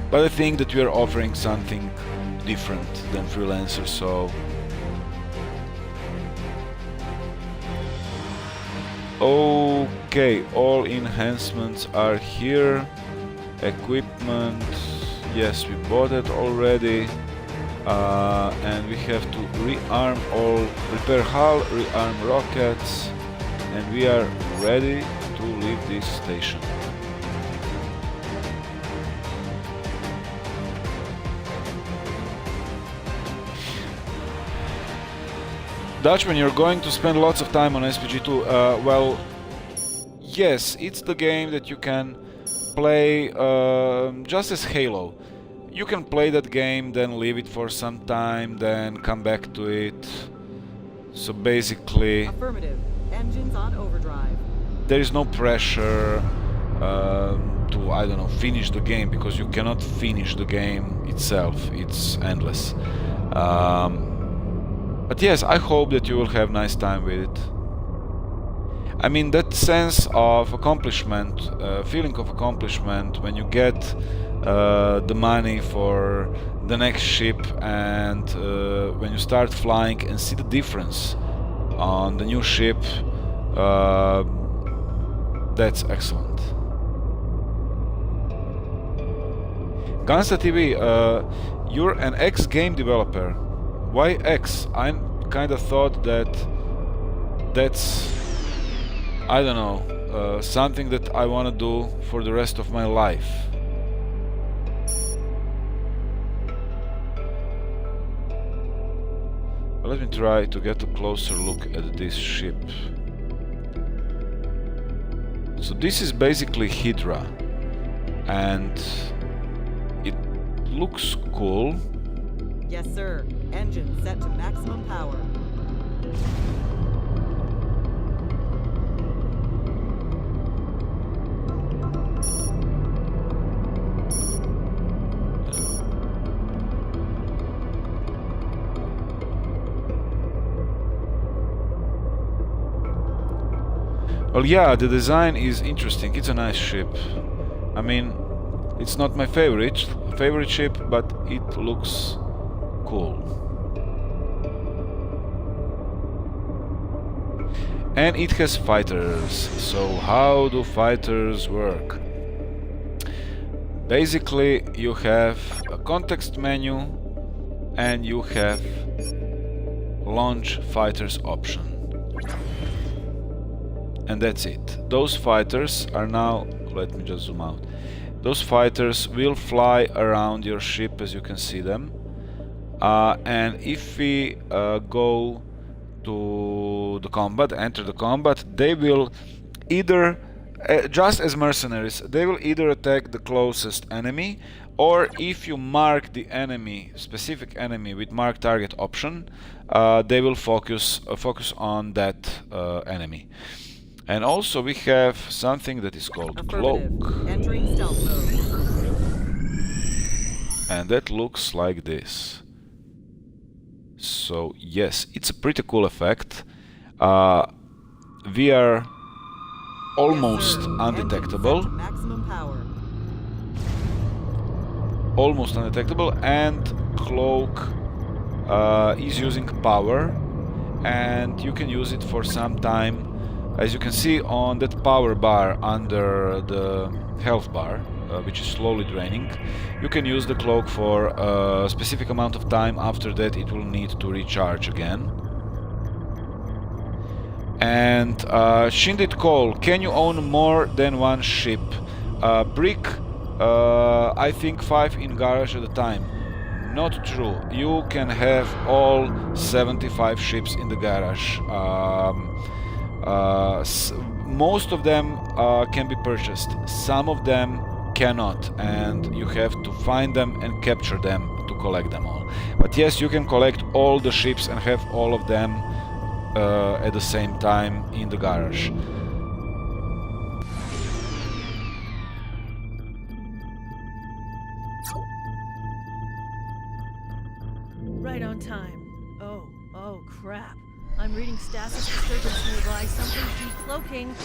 But I think that we are offering something different than Freelancer, so... Okay, all enhancements are here. Equipment, yes, we bought it already. And we have to rearm all, repair hull, rearm rockets, and we are ready to leave this station. Dutchman, you're going to spend lots of time on SPG2. Well, yes, it's the game that you can play just as Halo. You can play that game, then leave it for some time, then come back to it. So basically... Affirmative. Engines on overdrive. There is no pressure to, I don't know, finish the game, because you cannot finish the game itself. It's endless. But yes, I hope that you will have nice time with it. I mean, that sense of accomplishment, feeling of accomplishment when you get the money for the next ship, and when you start flying and see the difference on the new ship, that's excellent. Gunsta TV, you're an ex-game developer. Why X? I kinda thought that that's, I don't know, something that I wanna do for the rest of my life. But let me try to get a closer look at this ship. So this is basically Hydra, and it looks cool. Yes, sir. Engine set to maximum power. Well, yeah, the design is interesting. It's a nice ship. I mean, it's not my favorite ship, but it looks cool. And it has fighters. So how do fighters work? Basically, you have a context menu and you have launch fighters option. and that's it. Those fighters are now, let me just zoom out. Those fighters will fly around your ship as you can see them. And if we go to the combat, enter the combat, they will either, just as mercenaries, they will either attack the closest enemy, or if you mark the enemy, specific enemy with mark target option, they will focus on that enemy. And also we have something that is called cloak. Entering stealth mode. And that looks like this. So yes, it's a pretty cool effect. We are almost undetectable. Maximum power. Almost undetectable, and cloak is using power, and you can use it for some time. As you can see on that power bar under the health bar, which is slowly draining, you can use the cloak for a specific amount of time. After that it will need to recharge again. And Shindit Call, can you own more than one ship? Brick, I think 5 in garage at a time. Not true. You can have all 75 ships in the garage. Most of them can be purchased. Some of them cannot, and you have to find them and capture them to collect them all. But yes, you can collect all the ships and have all of them at the same time in the garage. Right on time. Oh crap. I'm reading stasis disturbance nearby. Something's decloaking.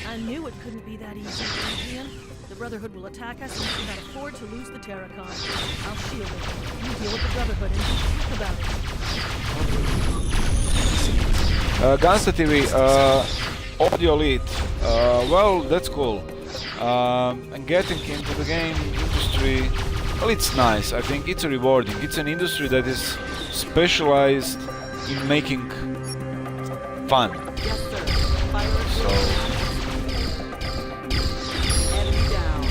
I knew it couldn't be that easy, Adrian. The Brotherhood will attack us and we cannot afford to lose the Terracon. I'll shield it. You deal with the Brotherhood and think about it. Gunsta TV, audio lead. Well, that's cool. And getting into the game industry, well, it's nice. I think it's rewarding. It's an industry that is specialized in making fun. Yes, sir. Fire at So enemy down.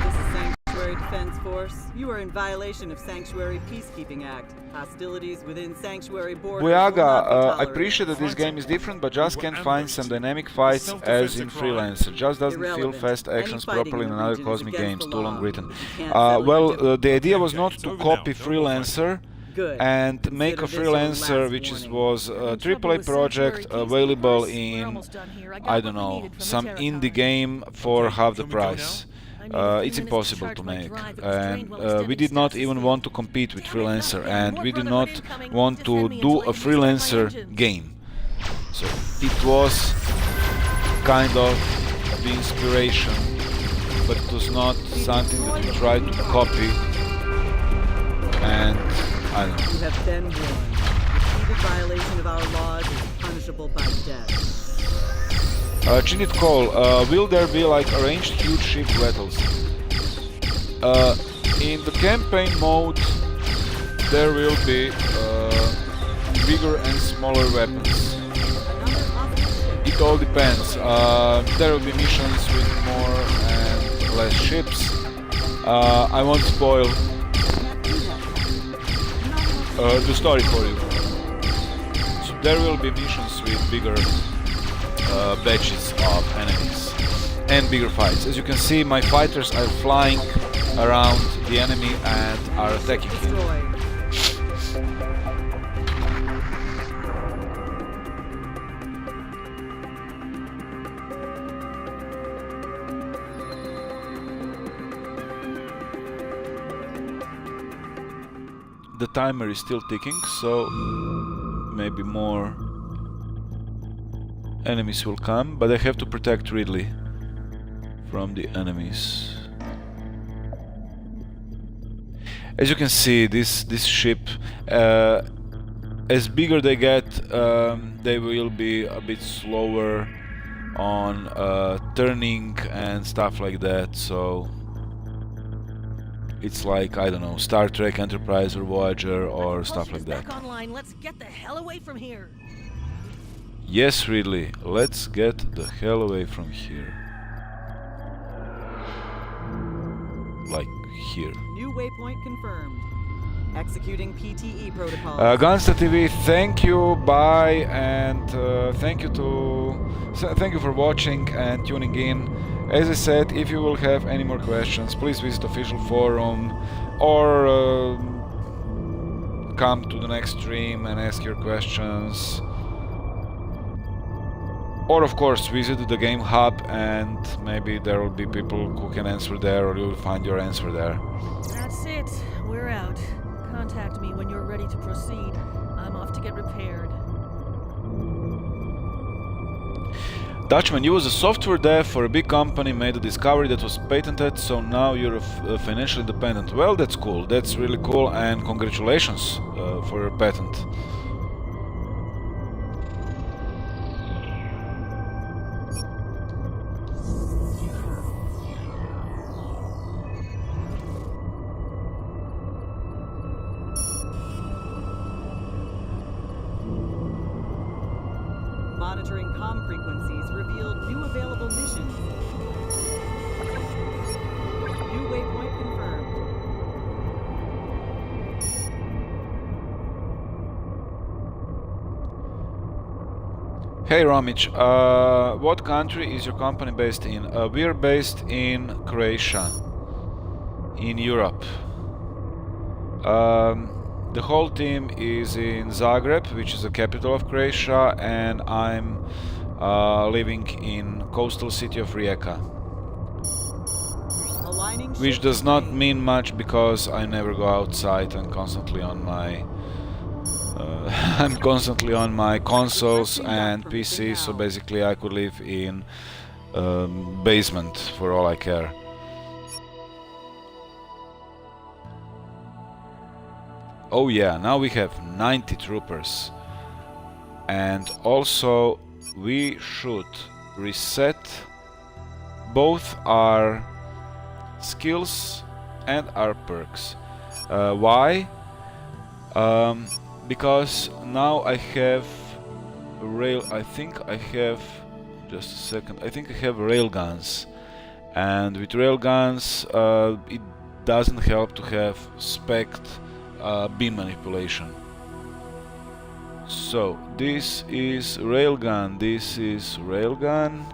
This is Sanctuary Defense Force. You are in violation of Sanctuary Peacekeeping Act. Hostilities within Sanctuary borders will not be Buyaga, I tolerated. appreciate that this game is different, but just can't find some dynamic fights as in Freelancer. Just doesn't feel Irrelevant. fast actions Any fighting properly in in the another region is Cosmic against games, the too long law. written. You can't sell it Well, to- the idea was not It's to over copy now. No more Freelancer Good. and make a Consider this your Freelancer, last which warning. was a AAA project available in, I don't know, some indie game for half the can we go price. It's impossible to make, and we did not even want to compete with Freelancer, and we did not want to do a Freelancer game. So it was kind of the inspiration, but it was not something that we tried to copy. And I don't know. You have been warned. Repeated violation of our laws is punishable by death. Chinit Call, will there be like arranged huge ship battles? In the campaign mode there will be bigger and smaller weapons. It all depends. There will be missions with more and less ships. I won't spoil the story for you. So there will be missions with bigger batches of enemies and bigger fights. As you can see, my fighters are flying around the enemy and are attacking him. Destroy. The timer is still ticking, so maybe more enemies will come, but I have to protect Ridley from the enemies. As you can see, this ship, as bigger they get, they will be a bit slower on turning and stuff like that, so It's like, I don't know, Star Trek Enterprise or Voyager or stuff like that. Back online. Let's get the hell away from here. Yes, Ridley, let's get the hell away from here. Like here. New waypoint confirmed. Executing PTE protocol. Gunsta TV, thank you, bye, and thank you for watching and tuning in. As I said, if you will have any more questions, please visit official forum or come to the next stream and ask your questions. Or of course visit the game hub and maybe there will be people who can answer there, or you will find your answer there. That's it. We're out. Contact me when you're ready to proceed. I'm off to get repaired. Dutchman, you was a software dev for a big company, made a discovery that was patented, so now you're financially independent. Well, that's cool. That's really cool, and congratulations for your patent. Monitoring comm frequencies revealed new available missions. New waypoint confirmed. Hey Romic, what country is your company based in? We're based in Croatia, in Europe. The whole team is in Zagreb, which is the capital of Croatia, and I'm living in coastal city of Rijeka. Which does not mean much because I never go outside and constantly on my I'm constantly on my consoles and PC, so basically I could live in basement for all I care. Oh yeah, now we have 90 troopers. And also we should reset both our skills and our perks. Why? Because now I have I think I have railguns, and with railguns it doesn't help to have spect beam manipulation. So this is railgun, this is railgun,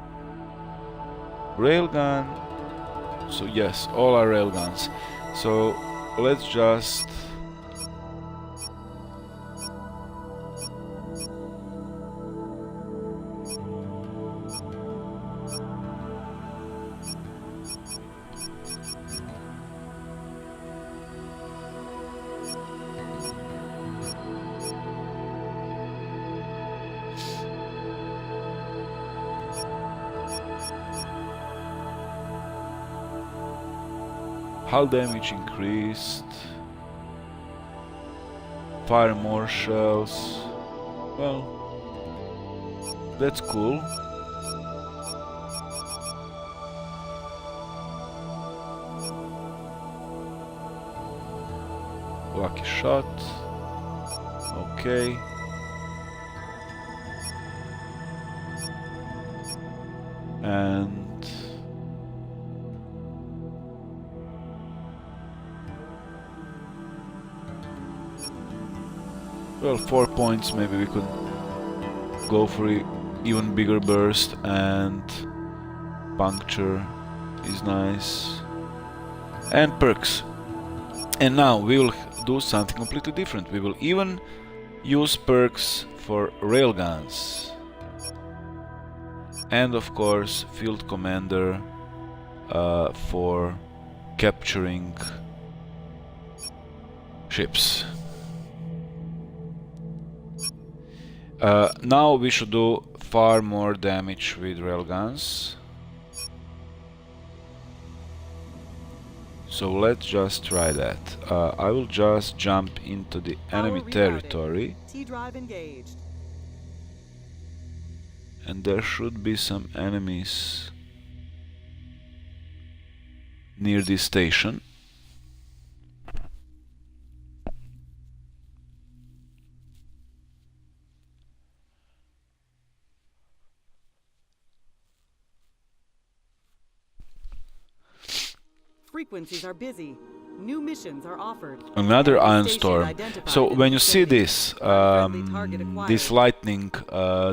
so yes, all are railguns. So let's just hull damage increased, fire more shells. Well, that's cool. Lucky shot. Okay. And well, 4 points, maybe we could go for an even bigger burst, and puncture is nice. And perks. And now we will do something completely different. We will even use perks for railguns. And of course, Field Commander for capturing ships. Now we should do far more damage with railguns. So let's just try that. I will just jump into the enemy territory. T-drive engaged. And there should be some enemies near this station. frequencies are busy. New missions are offered. Another Enemy iron station storm. identified So in when you see vicinity. this, Unfriendly target acquired. this lightning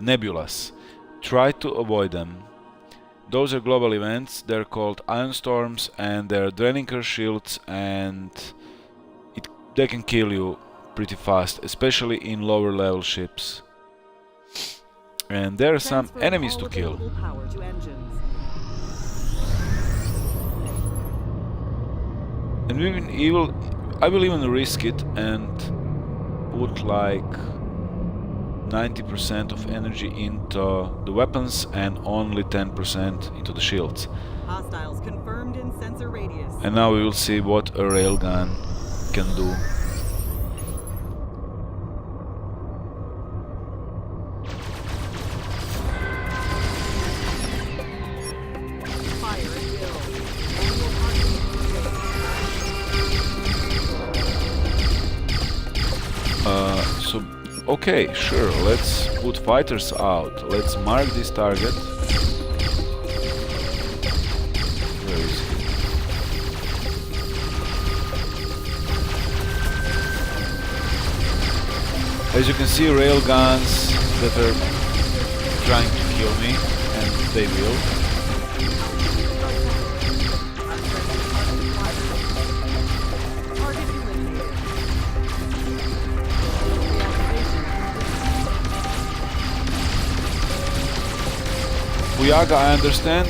nebulas, try to avoid them. Those are global events. They're called iron storms, and they're draining your shields, and they can kill you pretty fast, especially in lower level ships. And there are some Transferring enemies all to kill. available power to engines. And I will even risk it and put like 90% of energy into the weapons and only 10% into the shields. Hostiles confirmed in sensor radius. And now we will see what a railgun can do. Fire at will. So, okay, sure, let's put fighters out. Let's mark this target. Where is he? As you can see, railguns that are trying to kill me, and they will. Target eliminated. Buyaga, I understand.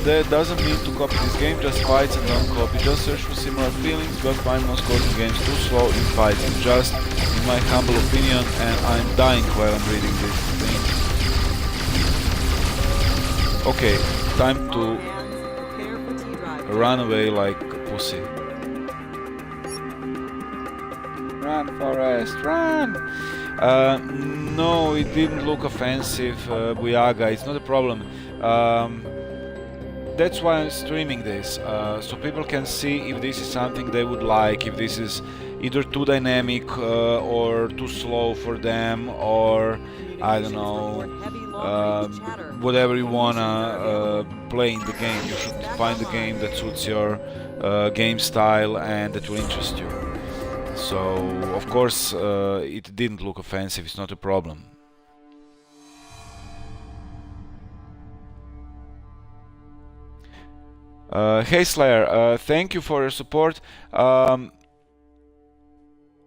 That doesn't mean to copy this game, just fights and don't copy. Just search for similar feelings, but find most coding games too slow in fights. It's just, in my humble opinion, and I'm dying while I'm reading this thing. Okay, time to Prepare for T-drive. run away like a pussy. Run, Forrest, run! No, it didn't look offensive, Buyaga, it's not a problem. That's why I'm streaming this, so people can see if this is something they would like, if this is either too dynamic or too slow for them, or I don't know, whatever you wanna play in the game. You should find the game that suits your game style and that will interest you. So, of course, it didn't look offensive, it's not a problem. Hey Slayer, thank you for your support.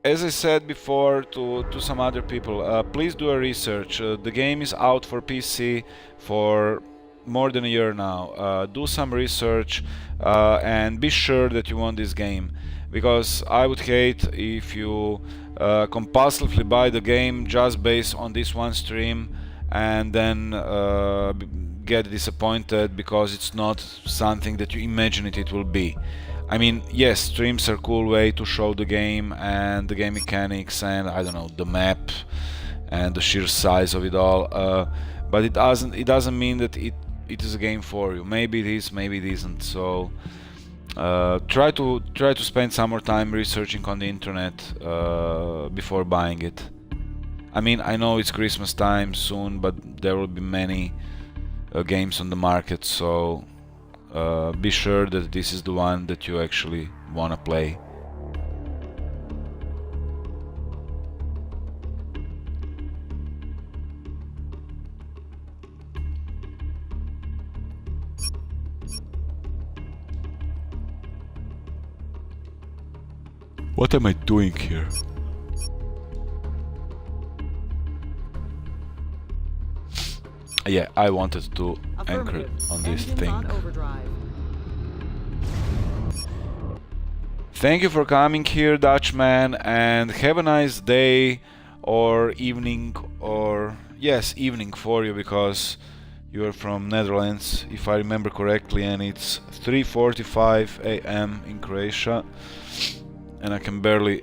As I said before to some other people, please do a research. The game is out for PC for more than a year now. Do some research and be sure that you want this game, because I would hate if you compulsively buy the game just based on this one stream and then get disappointed because it's not something that you imagine it will be. I mean, yes, streams are a cool way to show the game and the game mechanics and I don't know, the map and the sheer size of it all, but it doesn't mean that it is a game for you. Maybe it is, maybe it isn't. So try to spend some more time researching on the internet before buying it. I mean, I know it's Christmas time soon, but there will be many games on the market, so be sure that this is the one that you actually wanna play. What am I doing here? Yeah, I wanted to anchor on this Engines thing. on overdrive. Thank you for coming here, Dutchman, and have a nice day or evening, or yes, evening for you, because you are from Netherlands, if I remember correctly, and it's 3:45 a.m. in Croatia, and I can barely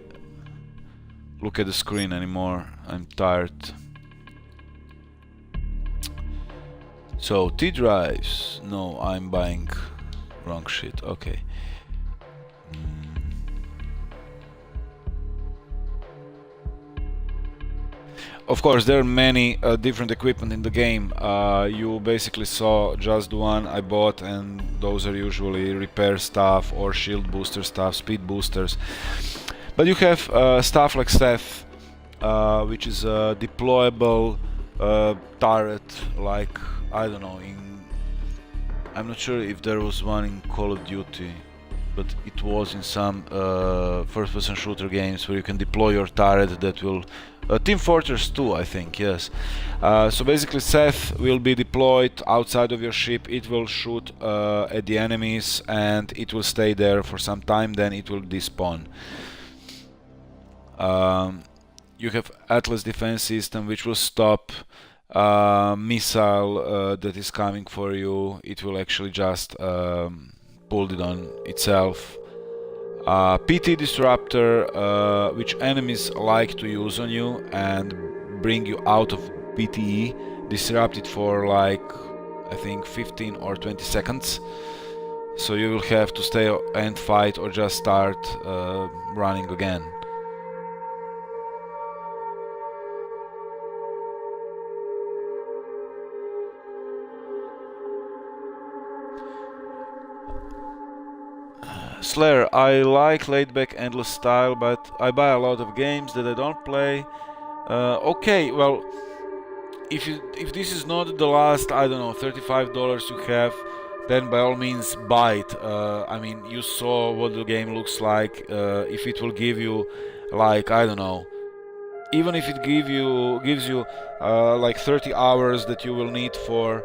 look at the screen anymore. I'm tired. So, T-drives. No, I'm buying wrong shit. Okay. Of course, there are many different equipment in the game. You basically saw just the one I bought, and those are usually repair stuff or shield booster stuff, speed boosters. But you have stuff like Seth, which is a deployable turret, like, I don't know, I'm not sure if there was one in Call of Duty, but it was in some first-person shooter games where you can deploy your turret that will... Team Fortress 2, I think, yes. So basically Seth will be deployed outside of your ship, it will shoot at the enemies and it will stay there for some time, then it will despawn. You have Atlas defense system which will stop missile that is coming for you. It will actually just pull it on itself. PT disruptor, which enemies like to use on you and bring you out of PTE. Disrupt it for like, I think 15 or 20 seconds. So you will have to stay and fight or just start running again. Slayer, I like laid-back endless style, but I buy a lot of games that I don't play. Okay, well, if this is not the last, I don't know, $35 you have, then by all means buy it. I mean, you saw what the game looks like. If it will give you, like, I don't know, even if it gives you like 30 hours that you will need for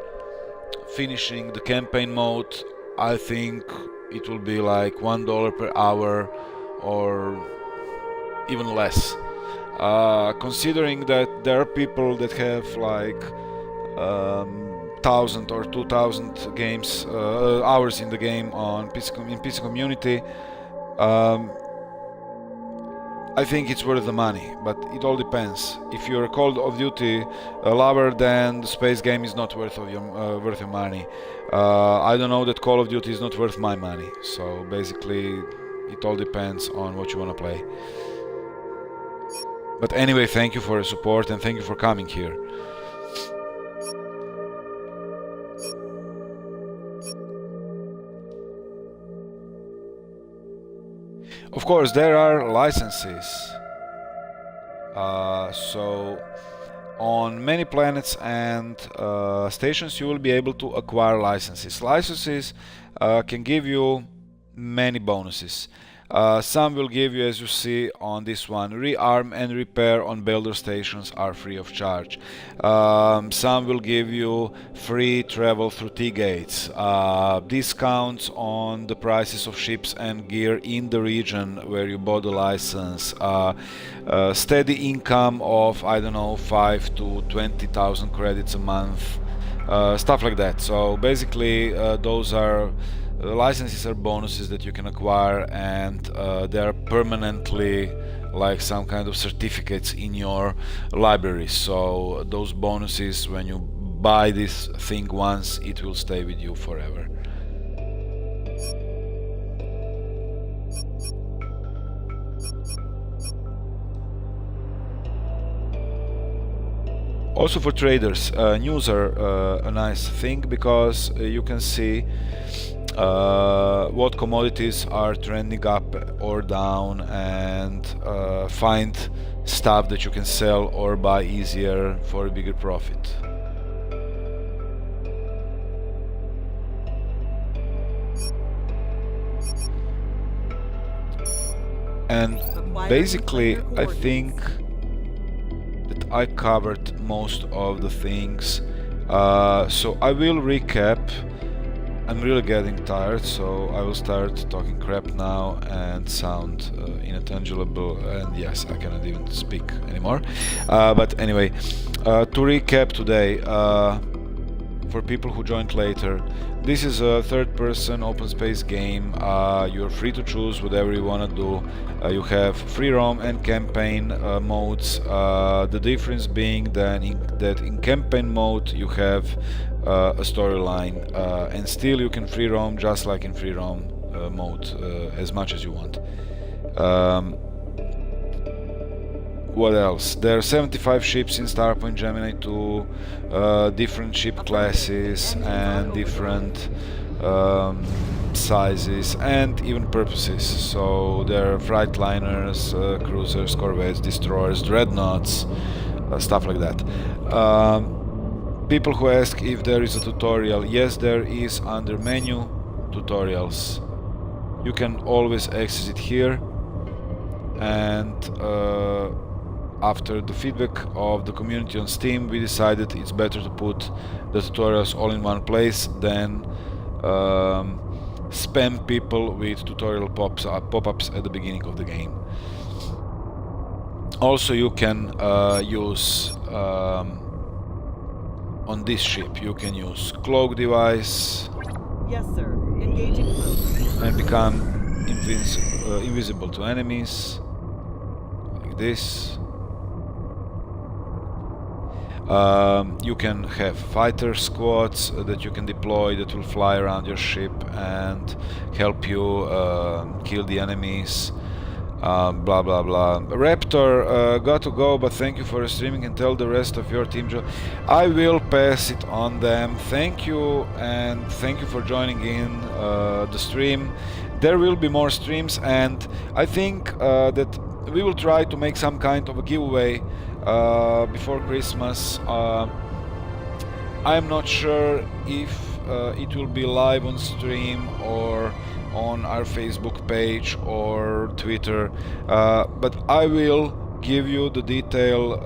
finishing the campaign mode, I think it will be like $1 per hour or even less. Considering that there are people that have like 1,000 or 2,000 games hours in the game in PC community, I think it's worth the money, but it all depends. If you're a Call of Duty lover, then the space game is not worth your money. I don't know that Call of Duty is not worth my money, so basically it all depends on what you want to play. But anyway, thank you for your support and thank you for coming here. Of course, there are licenses. So on many planets and stations you will be able to acquire licenses. Licenses can give you many bonuses. Some will give you, as you see on this one, rearm and repair on builder stations are free of charge. Some will give you free travel through T-gates, discounts on the prices of ships and gear in the region where you bought the license, steady income of, I don't know, 5 to 20,000 credits a month, stuff like that. So basically those are licenses are bonuses that you can acquire, and they are permanently like some kind of certificates in your library. So those bonuses, when you buy this thing once, it will stay with you forever. Also for traders, news are a nice thing, because you can see what commodities are trending up or down, and find stuff that you can sell or buy easier for a bigger profit. And basically I think that I covered most of the things, so I will recap. I'm really getting tired, so I will start talking crap now and sound intangible, and yes, I cannot even speak anymore. But anyway, to recap today, for people who joined later, this is a third-person open space game. You're free to choose whatever you want to do. You have free roam and campaign modes. The difference being that in campaign mode you have a storyline, and still you can free roam just like in free roam mode as much as you want. what else? There are 75 ships in Starpoint Gemini, to different ship classes and different sizes and even purposes. So there are freightliners, cruisers, corvettes, destroyers, dreadnoughts, stuff like that. People who ask if there is a tutorial, yes, there is under menu tutorials. You can always access it here, and after the feedback of the community on Steam, we decided it's better to put the tutorials all in one place than spam people with tutorial pop-ups at the beginning of the game. Also, you can use on this ship, you can use cloak device. Yes, sir. Engaging cloak. And become invisible to enemies, like this. You can have fighter squads that you can deploy that will fly around your ship and help you kill the enemies. Blah blah blah. Raptor, got to go, but thank you for streaming, and tell the rest of your team. I will pass it on them. Thank you, and thank you for joining in the stream. There will be more streams, and I think that we will try to make some kind of a giveaway before Christmas. I'm not sure if it will be live on stream or on our Facebook page or Twitter, but I will give you the detail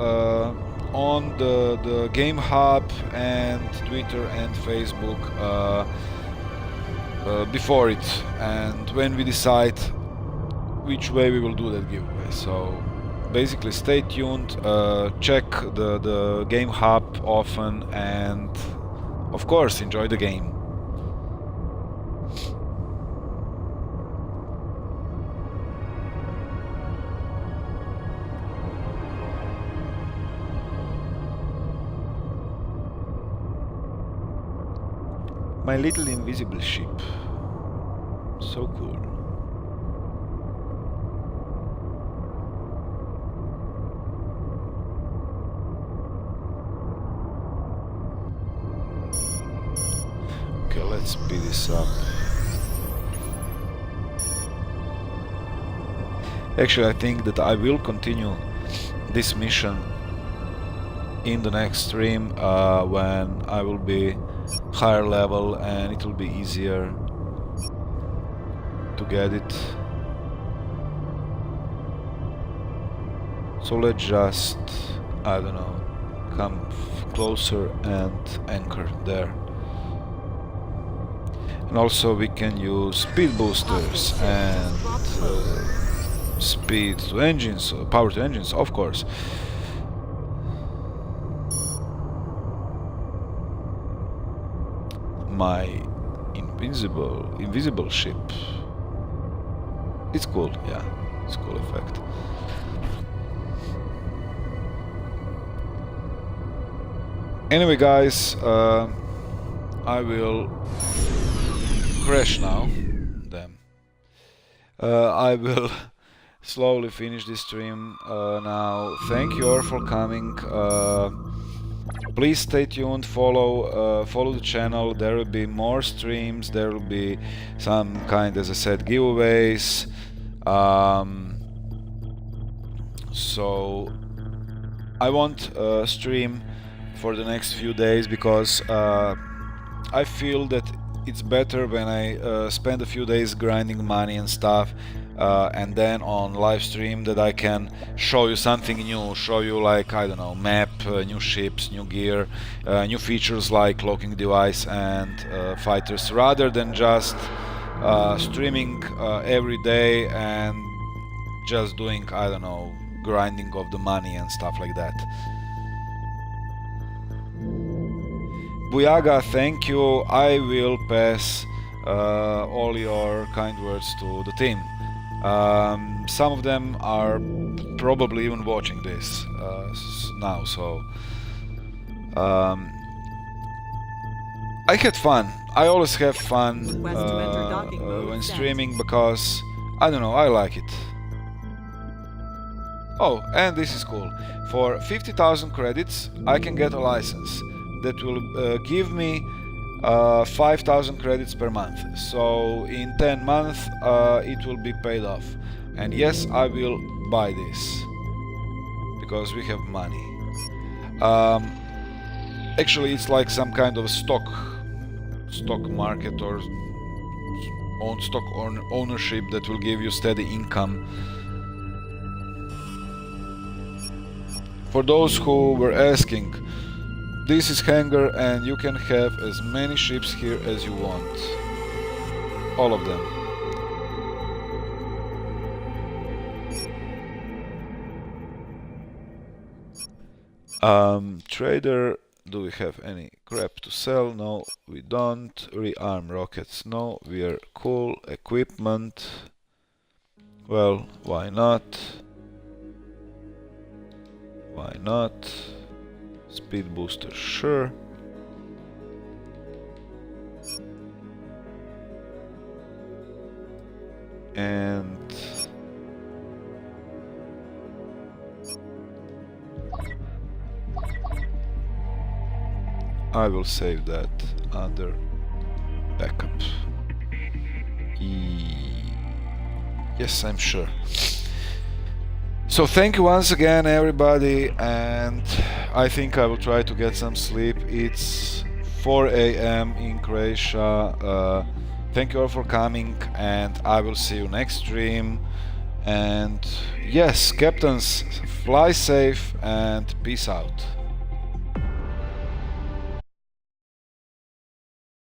on the Game Hub and Twitter and Facebook before it, and when we decide which way we will do that giveaway. So basically stay tuned, check the Game Hub often, and of course enjoy the game. My little invisible ship. So cool. Okay, let's speed this up. Actually, I think that I will continue this mission in the next stream when I will be higher level and it will be easier to get it. So let's just, I don't know, come closer and anchor there. And also we can use speed boosters and speed to engines, power to engines, of course. My invisible ship. It's cool, yeah, it's a cool effect. Anyway, guys, I will crash now. Damn. I will slowly finish this stream now. Thank you all for coming. Please stay tuned, follow the channel. There will be more streams, there will be some kind, as I said, giveaways. So I won't stream for the next few days because I feel that it's better when I spend a few days grinding money and stuff, and then on live stream that I can show you something new, show you, like, I don't know, map, new ships, new gear, new features like cloaking device and fighters, rather than just streaming every day and just doing, I don't know, grinding of the money and stuff like that. Buyaga, thank you. I will pass all your kind words to the team. Some of them are probably even watching this now, so I had fun. I always have fun when streaming because, I don't know, I like it. Oh, and this is cool. For 50,000 credits, I can get a license that will give me 5,000 credits per month. So in 10 months, it will be paid off. And yes, I will buy this because we have money. Actually, it's like some kind of stock market or stock ownership that will give you steady income. For those who were asking, this is hangar and you can have as many ships here as you want. All of them. Trader, do we have any crap to sell? No, we don't. Rearm rockets? No, we are cool. Equipment? Well, why not? Why not? Speed booster, sure. And I will save that under backup. Yes, I'm sure. So thank you once again, everybody, and I think I will try to get some sleep. It's 4 a.m. in Croatia. Thank you all for coming, and I will see you next stream. And yes, captains, fly safe and peace out.